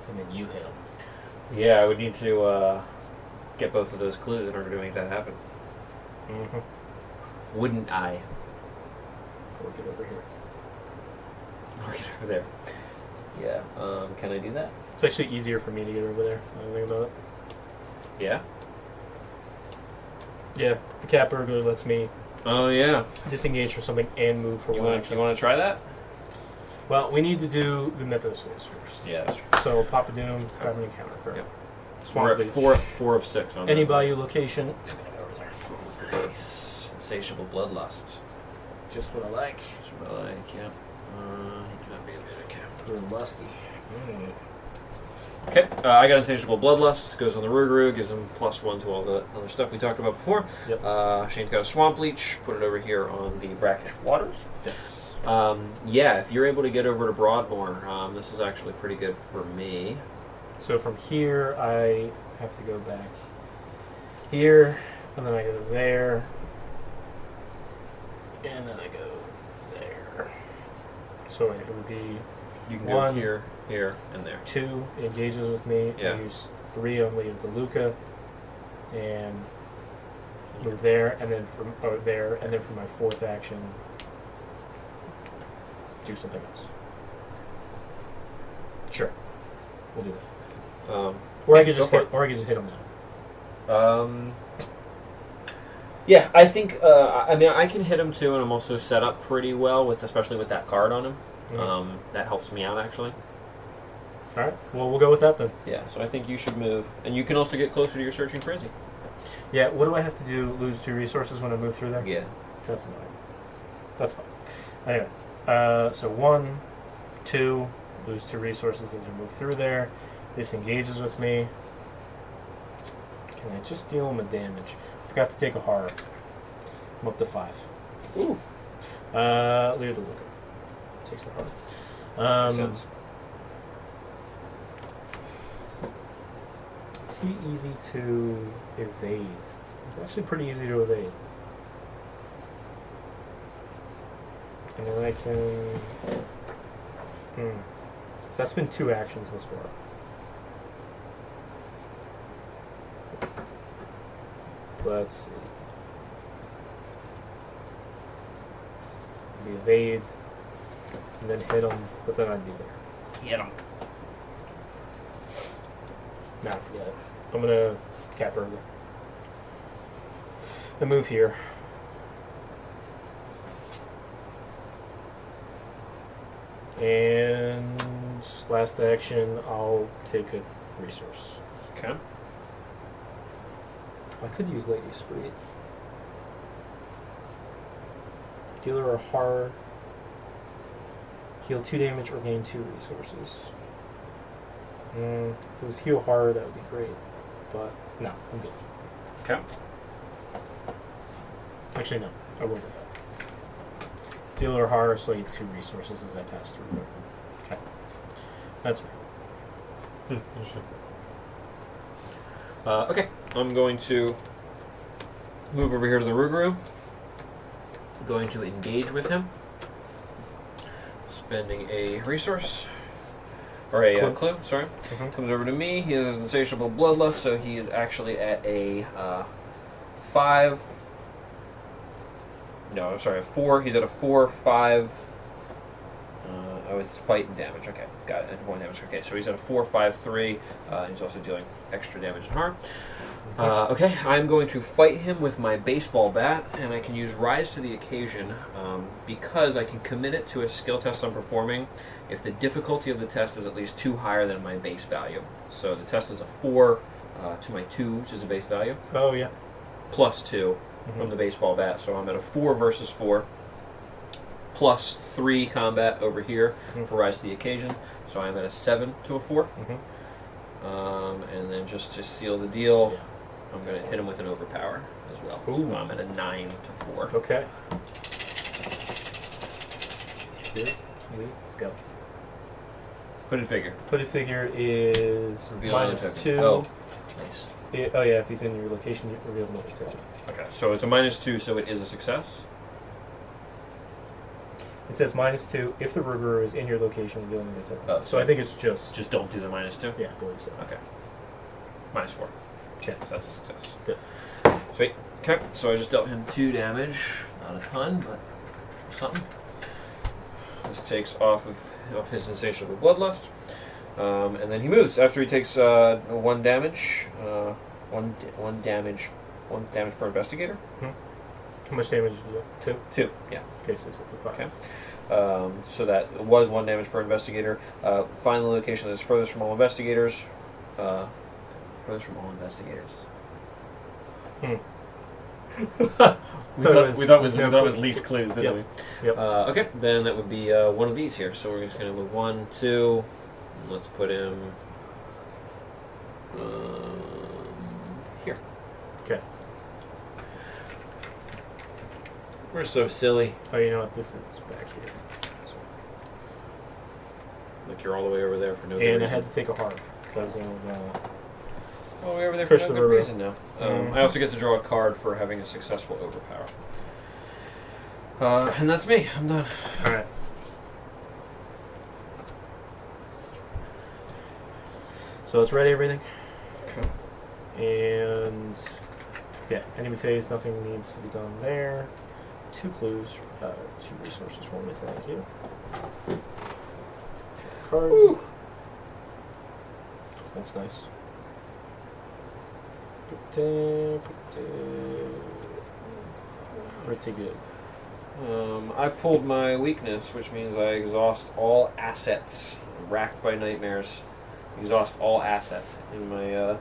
and then you hit him.
Yeah, I would need to get both of those clues in order to make that happen. Wouldn't I?
Or get over here.
Or get over there. Yeah, can I do that?
It's actually easier for me to get over there, now that I think about it.
Yeah?
Yeah, the cat burglar lets me
Oh, yeah.
disengage from something and move for
You
1
want
action.
to try that?
Well, we need to do the Mythos phase first.
Yeah, that's true.
So Papa Doom, grab an encounter card.
Yep.
Swamp
We're at
Leech.
four of 6 on
Any
that.
value location.
Over there. Nice. Insatiable bloodlust.
Just what I like.
That's what I like, yeah. He cannot be a bit of
We're lusty.
Okay, I got Insatiable Bloodlust. Goes on the Rougarou, gives him +1 to all the other stuff we talked about before.
Yep.
Shane's got a Swamp Leech. Put it over here on the Brackish Waters.
Yes.
Yeah, if you're able to get over to Broadmoor, this is actually pretty good for me.
So from here, I have to go back here, and then I go there, and then I go there. So it would be
You can
One.
go here, here, and there.
2 engages with me.
Yeah.
I use 3 on Leo DeLuca, and move there, and then from there, and then for my 4th action, do something else. Sure, we'll do that. Or I could just hit him now.
Yeah, I think. I mean, I can hit him too, and I'm also set up pretty well with, especially with that card on him.
Mhm.
That helps me out actually.
All right. Well, we'll go with that then.
Yeah. So I think you should move, and you can also get closer to your Searching Frenzy.
Yeah. What do I have to do? Lose 2 resources when I move through there?
Yeah.
That's annoying. That's fine. Anyway, so 1, 2, lose 2 resources as I move through there. This engages with me. Can I just deal him a damage? Forgot to take a horror. I'm up to 5.
Ooh.
Leo DeLuca takes the horror.
Makes sense.
Is he easy to evade? It's actually pretty easy to evade. And then I can... So that's been 2 actions thus far. Let's see. We evade, and then hit him, but then I'd be there.
Hit him.
Nah, forget it. I'm gonna cap Burger. And move here. And last action, I'll take a resource.
Okay.
I could use Lady Spree. Dealer a horror. Heal 2 damage or gain 2 resources. If it was heal horror, that would be great. But no, I'm good.
Okay.
Actually, no, I will do that. Dealer horror, so I get 2 resources as I pass through. Okay, that's right.
Interesting. Okay, I'm going to move over here to the Rougarou. Going to engage with him. Spending a resource. Or a clue, sorry. Comes over to me. He has Insatiable Bloodlust, so he is actually at a 5. No, I'm sorry, a 4. He's at a 4, 5. Oh, it's fight and damage. Okay, got it. 1 damage. Okay, so he's at a 4, 5, 3. He's also dealing extra damage and harm. Okay, I'm going to fight him with my baseball bat, and I can use Rise to the Occasion because I can commit it to a skill test I'm performing if the difficulty of the test is at least 2 higher than my base value. So the test is a 4 to my 2, which is a base value,
Oh, yeah.
plus 2 from the baseball bat. So I'm at a 4 versus 4, plus 3 combat over here for Rise to the Occasion. So I'm at a 7 to a 4. And then just to seal the deal, I'm going to hit him with an Overpower as well.
Ooh.
So I'm at a 9 to 4.
Okay. Here we go.
Hooded Figure.
Hooded figure is
Reveal another
minus
token.
2.
Oh, nice.
Oh yeah, if he's in your location, you reveal another token.
Okay, so it's a -2, so it is a success.
It says -2 if the Rougarou is in your location, reveal another token.
Oh,
so I think it's just
Just don't do the -2?
yeah, I believe so.
Okay. -4.
Okay,
So that's a success.
good.
Sweet. Okay, so I just dealt him 2 damage. Not a ton, but something. This takes off his Insatiable Bloodlust. And then he moves. After he takes 1 damage, 1 damage per investigator.
How much damage did you do? 2?
2, yeah.
Okay, so he's up to 5.
Okay. So that it was 1 damage per investigator. Find the location that is furthest from all investigators. Furthest from all investigators.
Hmm.
we thought it was least clues, didn't
Yep.
we?
Yep.
Okay, then that would be one of these here. So we're just going to move 1, 2. Let's put him here.
Okay.
We're so silly.
Oh, you know what? This is back here.
Like you're all the way over there for no good
And I
reason.
had to take a heart because of.
All the way over there for no
Christopher
good
Rowe.
reason now. I also get to draw a card for having a successful overpower. And that's me. I'm done.
All right. So let's ready everything.
Okay.
And yeah, enemy phase, nothing needs to be done there. 2 clues, 2 resources for me, thank you. Card.
Woo.
That's nice. Pretty good.
I pulled my weakness, which means I exhaust all assets. Racked by nightmares. Exhaust all assets in my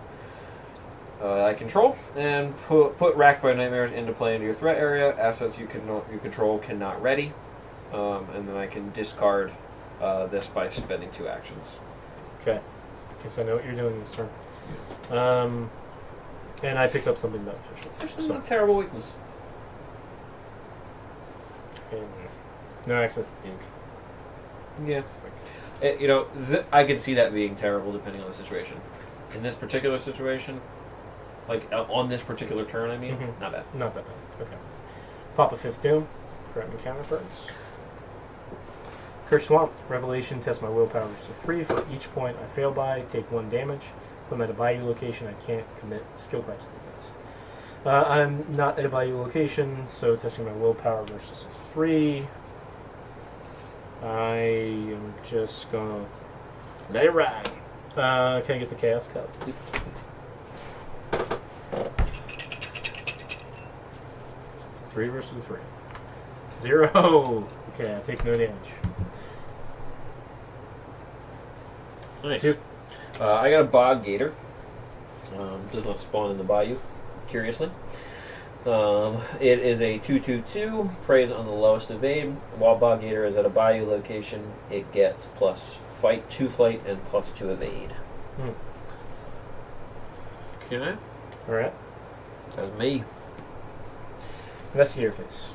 I control, and put Racked by Nightmares into play into your threat area. Assets you control cannot ready, and then I can discard this by spending 2 actions.
Okay. Guess I know what you're doing this turn. And I picked up something beneficial.
It's actually not a terrible weakness.
And no access to Duke.
Yes. I could see that being terrible depending on the situation. In this particular situation, like on this particular turn, I mean, not bad.
Not that bad. Okay. Pop a 5th Doom. Grab my counterparts. Curse Swamp. Revelation. Test my willpower to 3. For each point I fail by, take 1 damage. If I'm at a Bayou location, I can't commit skill types to the test. I'm not at a Bayou location, so testing my willpower versus a 3. I am just gonna let it ride. Can I get the Chaos Cup? 3 versus 3. 0. Okay, I take no damage.
Nice.
2.
I got a Bog Gator. Does not spawn in the bayou, curiously. It is a 2/2/2, preys on the lowest evade. While Bog Gator is at a bayou location, it gets plus fight, 2 flight, and plus 2 evade. Okay.
Alright.
That's me.
Investigator phase.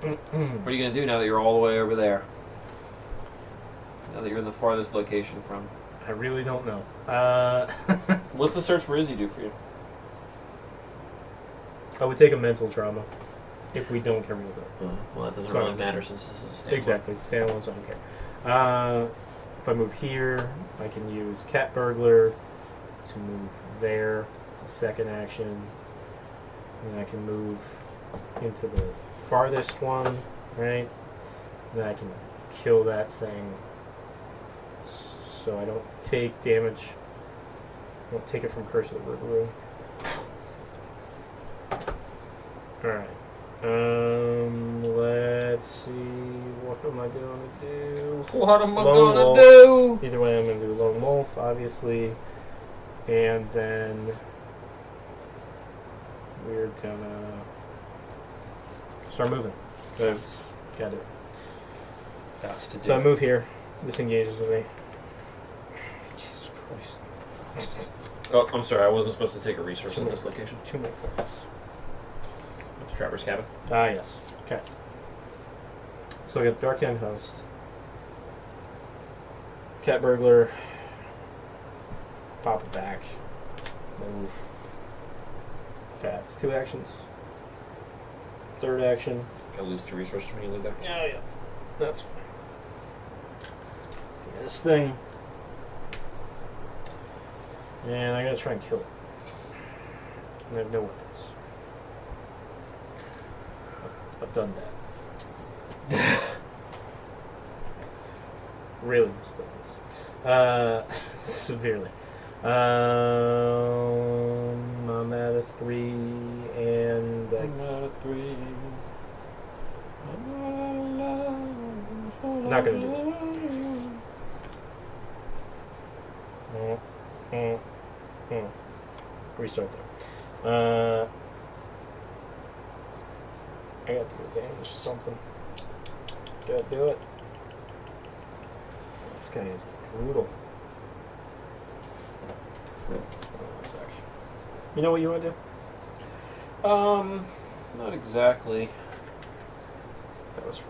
What are you going to do now that you're all the way over there? Now that you're in the farthest location from...
I really don't know.
What's the search for Izzy do for you?
I would take a mental trauma if we don't get rid of it.
Well, that doesn't
So-
really matter since this is a standalone.
Exactly, it's standalone, so I don't care. If I move here, I can use Cat Burglar to move there. It's a 2nd action. And I can move into the farthest one, right? And then I can kill that thing. So I don't take damage. I don't take it from Curse of the Rougarou. Alright. Let's see. What am I going to do?
What am I
Lone
gonna
Wolf.
do?
Either way, I'm going to do Lone Wolf, obviously. And then we're gonna start moving. Because got it.
That's to do.
So I move here. This engages with me. Jesus Christ.
Oh, I'm sorry. I wasn't supposed to take a resource in this location.
2 more points.
It's Traverse Cabin.
Ah, yes. Okay. So I got Dark End Host. Cat Burglar. Pop it back. Move. That's 2 actions. 3rd action.
I lose 2 resources when you leave there.
Yeah, yeah. That's fine. This thing. And I gotta try and kill it. And I have no weapons. I've done that. Really misspelled this. Severely. I'm at a 3 and
I'm at a 3. I'm at a
not going to do that. Restart there. I got to go damage something. Gotta do it. This guy is brutal. Hold on a sec. You know what you want to do?
Not exactly.
That was.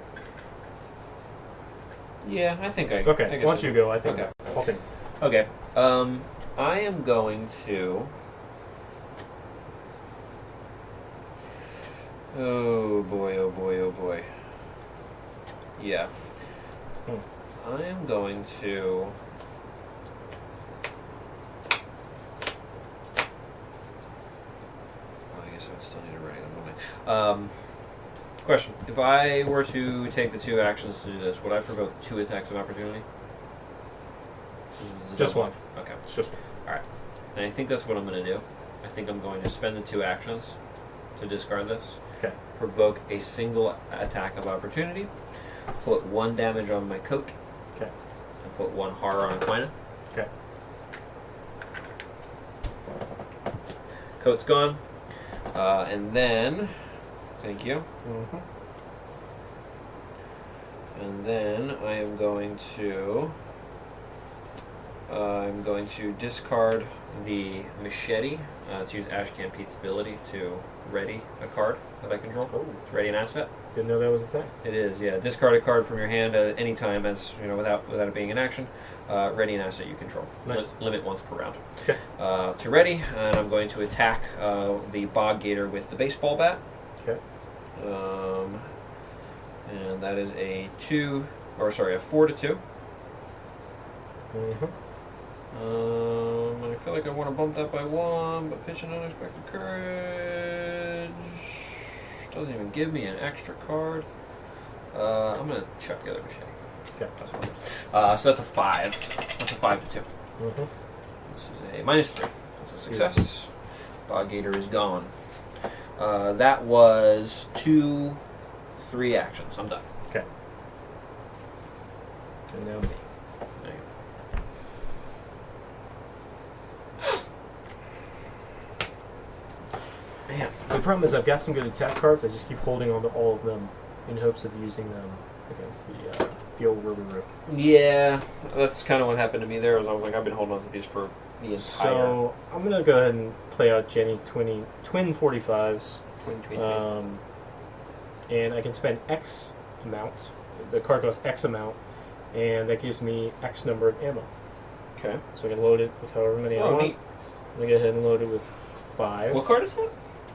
Yeah, I think I.
Okay.
I guess
Once you go, I think.
Okay.
I'll think.
Okay. I am going to. Oh boy! Oh boy! Oh boy! Yeah. I am going to. I guess I would still need a ready, wouldn't I? Question: if I were to take the 2 actions to do this, would I provoke 2 attacks of opportunity? This is a
Just
double.
one.
Okay.
It's just one.
All right. And I think that's what I'm going to do. I think I'm going to spend the 2 actions to discard this.
Okay.
Provoke a single attack of opportunity. Put 1 damage on my coat.
Okay.
And put 1 horror on Aquina.
Okay.
Coat's gone. And then, thank you.
Mm-hmm.
And then I am going to. I'm going to discard the machete to use Ash Campete's ability to ready a card that I control.
Oh.
To ready an asset.
Didn't know that was a thing.
It is, yeah. Discard a card from your hand at any time, as without it being an action. Ready an asset you control.
Nice.
Limit once per round.
Okay.
To ready, and I'm going to attack the Bog Gator with the baseball bat.
Okay.
And that is a 4 to 2.
Mm-hmm.
I feel like I want to bump that by 1, but pitch an unexpected courage doesn't even give me an extra card. I'm gonna chuck the other machete.
Okay.
That's fine. So that's a 5. That's a 5 to 2.
Mm-hmm.
This is a -3. That's a success. Bog Gator is gone. That was 2, 3 actions. I'm done.
Okay. And now me.
There you go. Man.
So the problem is I've got some good attack cards. I just keep holding on to all of them in hopes of using them against the old Rougarou.
Yeah, that's kind of what happened to me there. I was like, I've been holding on to these for the entire.
So I'm gonna go ahead and play out Jenny's twin 45s. And I can spend X amount. The card costs X amount, and that gives me X number of ammo.
Okay.
So I can load it with however many I want.
Neat.
I'm gonna go ahead and load it with 5.
What card is that?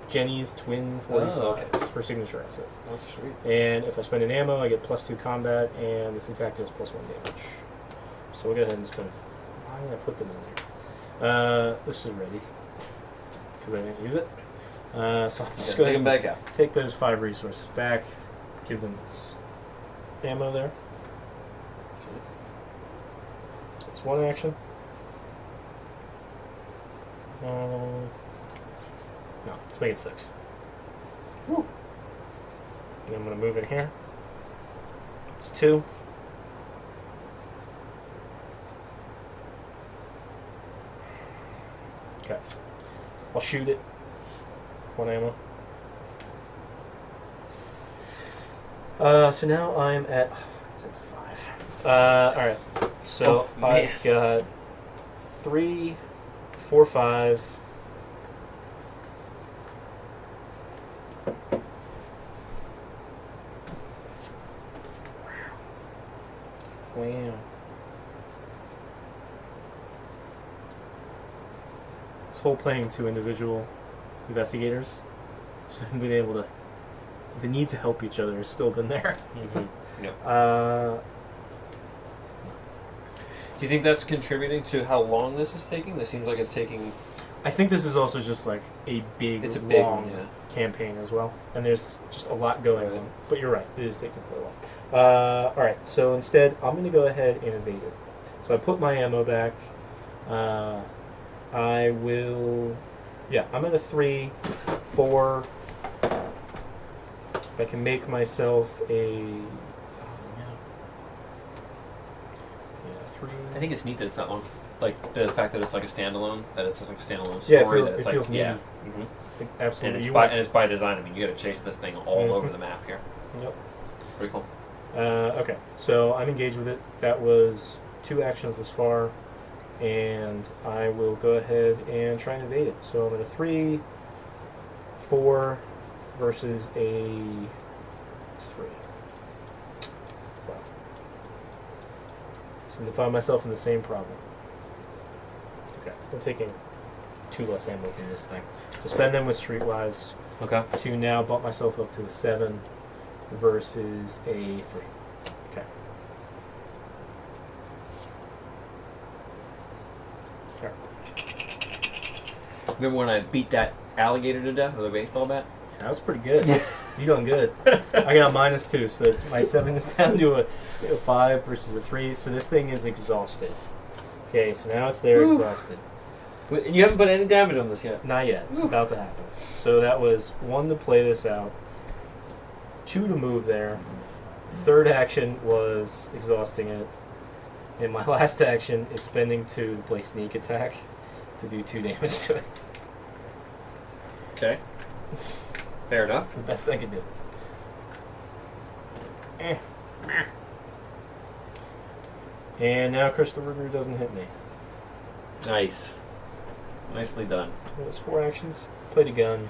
Jenny's twin 45s.
Oh, okay.
Her signature asset.
That's sweet.
And if I spend an ammo, I get +2 combat, and this attack does +1 damage. So we'll go ahead and spend. Why did I put them in there? This is ready because I didn't use it. So I'll just go
Take
ahead
them
and
back out.
take those 5 resources back. Give them this ammo there. It's 1 action. No, let's make it 6. Woo. And I'm going to move in here. It's 2. Okay. I'll shoot it. 1 ammo. So now I'm at. Oh, it's at 5. Alright. So I've got 3, 4, 5. Wow. This whole playing 2 individual investigators, so I've been able to. The need to help each other has still been there.
Mm-hmm. Yep.
Do
you think that's contributing to how long this is taking? This seems like it's taking.
I think this is also just like a big, long campaign as well, and there's just a lot going on. But you're right, it is taking quite a while. All right, so instead, I'm going to go ahead and evade it. So I put my ammo back. I will. Yeah, I'm at a 3, 4. I can make myself a. Oh, no. 3.
I think it's neat that it's that long. Like the fact that it's like a standalone, that it's just like a standalone
Yeah,
story.
it feels
yeah,
meaty.
mm-hmm.
Absolutely.
And it's by design. I mean, you got to chase this thing all over the map here.
Yep.
Pretty cool.
Okay, so I'm engaged with it. That was 2 actions thus far, and I will go ahead and try and evade it. So I'm at a 3, 4 versus a 3. Wow. So I'm going to find myself in the same problem. Okay, I'm taking 2 less ammo from this thing. To spend them with Streetwise,
Okay.
to now bump myself up to a 7 versus a 3. Okay. There.
Remember when I beat that alligator to death with a baseball bat?
That was pretty good. You doing good. I got a -2, so that's my 7 is down to a 5 versus a 3. So this thing is exhausted. Okay, so now it's there, exhausted.
And you haven't put any damage on this yet?
Not yet. It's about to happen. So that was 1 to play this out, 2 to move there. 3rd action was exhausting it. And my last action is spending 2 to play sneak attack to do 2 damage to it.
Okay. Fair enough.
The best I could do. And now Crystal Rougarou doesn't hit me.
Nice. Nicely done.
It was 4 actions. Played a gun,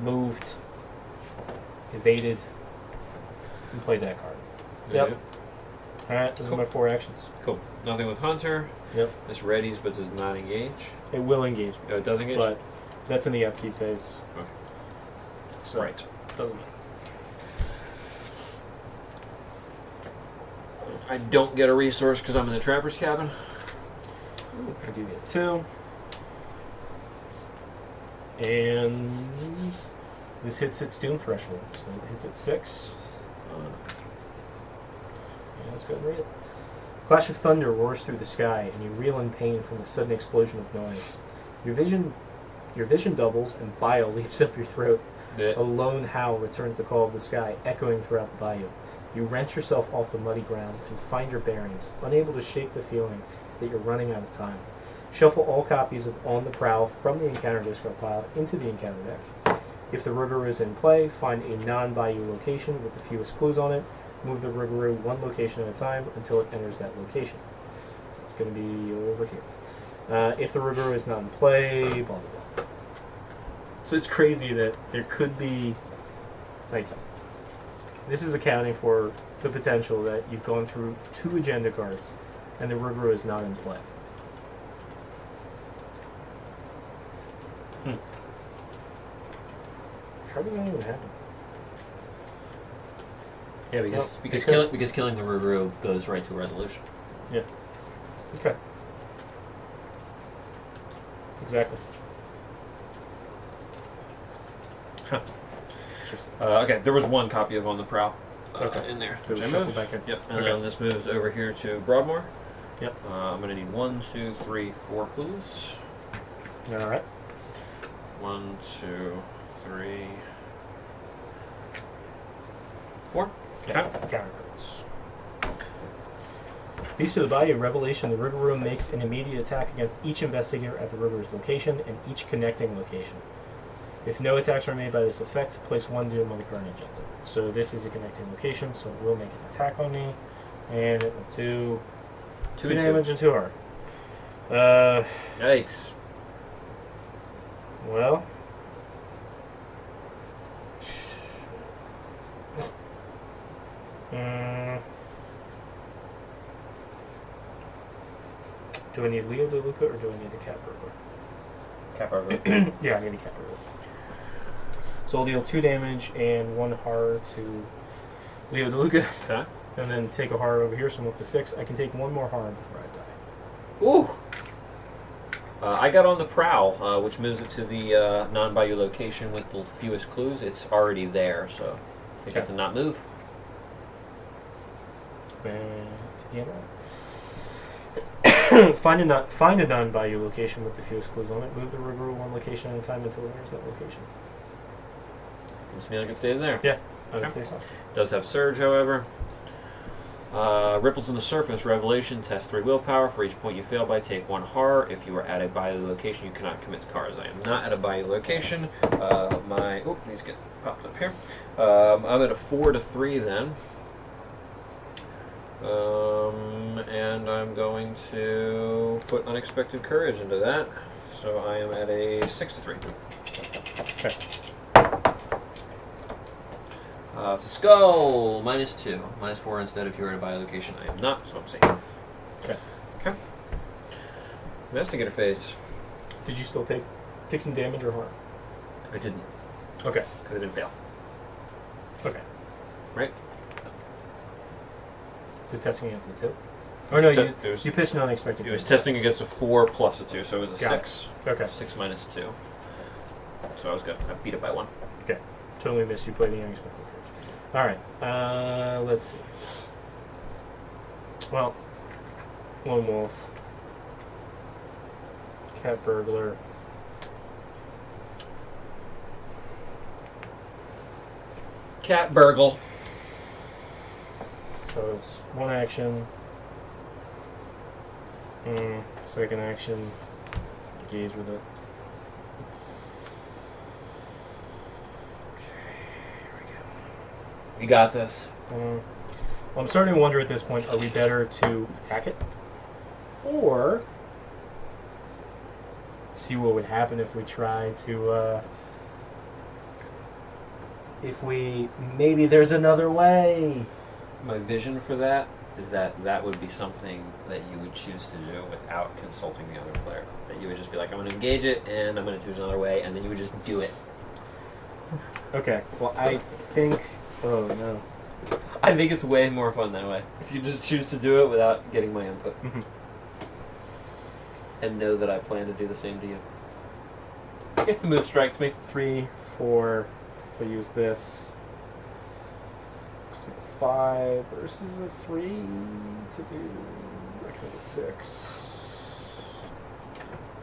moved, evaded, and played that card. Yep. Alright, those are my 4 actions.
Cool. Nothing with Hunter.
Yep.
This readies but does not engage.
It will engage me.
Oh, it does engage?
But that's in the upkeep phase.
Okay.
So
Right.
Doesn't matter.
I don't get a resource because I'm in the Trapper's Cabin.
I do get 2. And this hits its doom threshold. So it hits at 6. And let's go and read it. Clash of thunder roars through the sky, and you reel in pain from the sudden explosion of noise. Your vision doubles, and bile leaps up your throat.
Yeah.
A lone howl returns the call of the sky, echoing throughout the bayou. You wrench yourself off the muddy ground and find your bearings, unable to shake the feeling that you're running out of time. Shuffle all copies of On the Prowl from the encounter discard pile into the encounter deck. If the Rougarou is in play, find a non-bayou location with the fewest clues on it. Move the Rougarou 1 location at a time until it enters that location. It's going to be over here. If the Rougarou is not in play, blah, blah, blah. So it's crazy that there could be, like, this is accounting for the potential that you've gone through 2 agenda cards and the Rougarou is not in play. How did that even happen?
Yeah, because killing the Rougarou goes right to a resolution.
Yeah. Okay. Exactly.
Huh. Okay, there was 1 copy of On the Prowl in there.
Which I moved. Back in.
Yep, and then this moves over here to Broadmoor.
Yep.
I'm going to need 1, 2, 3, 4 clues.
Alright.
1, 2, 3, 4.
Okay. Counter cards. Beast of the Bayou, Revelation. The Rougarou makes an immediate attack against each investigator at the Rougarou's location and each connecting location. If no attacks are made by this effect, place 1 doom on the current agenda. So this is a connecting location, so it will make an attack on me, and it will do 2 damage and 2 harm.
Yikes.
Well, do I need Leo DeLuca or do I need a Cat Burglar?
Cap over.
Yeah, I need a Cat Burglar. So I'll deal 2 damage and 1 horror to Leo DeLuca.
Okay.
And then take a horror over here, so I'm up to 6. I can take 1 more horror before I die.
Ooh! I got On the Prowl, which moves it to the non-bayou location with the fewest clues. It's already there, so I think it's a not move.
Find a non-bayou location with the fewest clues on it. Move the Rougarou 1 location at a time until it enters that location.
Seems to me like it stays there.
Yeah, I would say so.
Does have Surge, however. Ripples on the surface. Revelation. Test 3 willpower. For each point you fail by, take 1 horror. If you are at a bayou location, you cannot commit to cards. I am not at a bayou location. These get popped up here. I'm at a 4 to 3 then. And I'm going to put unexpected courage into that. So I am at a 6 to 3.
Okay.
It's a skull. -2. -4 instead if you're at a bayou location. I am not, so I'm safe.
Okay.
Okay. Investigator phase.
Did you still take some damage or harm?
I didn't.
Okay.
Because I didn't fail.
Okay.
Right?
Is it testing against a 2? Or no, you pitched an unexpected.
It was testing against a 4 plus a 2, so it was a
Got
6.
It. Okay.
6 minus 2. So I was good. I beat it by 1.
Okay. Totally missed you played the unexpected. Alright. Let's see. Well, Lone Wolf. Cat Burglar.
Cat Burgle.
So it's 1 action. Second action. Engage with it.
You got this.
Well, I'm starting to wonder at this point, are we better to attack it? Or see what would happen if we try to, maybe there's another way.
My vision for that is that would be something that you would choose to do without consulting the other player. That you would just be like, I'm going to engage it, and I'm going to choose another way, and then you would just do it.
Okay, well, I think... Oh, no.
I think it's way more fun that way. If you just choose to do it without getting my input.
Mm-hmm.
And know that I plan to do the same to you. If the mood strikes me.
3, 4, if I use this. So 5 versus a 3 to do... I can make it 6.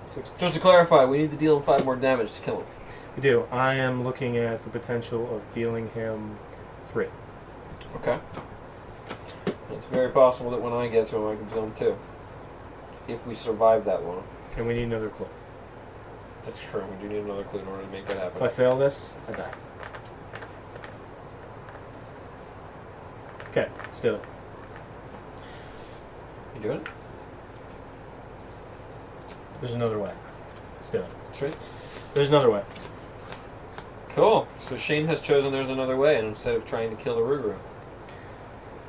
6.
Just to clarify, we need to deal him 5 more damage to kill him.
We do. I am looking at the potential of dealing him 3.
Okay. It's very possible that when I get to him, I can kill him 2. If we survive that one.
And we need another clue.
That's true. We do need another clue in order to make that happen.
If I fail this, I die. Okay, let's do it.
You doing it?
There's another way. Let's do it.
That's right.
There's another way.
Cool. So Shane has chosen there's another way, and instead of trying to kill the Rougarou.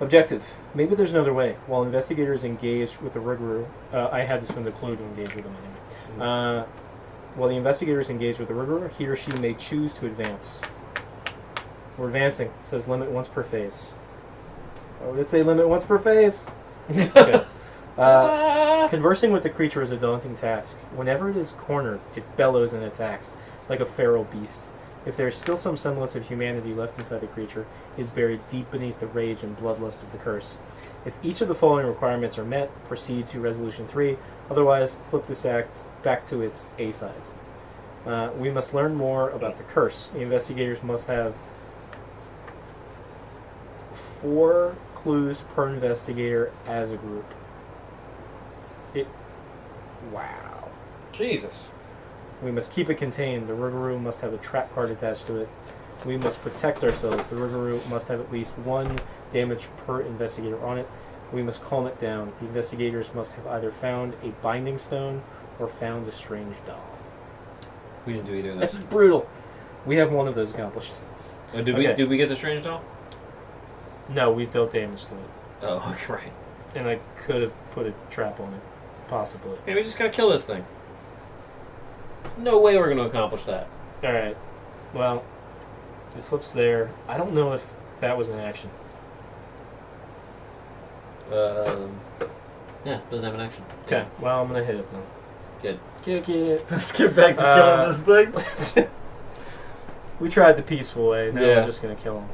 Objective. Maybe there's another way. While investigators engage with the Rougarou, I had to spend the clue to engage with them anyway. While the investigators engage with the Rougarou, he or she may choose to advance. We're advancing. It says limit once per phase. Oh, did it say limit once per phase? Okay. Conversing with the creature is a daunting task. Whenever it is cornered, it bellows and attacks, like a feral beast. If there is still some semblance of humanity left inside the creature, it is buried deep beneath the rage and bloodlust of the curse. If each of the following requirements are met, proceed to Resolution 3, otherwise flip this act back to its A side. We must learn more about the curse. The investigators must have 4 clues per investigator as a group. Wow.
Jesus.
We must keep it contained. The Rougarou must have a trap card attached to it. We must protect ourselves. The Rougarou must have at least 1 damage per investigator on it. We must calm it down. The investigators must have either found a binding stone or found a strange doll.
We didn't do either of those.
That's brutal. We have one of those accomplished.
Did we get the strange doll?
No, we've dealt damage to it.
Oh, right.
And I could have put a trap on it. Possibly.
Hey, we just gotta kill this thing. No way we're gonna accomplish that.
Alright. Well, it flips there. I don't know if that was an action.
Yeah, doesn't have an action.
Okay, well, I'm gonna hit it then.
Good.
Kick it.
Let's get back to killing this thing.
We tried the peaceful way. Now
Yeah.
we're just gonna kill him.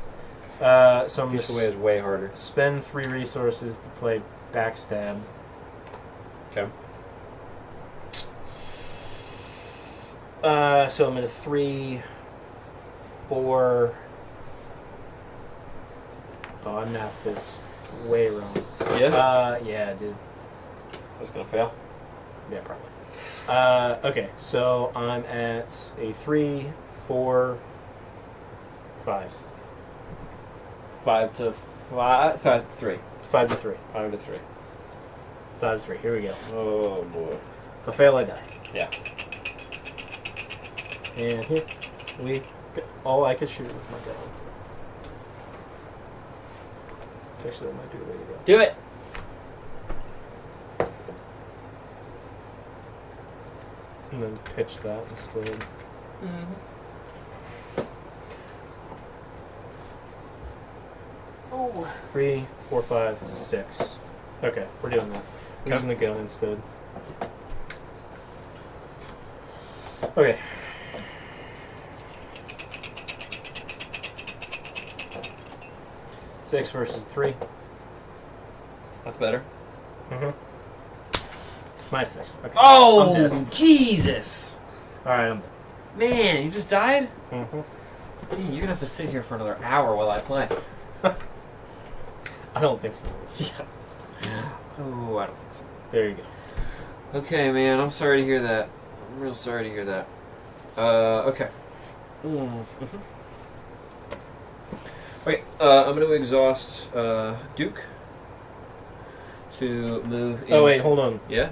So I'm
Peaceful way
gonna
is way harder.
spend 3 resources to play backstab.
Okay.
So I'm at a 3, 4. Oh, I mapped this. way wrong.
Yeah?
Yeah, dude.
That's gonna fail.
Yeah, probably. Okay, so I'm at a 3, 4, 5.
5 to 5. 5 to 3.
5 to 3.
5 to 3.
5 to 3. Here we go.
Oh boy.
If I fail, I die.
Yeah.
And here we go. Oh, I could shoot with my gun. Actually, that might be the way to go.
Do it!
And then pitch that instead.
Mm-hmm. Oh.
3, 4, 5, 6. Okay, we're doing that. We're using the gun instead. Okay. Six versus 3.
That's better.
Mm-hmm. My 6. Okay.
Oh,
I'm dead.
Jesus!
Alright, I'm dead.
Man, you just died?
Mm-hmm.
Man, you're gonna have to sit here for another hour while I play.
I don't think so.
Yeah. Oh, I don't think so.
There you go.
Okay, man, I'm sorry to hear that. I'm real sorry to hear that. Okay. Mm-hmm. Okay, I'm going to exhaust Duke to move in.
Oh, wait, hold on.
Yeah?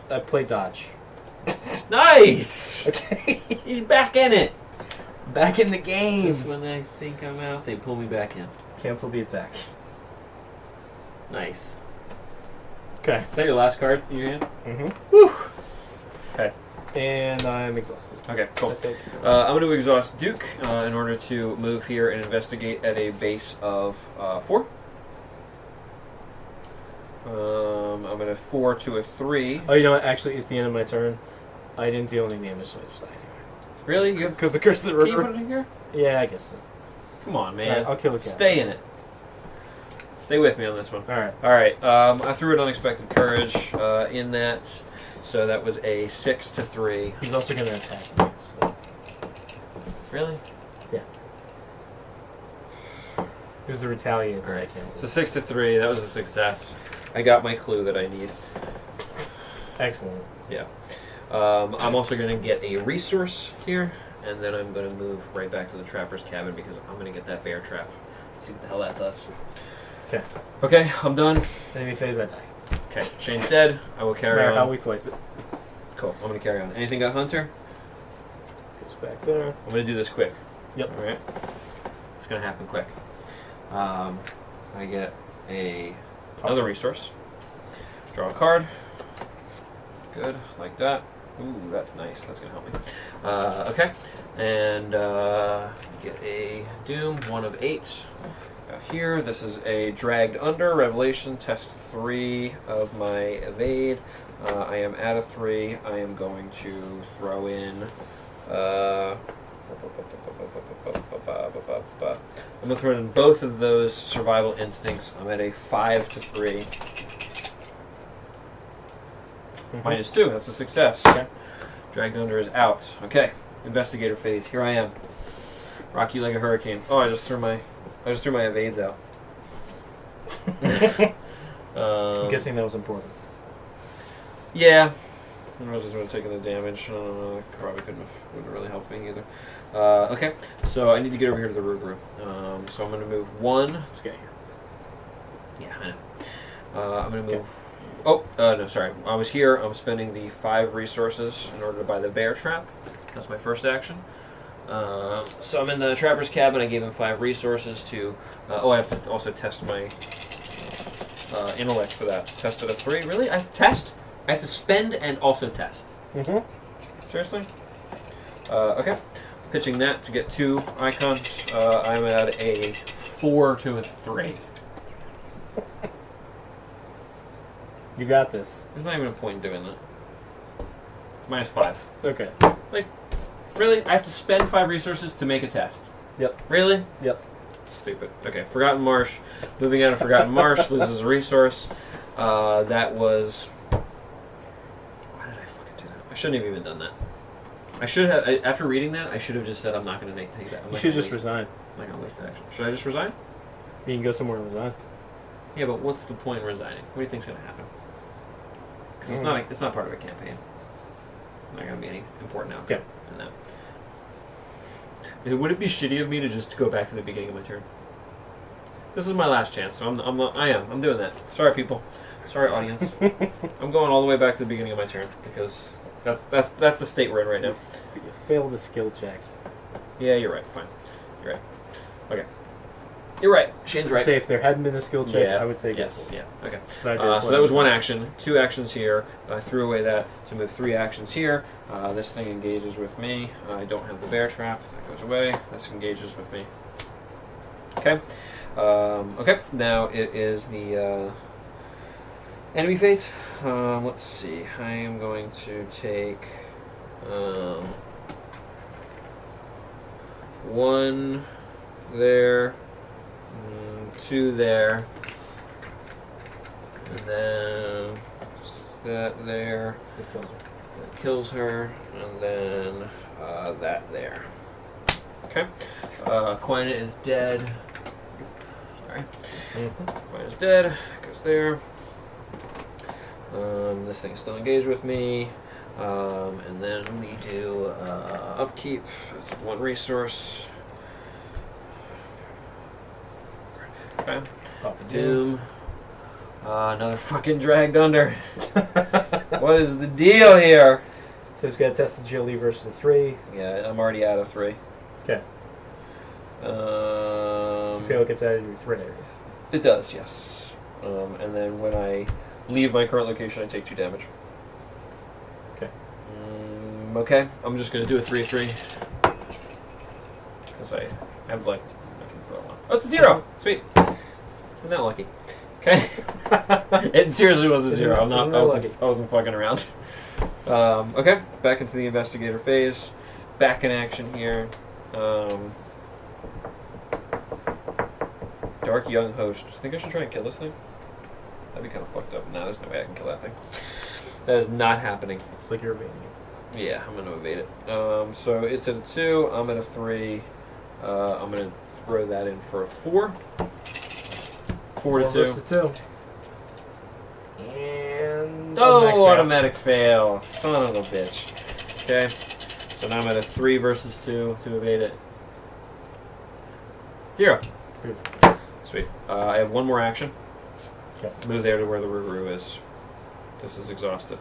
I play dodge.
Nice!
Okay.
He's back in it!
Back in the game.
Just when I think I'm out, they pull me back in.
Cancel the attack.
Nice.
Okay.
Is that your last card in your hand?
Mm-hmm.
Woo!
Okay. And I'm exhausted.
Okay, cool.
I think.
I'm going to exhaust Duke in order to move here and investigate at a base of 4. I'm going to 4 to a 3.
Oh, you know what? Actually, it's the end of my turn. I didn't deal any damage, so I just died anyway.
Really? You have,
Because the Curse of the
can you
River.
put it in here?
Yeah, I guess so.
Come on, man.
Alright, I'll kill the cat.
Stay in it. Stay with me on this one.
Alright.
Alright, I threw an Unexpected Courage in that, so that was a 6 to 3.
He's also going to attack me, so.
Really?
Yeah. It was the retaliator
Alright,
I canceled.
so 6 to 3, that was a success. I got my clue that I need.
Excellent.
Yeah. I'm also going to get a resource here, and then I'm going to move right back to the trapper's cabin because I'm going to get that bear trap. See what the hell that does.
Okay.
Okay, I'm done.
Enemy phase, I die.
Okay, Shane's dead. I will
No
carry
matter
on.
how we slice it.
Cool, I'm going to carry on. Anything got Hunter?
Goes back there.
I'm going to do this quick.
Yep.
Alright. It's going to happen quick. I get another resource. Draw a card. Good, like that. Ooh, that's nice. That's going to help me. Okay. And get a Doom, 1 of 8. Here, this is a dragged under revelation, test 3 of my evade. I am at a 3. I am going to throw in. I'm going to throw in both of those survival instincts. I'm at a 5 to 3. -2. That's a success.
Okay.
Dragged under is out. Okay. Investigator phase. Here I am. Rock you like a hurricane. Oh, I just threw my evades out.
I'm guessing that was important.
Yeah. I was just taking the damage. I don't know. That probably wouldn't really help me either. Okay. So I need to get over here to the Rougarou. So I'm going to move 1.
Let's get here.
Yeah, I know. I'm going to move. Oh, no, sorry. I was here. I'm spending the 5 resources in order to buy the bear trap. That's my first action. So I'm in the trapper's cabin. I gave him 5 resources to. I have to also test my intellect for that. Test at a 3. Really? I have to spend and also test.
Mm-hmm.
Seriously? Okay. Pitching that to get 2 icons. I'm at a 4 to a 3.
You got this.
There's not even a point in doing that. -5.
Okay.
Like, really? I have to spend 5 resources to make a test?
Yep.
Really?
Yep.
Stupid. Okay, Forgotten Marsh. Moving out of Forgotten Marsh loses a resource. That was... Why did I fucking do that? I shouldn't have even done that. I should have... After reading that, I should have just said I'm not going to take that.
You should just resign.
I'm not going to waste the action. Should I just resign?
You can go somewhere and resign.
Yeah, but what's the point in resigning? What do you think's going to happen? Because it's not part of a campaign. Not going to be any important outcome in that. Would it be shitty of me to just go back to the beginning of my turn? This is my last chance, so I'm doing that. Sorry, people. Sorry, audience. I'm going all the way back to the beginning of my turn because that's the state we're in right now.
You failed the skill check.
Yeah, you're right. Fine. You're right. Okay. You're right. Shane's right.
I'd say if there hadn't been a skill check, I would say
yes. Yeah. Okay.
So
that was one action. 2 actions here. I threw away that to move 3 actions here. This thing engages with me. I don't have the bear trap. That goes away. This engages with me. Okay. Okay. Now it is the enemy phase. Let's see. I am going to take 1 there. 2 there, and then that there.
It kills her.
That kills her, and then that there. Okay. Quina is dead. Sorry. Quina is dead. Goes there. This thing is still engaged with me. And then we do upkeep. It's 1 resource. Okay. Doom. Another fucking dragged under. What is the deal here?
So it's got to test the agility versus a 3.
Yeah, I'm already out of 3.
Okay. So you feel like it's out of your threat area?
It does, yes. And then when I leave my current location, I take 2 damage.
Okay.
Okay, I'm just going to do a 3/3. Because I have like... Oh, it's a 0! Sweet. I'm not lucky. Okay. It seriously was a 0. I wasn't fucking around. Okay, back into the investigator phase. Back in action here. Dark Young Host. Think I should try and kill this thing? That'd be kind of fucked up. Nah, there's no way I can kill that thing. That is not happening.
It's like you're evading it.
Yeah, I'm going to evade it. So it's at a 2. I'm at a 3. I'm going to throw that in for a 4. 4 to 2.
4 2. And
automatic fail. Son of a bitch. Okay. So now I'm at a 3 versus 2 to evade it. 0. Sweet. I have 1 more action.
Okay.
Move there to where the Rougarou is. This is exhausted.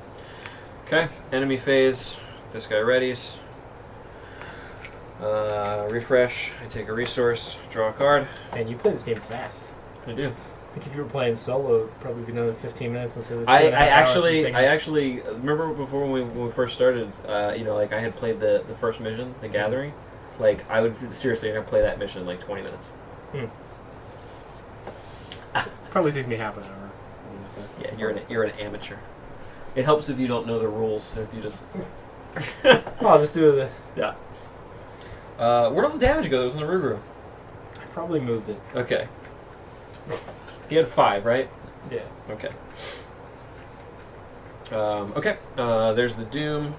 Okay. Enemy phase. This guy readies. Refresh. I take a resource. Draw a card.
And you play this game fast.
I do.
I think if you were playing solo, it'd probably be another 15 minutes instead of 2
I actually remember before when we first started. Like I had played the first mission, the Gathering. Like I would seriously gonna play that mission in like 20 minutes.
Probably takes me half an hour.
Yeah, you're an amateur. It helps if you don't know the rules. So if you just
I'll just do the
where'd all the damage go? That was in the Rougarou.
I probably moved it.
Okay. He had 5, right?
Yeah.
Okay. Okay. There's the Doom.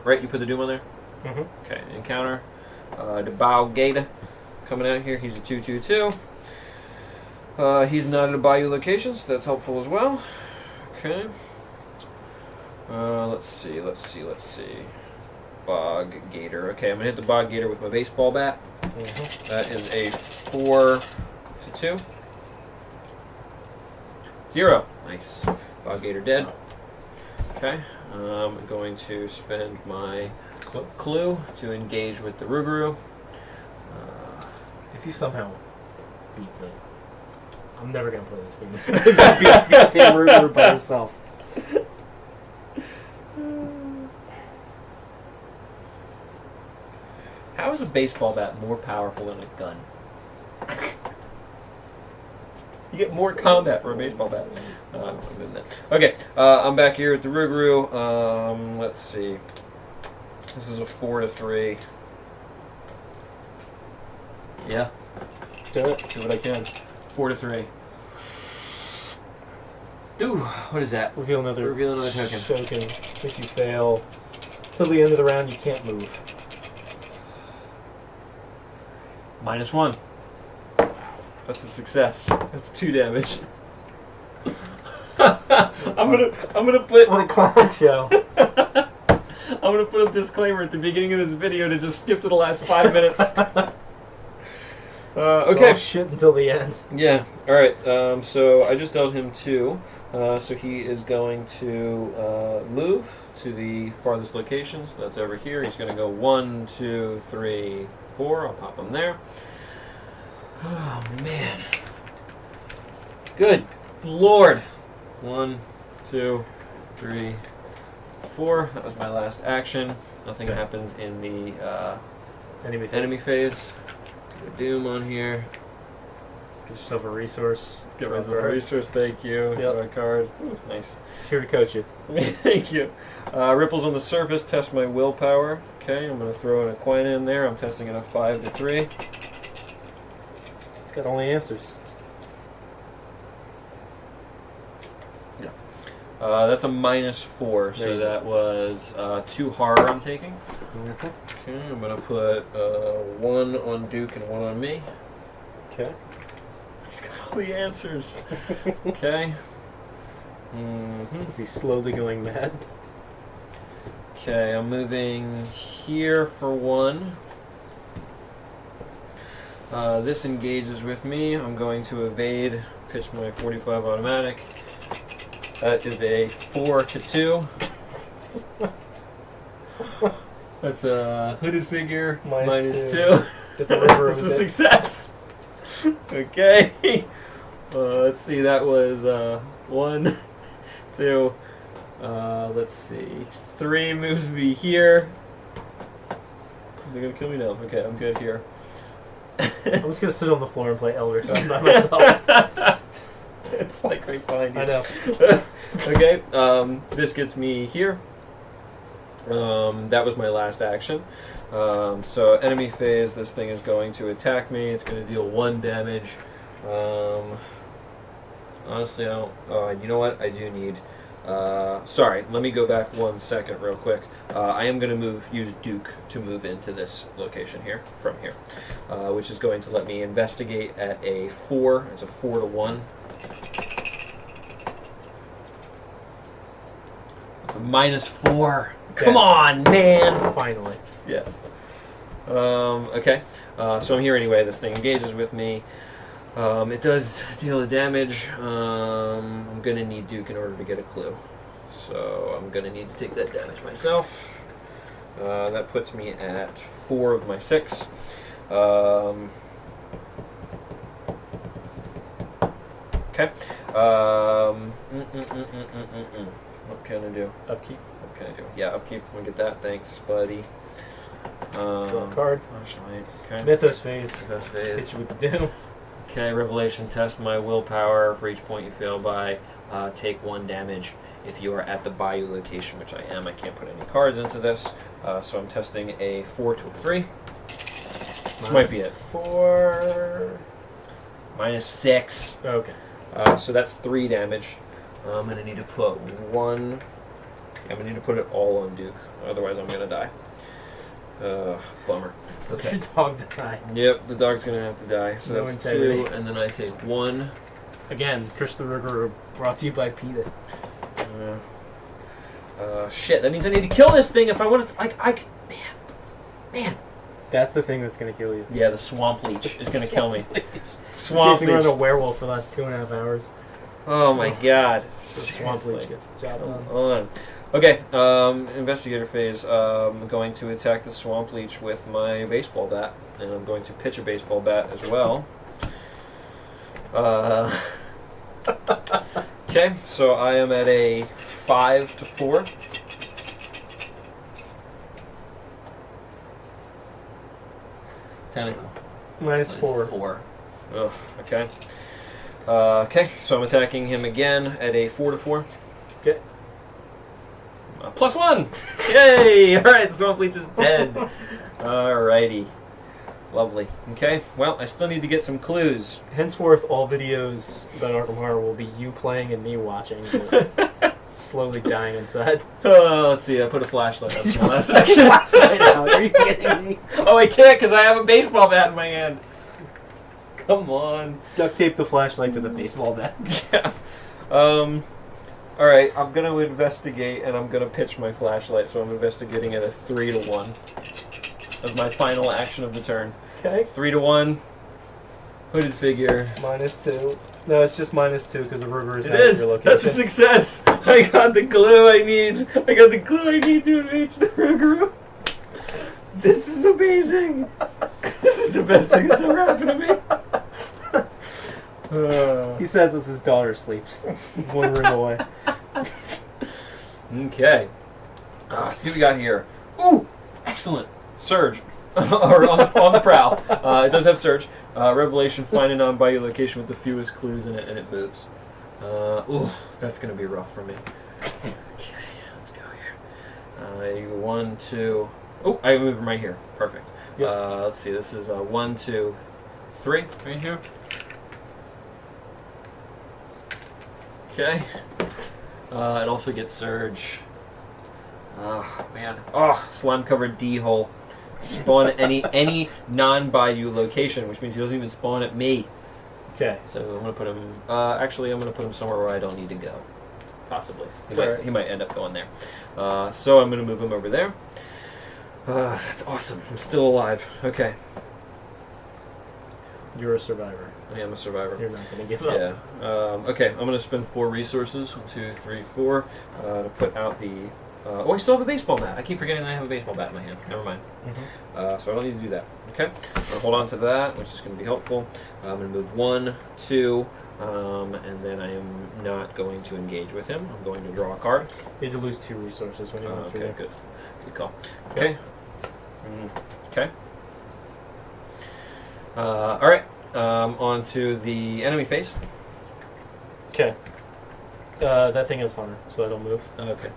Right, you put the Doom on there?
Mm-hmm.
Okay. Encounter. The Rougarou coming out here. He's a 2/2/2. He's not at a Bayou location, so that's helpful as well. Okay. Let's see. Bog Gator. Okay, I'm gonna hit the Bog Gator with my baseball bat.
Mm-hmm.
That is a 4 to 2. 0. Nice. Bog Gator dead. Okay. I'm going to spend my clue to engage with the Rougarou.
If you somehow beat me, I'm never gonna play this game. Beat the Rougarou by yourself.
How is a baseball bat more powerful than a gun? You get more combat for a baseball bat. Okay, I'm back here at the Rougarou. Let's see. This is a 4 to 3. Yeah.
Do it.
Do what I can. 4 to 3. Ooh, what is that?
Reveal another
token.
If you fail, till the end of the round, you can't move.
-1. That's a success. That's 2 damage. I'm gonna put
What a clown show.
I'm gonna put a disclaimer at the beginning of this video to just skip to the last 5 minutes. Okay.
It's all shit until the end.
Yeah. All right. So I just dealt him 2. So he is going to move to the farthest location. So that's over here. He's going to go 1, 2, 3, 4. I'll pop him there. Oh man. Good Lord. 1, 2, 3, 4. That was my last action. Nothing happens in the enemy phase. Get a Doom on here.
Get yourself a resource.
Get myself a resource, thank you.
Yep.
Draw a card. Ooh, nice.
It's here to coach you.
Thank you. Ripples on the surface, test my willpower. Okay, I'm going to throw an Aquina in there. I'm testing it a 5 to 3.
It's got only answers.
Yeah. That's a -4, so that was 2 horror I'm taking. Okay, I'm going to put 1 on Duke and 1 on me.
Okay.
He's got all the answers. Okay.
Is he slowly going mad?
Okay, I'm moving here for 1. This engages with me. I'm going to evade, pitch my 45 automatic. That is a 4 to 2. That's a hooded figure, -2. That's a success. Okay. Let's see, that was 1, 2, let's see, 3 moves me here. Is it gonna kill me? No. Okay, I'm good here.
I'm just gonna sit on the floor and play Elder Sun by myself.
It's like right behind you.
I know.
Okay, this gets me here. That was my last action. So enemy phase, this thing is going to attack me. It's going to deal 1 damage. Honestly, I don't... you know what? I do need... sorry, let me go back 1 second real quick. I am going to use Duke to move into this location here, from here. Which is going to let me investigate at a 4. It's a 4 to 1. It's a -4. Come on, man!
Finally.
Yeah. Okay. So I'm here anyway. This thing engages with me. It does deal the damage. I'm going to need Duke in order to get a clue. So I'm going to need to take that damage myself. That puts me at 4 of my 6. Okay. What can I do?
Upkeep.
What can I do? Yeah, upkeep. I'm going to get that. Thanks, buddy.
Draw a card.
Okay.
Mythos phase.
Mythos phase.
Hits you with the Doom.
Okay, Revelation, test my willpower. For each point you fail by, take 1 damage. If you are at the Bayou location, which I am, I can't put any cards into this. So I'm testing a 4 to a 3. Which might be it.
4.
-6.
Okay.
So that's 3 damage. I'm going to need to put 1... I'm going to need to put it all on Duke. Otherwise I'm going to die. Bummer.
Okay. Your dog died.
Yep, the dog's going to have to die. So
No
that's
integrity.
2, and then I take 1.
Again, Chris the Rougarou, brought to you by PETA.
Shit, that means I need to kill this thing if I want to... Man.
That's the thing that's going to kill you.
Yeah, the swamp leech is going to kill me.
Swamp Chasing around a werewolf for the last 2.5 hours.
Oh my god.
The swamp leech gets the job done.
On. Okay, investigator phase. I'm going to attack the swamp leech with my baseball bat, and I'm going to pitch a baseball bat as well. Okay, so I am at a 5 to 4. Tentacle.
-4.
4. Ugh, okay. Okay, so I'm attacking him again at a 4 to 4.
Okay.
+1! Yay! Alright, the swamp leech is dead. Alrighty. Lovely. Okay, well, I still need to get some clues.
Henceforth, all videos about Arkham Horror will be you playing and me watching, just slowly dying inside.
Let's see, I put a flashlight on my last section.
Flashlight out. Are you kidding me?
Oh, I can't because I have a baseball bat in my hand. Come on.
Duct tape the flashlight to the baseball bat.
Yeah. Alright, I'm going to investigate, and I'm going to pitch my flashlight, so I'm investigating at a 3-1. As my final action of the turn.
Okay.
3-1. Hooded figure.
-2. No, it's just -2 because the Rougarou is
It
not
is!
your location.
That's a success! I got the clue I need! I got the clue I need to reach the Rougarou! This is amazing! This is the best thing that's ever happened to me!
He says as his daughter sleeps. One room away.
Okay. Let's see what we got here. Ooh! Excellent! Surge. Or on the prowl. It does have Surge. Revelation, find a non-bayou location with the fewest clues in it, and it moves. Ooh, that's going to be rough for me. Okay, let's go here. 1, 2... Oh, I move him right here. Perfect.
Yep.
Let's see, this is 1, 2, 3 right here. Okay. It also gets Surge. Oh, man. Oh, slime-covered D-hole. Spawn at any non-bayou location, which means he doesn't even spawn at me.
Okay.
So I'm gonna put him. Actually, I'm gonna put him somewhere where I don't need to go. Possibly. He might end up going there. So I'm gonna move him over there. That's awesome. I'm still alive. Okay.
You're a survivor.
I am a survivor.
You're not gonna give up.
Yeah. Okay. I'm gonna spend 4 resources. 1, 2, 3, 4 to put out the. Oh, I still have a baseball bat. I keep forgetting that I have a baseball bat in my hand. Never mind. So I don't need to do that. Okay. I'm going to hold on to that, which is going to be helpful. I'm going to move 1, 2, and then I am not going to engage with him. I'm going to draw a card.
You had to lose 2 resources when you went through
Okay,
there.
good. Good call. Okay. Okay. All right. On to the enemy face.
Okay. That thing is Hunter, so that'll move.
Okay.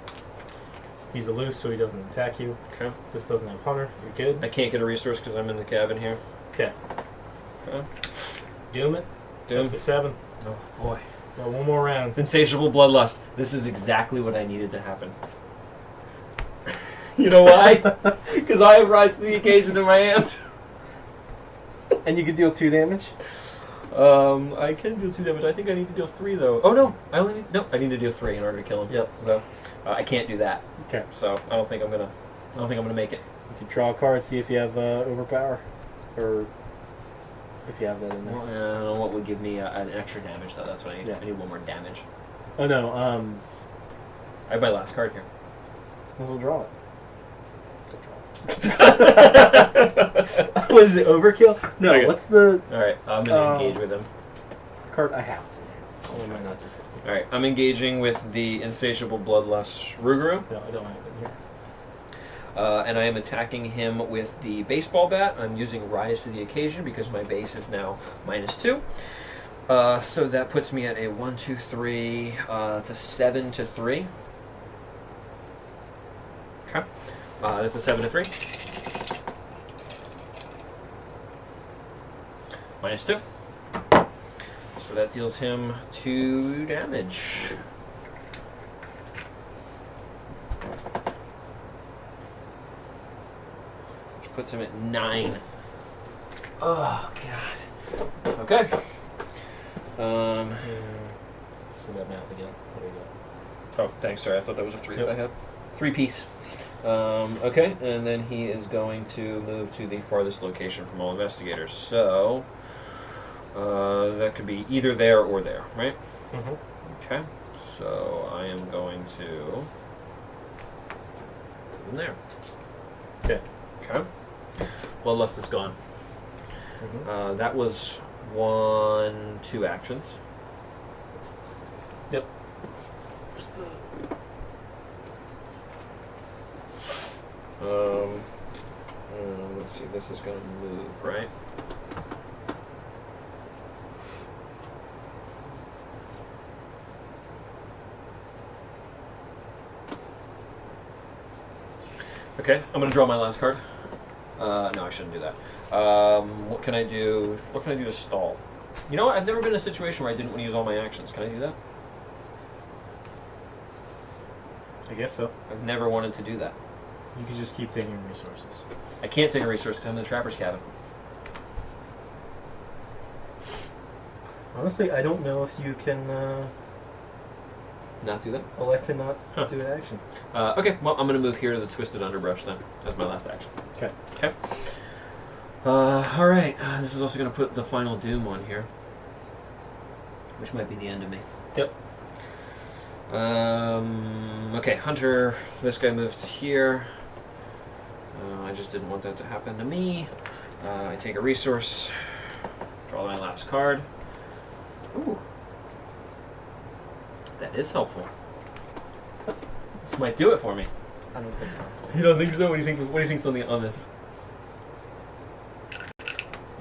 He's aloof, so he doesn't attack you.
Okay.
This doesn't have Hunter. You're good.
I can't get a resource because I'm in the cabin here.
Okay.
Okay.
Doom it.
Doom.
Up to 7.
Oh boy.
Got 1 more round.
It's insatiable bloodlust. This is exactly what I needed to happen. You know why? Because I have rise to the occasion in my hand.
And you can deal 2 damage?
I can deal 2 damage. I think I need to deal 3 though. Oh no, I need to deal 3 in order to kill him.
Yep.
So, I can't do that.
Okay.
So I don't think I'm gonna make it.
You can draw a card, see if you have overpower, or if you have that in there.
Well, I don't know what would give me an extra damage though. That's what I need.
Yeah.
I need 1 more damage.
Oh no.
I have my last card here.
We'll draw it. Was it overkill? No.
Okay.
What's the
All right, I'm gonna engage with him.
card I have? Oh, am I not just?
All right, I'm engaging with the insatiable bloodlust Rougarou.
No, I don't have it here.
And I am attacking him with the baseball bat. I'm using Rise to the Occasion because my base is now -2. So that puts me at a 1, 2, 3 to 7 to 3. Okay. That's a 7 to 3. -2. So that deals him 2 damage. Which puts him at 9. Oh, God. Okay.
Let's do that math again. There we go.
Oh, thanks, sorry. I thought that was a 3
Yep.
that I had. 3 piece. Okay, and then he is going to move to the farthest location from all investigators. So, that could be either there or there, right?
Mm-hmm.
Okay, so I am going to put him there.
Okay.
Okay. Bloodlust is gone.
Mm-hmm.
That was 1, 2 actions.
Yep.
Let's see, this is going to move, right? Okay, I'm going to draw my last card. No, I shouldn't do that. What can I do? What can I do to stall? You know what? I've never been in a situation where I didn't want to use all my actions. Can I do that?
I guess so.
I've never wanted to do that.
You can just keep taking resources.
I can't take a resource because I'm in the trapper's cabin.
Honestly, I don't know if you can
Not do that?
elect to not
Huh.
do an action.
Okay, well, I'm going to move here to the Twisted Underbrush then. That's my last action.
Okay.
Okay. Alright. This is also going to put the final Doom on here. Which might be the end of me.
Yep.
Okay, Hunter. This guy moves to here. I just didn't want that to happen to me. I take a resource. Draw my last card. Ooh. That is helpful. This might do it for me.
I don't think so.
You don't think so? What do you think? What do you think's on this?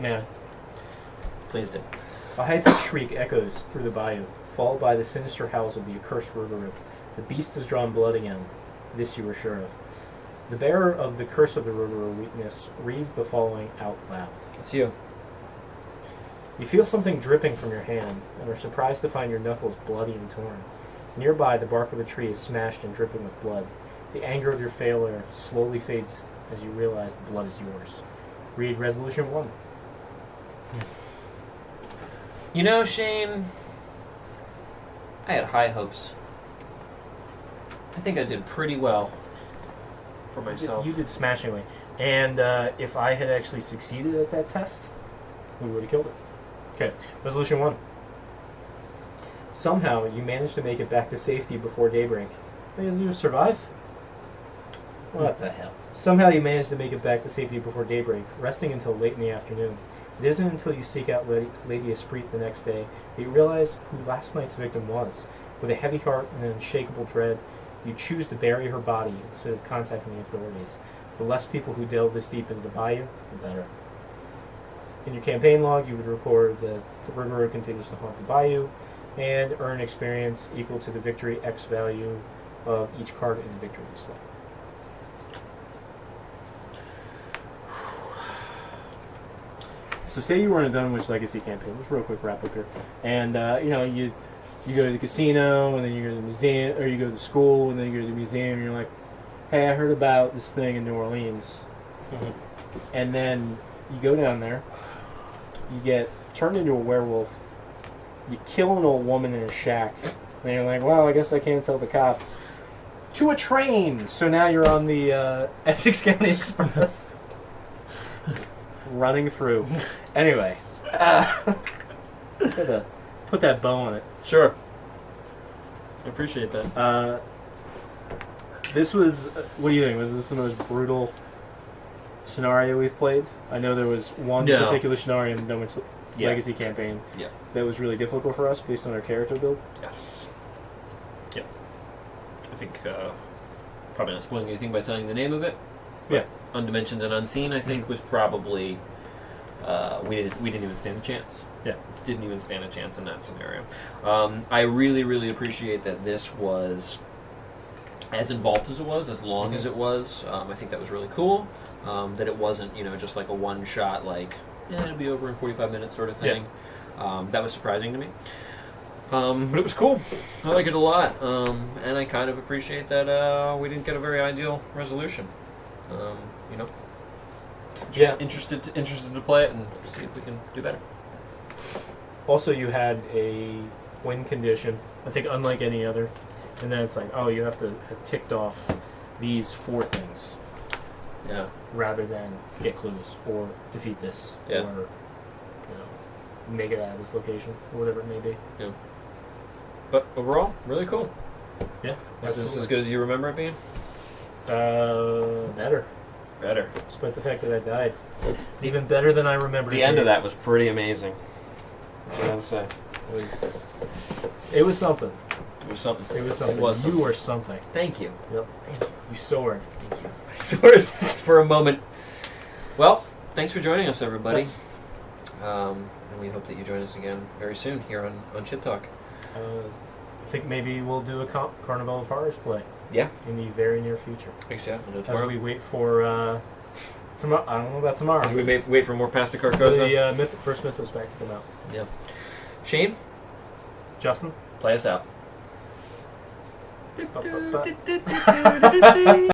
Yeah.
Please do.
A high-pitched shriek echoes through the bayou, followed by the sinister howls of the accursed Rougarou. The beast has drawn blood again. This you were sure of. The bearer of the curse of the Rougarou weakness reads the following out loud.
It's you.
You feel something dripping from your hand, and are surprised to find your knuckles bloody and torn. Nearby, the bark of a tree is smashed and dripping with blood. The anger of your failure slowly fades as you realize the blood is yours. Read Resolution 1.
You know, Shane, I had high hopes. I think I did pretty well for myself.
You did smashingly. And if I had actually succeeded at that test, we would have killed it. Okay, Resolution 1. Somehow, you managed to make it back to safety before daybreak. All you had to do was survive? What the hell? Somehow you managed to make it back to safety before daybreak, resting until late in the afternoon. It isn't until you seek out Lady Esprit the next day that you realize who last night's victim was. With a heavy heart and an unshakable dread, you choose to bury her body instead of contacting the authorities. The less people who delve this deep into the bayou, the better. In your campaign log, you would record that the Rougarou continues to haunt the bayou and earn experience equal to the victory X value of each card in the victory display. So say you were in a Dunwich Legacy campaign. Just real quick wrap up here. And you go to the casino, and then you go to the museum, or you go to school, and then you go to the museum, and you're like, hey, I heard about this thing in New Orleans.
Mhm.
And then you go down there, you get turned into a werewolf, you kill an old woman in a shack, and you're like, well, I guess I can't tell the cops. To a train! So now you're on the Essex County Express. Running through. Anyway. Just had to put that bow on it.
Sure. I appreciate that.
This was... What do you think? Was this the most brutal scenario we've played? I know there was one
No.
particular scenario in the Dunwich Legacy campaign
Yeah.
that was really difficult for us based on our character build.
Yes. Yep. I think probably not spoiling anything by telling the name of it.
Yeah.
Undimensioned and Unseen, I think, was probably we didn't even stand a chance.
Yeah.
Didn't even stand a chance in that scenario. I really, really appreciate that this was as involved as it was, as long as it was. I think that was really cool. That it wasn't, just like a one-shot, like, it'll be over in 45 minutes sort of thing. Yeah. That was surprising to me. But it was cool. I like it a lot. And I kind of appreciate that we didn't get a very ideal resolution. Interested to play it and see if we can do better.
Also, you had a win condition, I think unlike any other, and then it's like, oh, you have to have ticked off these 4 things.
Yeah.
Rather than get clues or defeat this or make it out of this location or whatever it may be.
Yeah. But overall, really cool.
Yeah.
Is this as good as you remember it being?
Better.
Better.
Despite the fact that I died. It's even better than I remembered.
The end of that was pretty amazing. I gotta say.
It was something.
It was something.
It was something.
It was something.
You were something.
Thank you.
Yep. Thank you. You soared.
Thank you. I soared for a moment. Well, thanks for joining us, everybody.
Yes.
And we hope that you join us again very soon here on Chit Talk.
I think maybe we'll do a Carnival of Horrors play.
Yeah.
In the very near future.
Exactly.
As we wait for tomorrow. I don't know about tomorrow.
As we wait for more Path to Carcosa.
The first Mythos pack to come out.
Yeah. Shane?
Justin?
Play us out.
Ba-ba-ba.